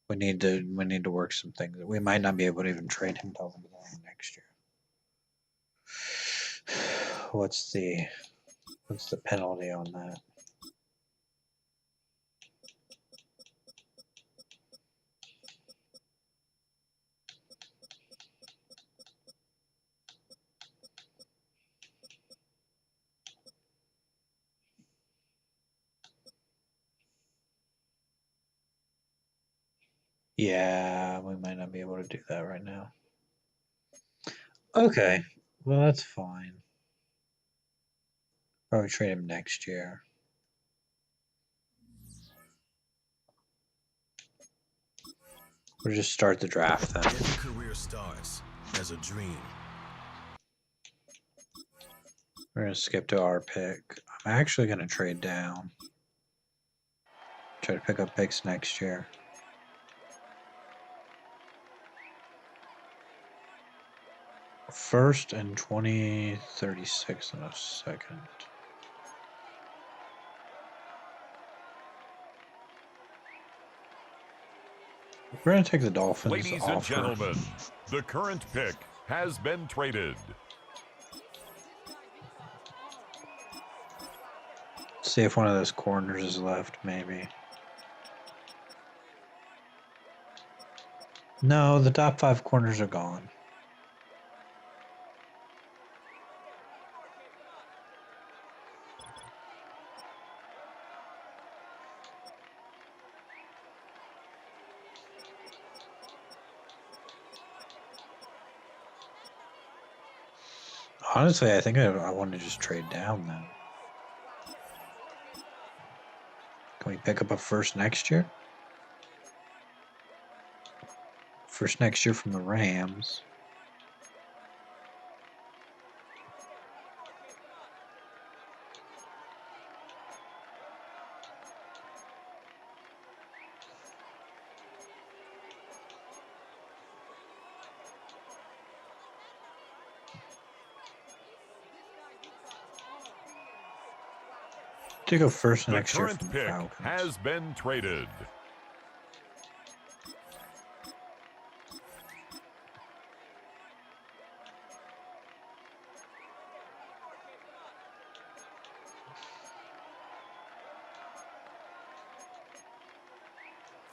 We need to work some things. We might not be able to even trade him till the beginning of next year. What's the penalty on that? Yeah, we might not be able to do that right now. Okay, well, that's fine. Probably trade him next year. We'll just start the draft then. Every career starts as a dream. We're going to skip to our pick. I'm actually going to trade down. Try to pick up picks next year. First and 2036 in a second. We're going to take the Dolphins. Ladies and offer. gentlemen, the current pick has been traded. See if one of those corners is left, maybe. No, the top 5 corners are gone. Honestly, I think I want to just trade down then. Can we pick up a first next year? First next year from the Rams. To go first The next year current from the pick Falcons. has been traded.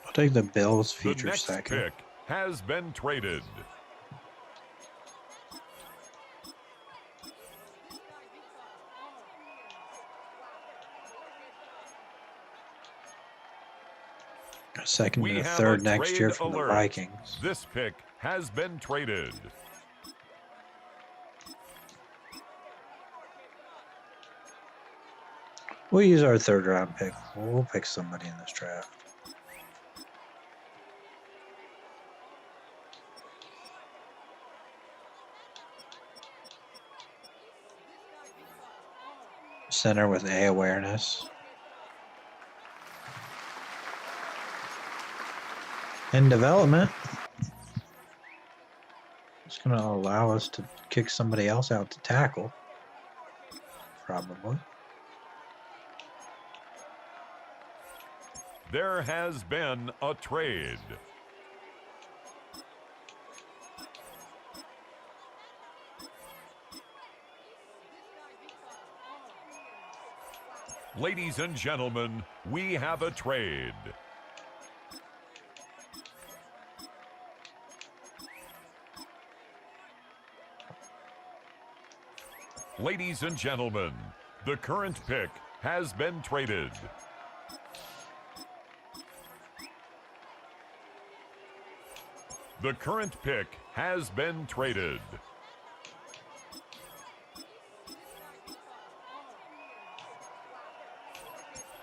I'll take the Bills The future next second. pick has been traded. A second We and a have third a next year trade from alert. the Vikings. This pick has been traded. We'll use our 3rd round pick. We'll pick somebody in this draft. Center with A awareness. In development. It's going to allow us to kick somebody else out to tackle. Probably. There has been a trade. Ladies and gentlemen, we have a trade. Ladies and gentlemen, the current pick has been traded. The current pick has been traded.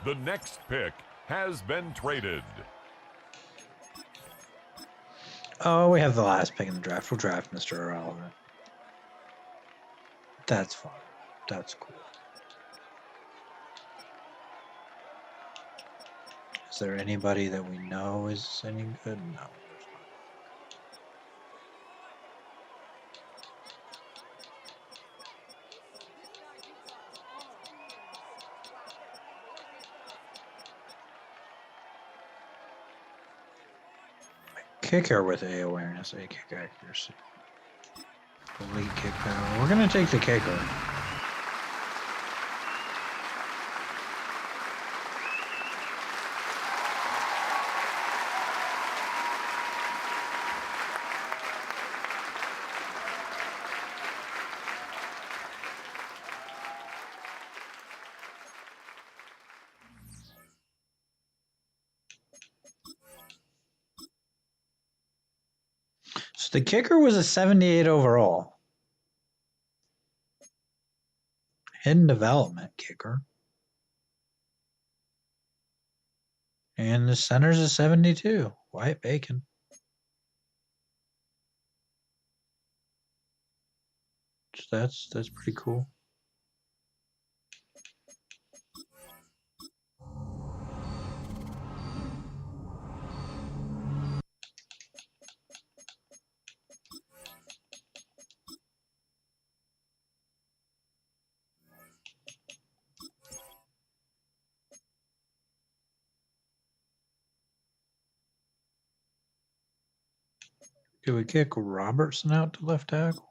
The next pick has been traded. Oh, we have the last pick in the draft. We'll draft Mr. Irrelevant. That's fine. That's cool. Is there anybody that we know is any good? No, there's not. Kicker with A awareness, A kick accuracy. Elite kick power. We're going to take the kicker. So the kicker was a 78 overall. Hidden development kicker. And the center's a 72. Wyatt Bacon. So that's pretty cool. Do we kick Robertson out to left tackle?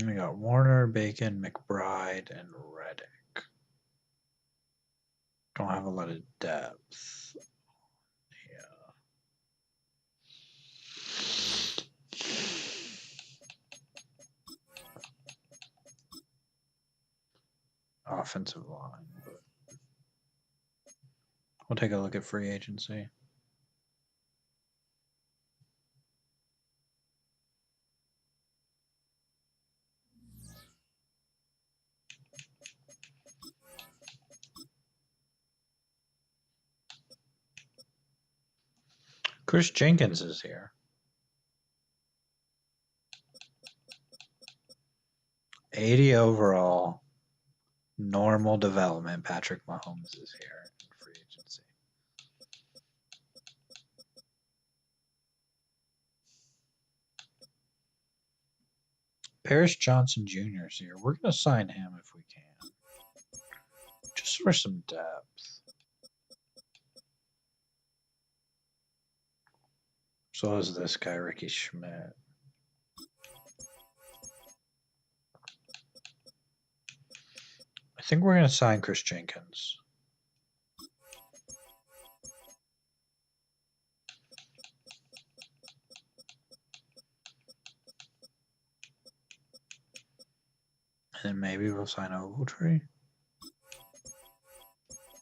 We got Warner, Bacon, McBride, and Reddick. Don't have a lot of depth. Offensive line, but we'll take a look at free agency. Chris Jenkins is here. 80 overall. Normal development. Patrick Mahomes is here in free agency. Paris Johnson Jr. is here. We're going to sign him if we can. Just for some depth. So is this guy, Ricky Schmidt. I think we're going to sign Chris Jenkins. And then maybe we'll sign Ogletree.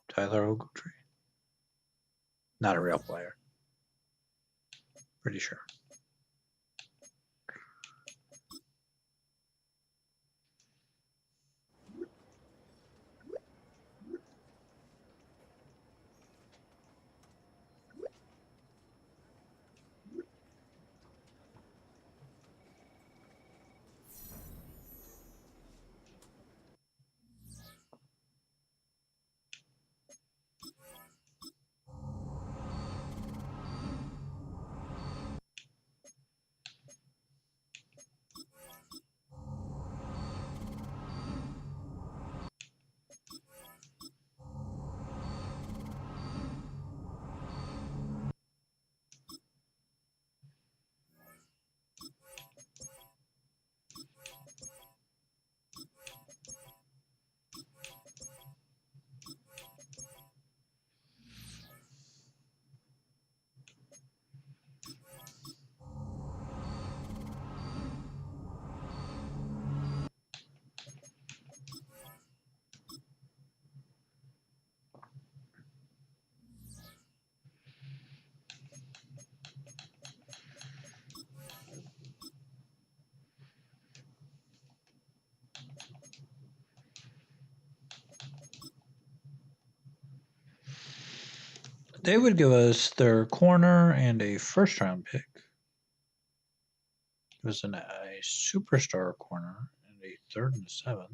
Tyler Ogletree. Not a real player. Pretty sure. They would give us their corner and a first-round pick. It was a superstar corner and a 3rd and 7th.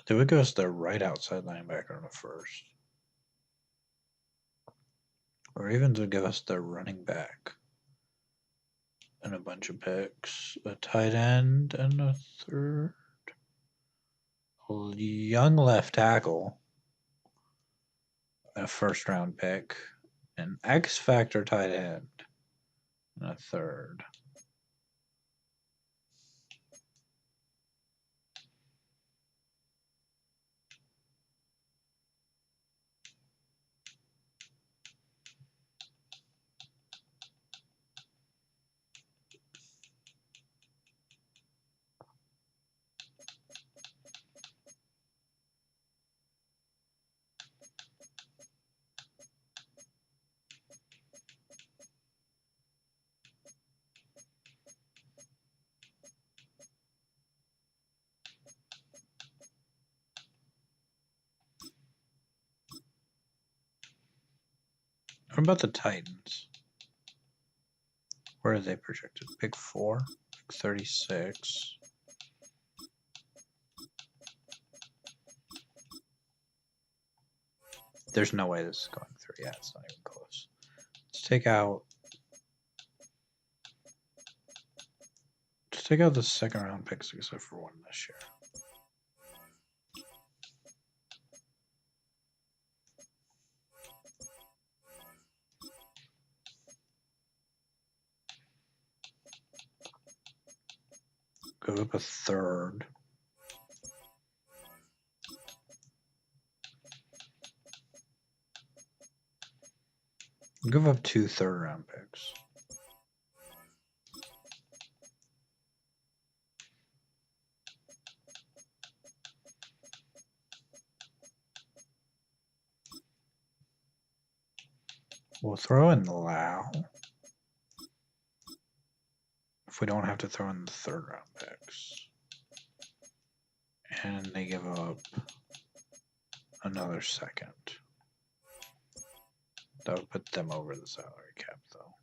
They would give us their right outside linebacker in the 1st. Or even to give us their running back and a bunch of picks, a tight end and a 3rd, a young left tackle, a 1st-round pick, an X Factor tight end, and a 3rd. What about the Titans? Where are they projected? Pick 4, pick 36. There's no way this is going through. Yeah, it's not even close. Let's take out. Let's take out the second round picks except for one this year. Go up a third. Give up 2 third-round picks. We'll throw in the Lau. If we don't have to throw in the third-round picks. And they give up another second. That would put them over the salary cap, though.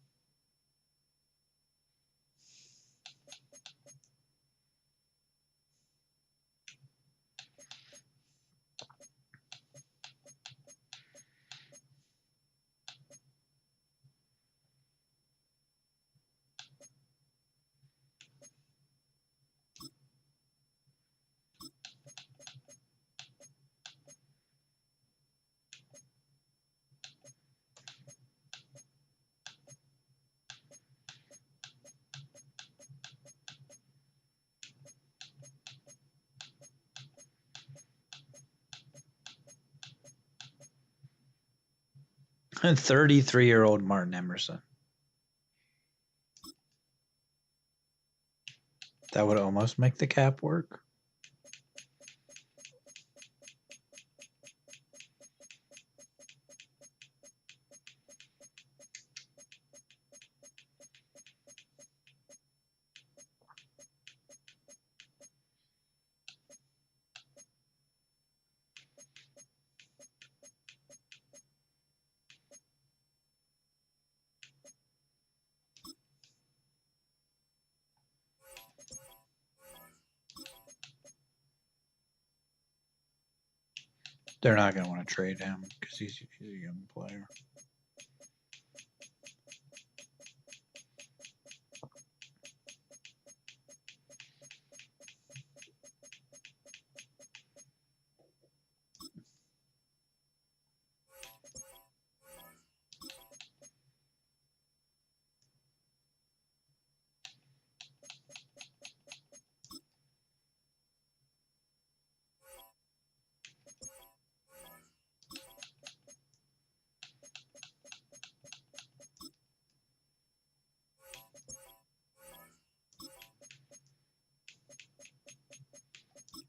And 33-year-old Martin Emerson. That would almost make the cap work. They're not going to want to trade him because he's a young player.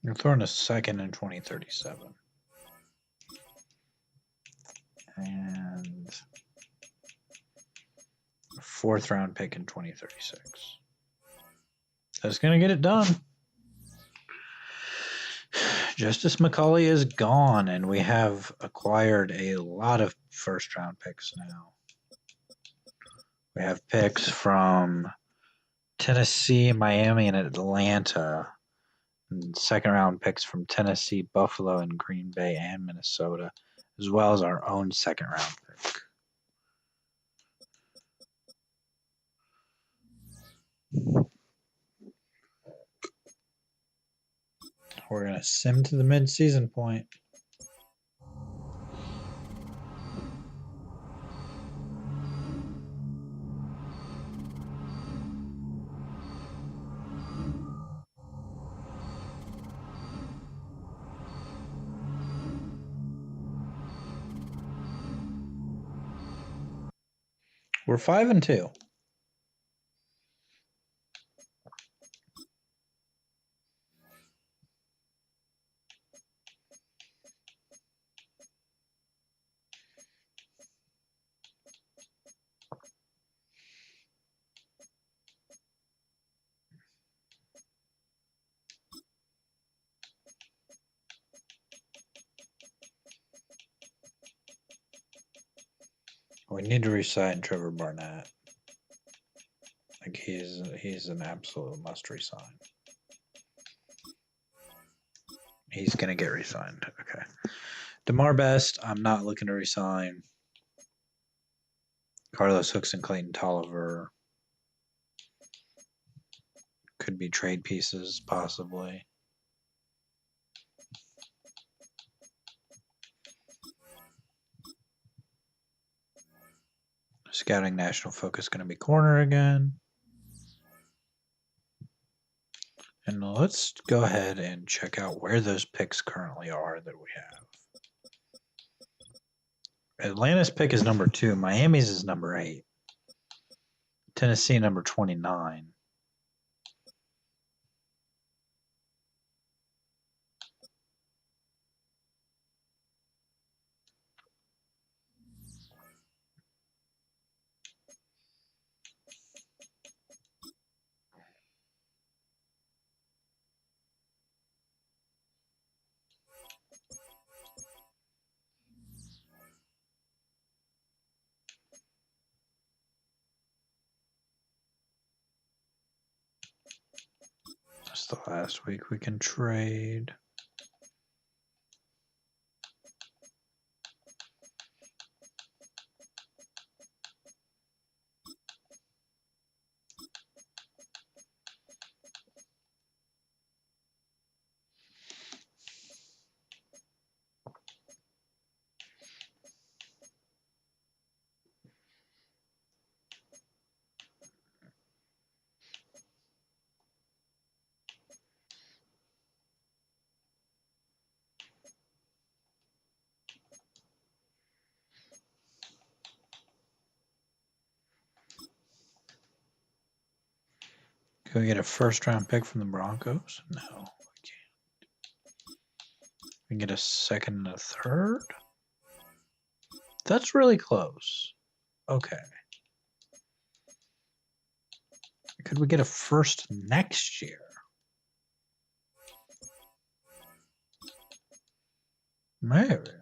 You're throwing a second in 2037. And a 4th round pick in 2036. That's going to get it done. Justice McCauley is gone, and we have acquired a lot of 1st round picks now. We have picks from Tennessee, Miami, and Atlanta. And 2nd round picks from Tennessee, Buffalo, and Green Bay and Minnesota, as well as our own 2nd round pick. We're going to sim to the mid-season point. We're 5-2. We need to re-sign Trevor Barnett. Like he's an absolute must resign. He's gonna get resigned. Okay. DeMar Best, I'm not looking to resign. Carlos Hooks and Clayton Tolliver could be trade pieces, possibly. Scouting national focus going to be corner again. And let's go ahead and check out where those picks currently are that we have. Atlanta's pick is number 2. Miami's is number 8. Tennessee number 29. That's the last week we can trade. Can we get a first-round pick from the Broncos? No, we can't. We can get a second and a third? That's really close. Okay. Could we get a first next year? Maybe.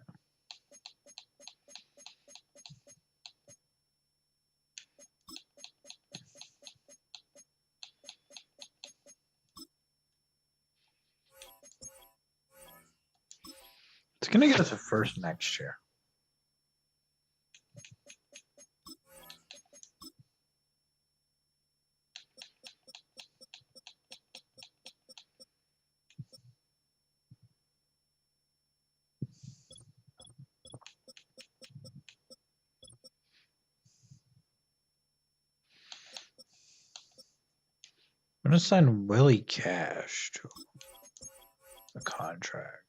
It's going to get us a first next year. I'm going to sign Willie Cash to a contract.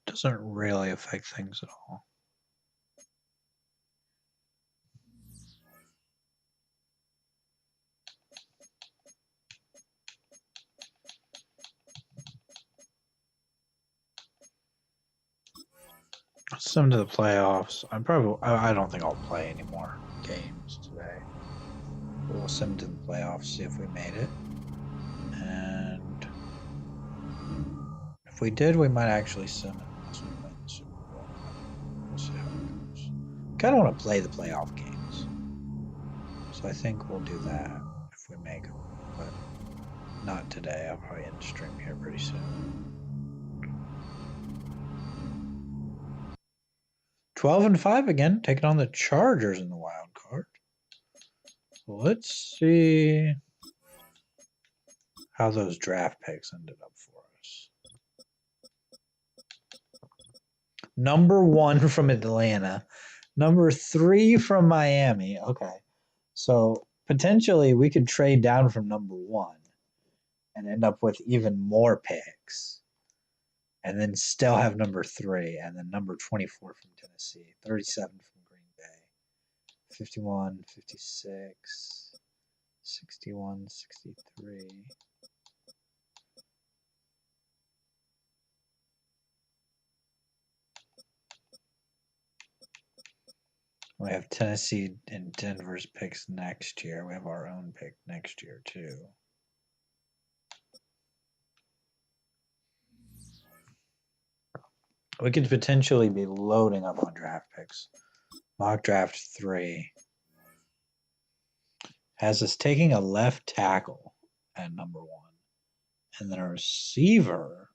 Doesn't really affect things at all. Some to the playoffs. I don't think I'll play any more games today. We'll sim to the playoffs, see if we made it. And if we did, we might actually sim it unless we win the Super Bowl. We'll see how it goes. Kind of want to play the playoff games. So I think we'll do that if we make them. But not today. I'll probably end stream here pretty soon. 12-5 again, taking on the Chargers in the wild card. Let's see how those draft picks ended up for us. Number 1 from Atlanta. Number 3 from Miami. Okay. So potentially we could trade down from number 1 and end up with even more picks. And then still have number 3, and then number 24 from Tennessee, 37 from Green Bay, 51, 56, 61, 63. We have Tennessee and Denver's picks next year. We have our own pick next year, too. We could potentially be loading up on draft picks. Mock draft 3 has us taking a left tackle at number 1. And then a receiver,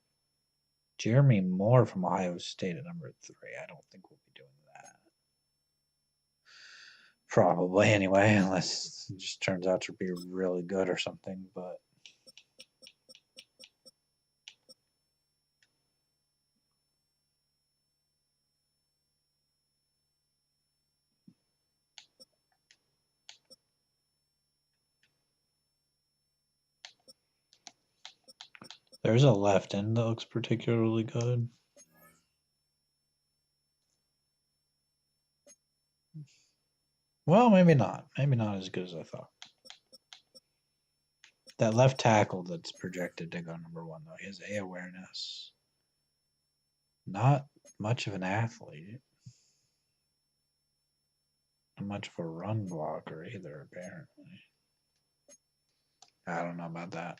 Jeremy Moore from Ohio State at number 3. I don't think we'll be doing that. Probably anyway, unless it just turns out to be really good or something, but there's a left end that looks particularly good. Well, maybe not. Maybe not as good as I thought. That left tackle that's projected to go number 1, though, he has A awareness. Not much of an athlete. Not much of a run blocker either, apparently. I don't know about that.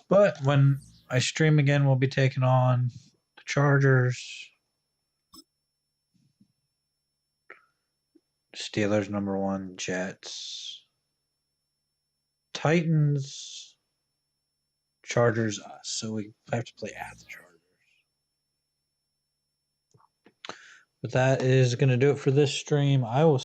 But when I stream again, we'll be taking on the Chargers. Steelers number 1, Jets. Titans. Chargers, us. So we have to play at the Chargers. But that is going to do it for this stream. I will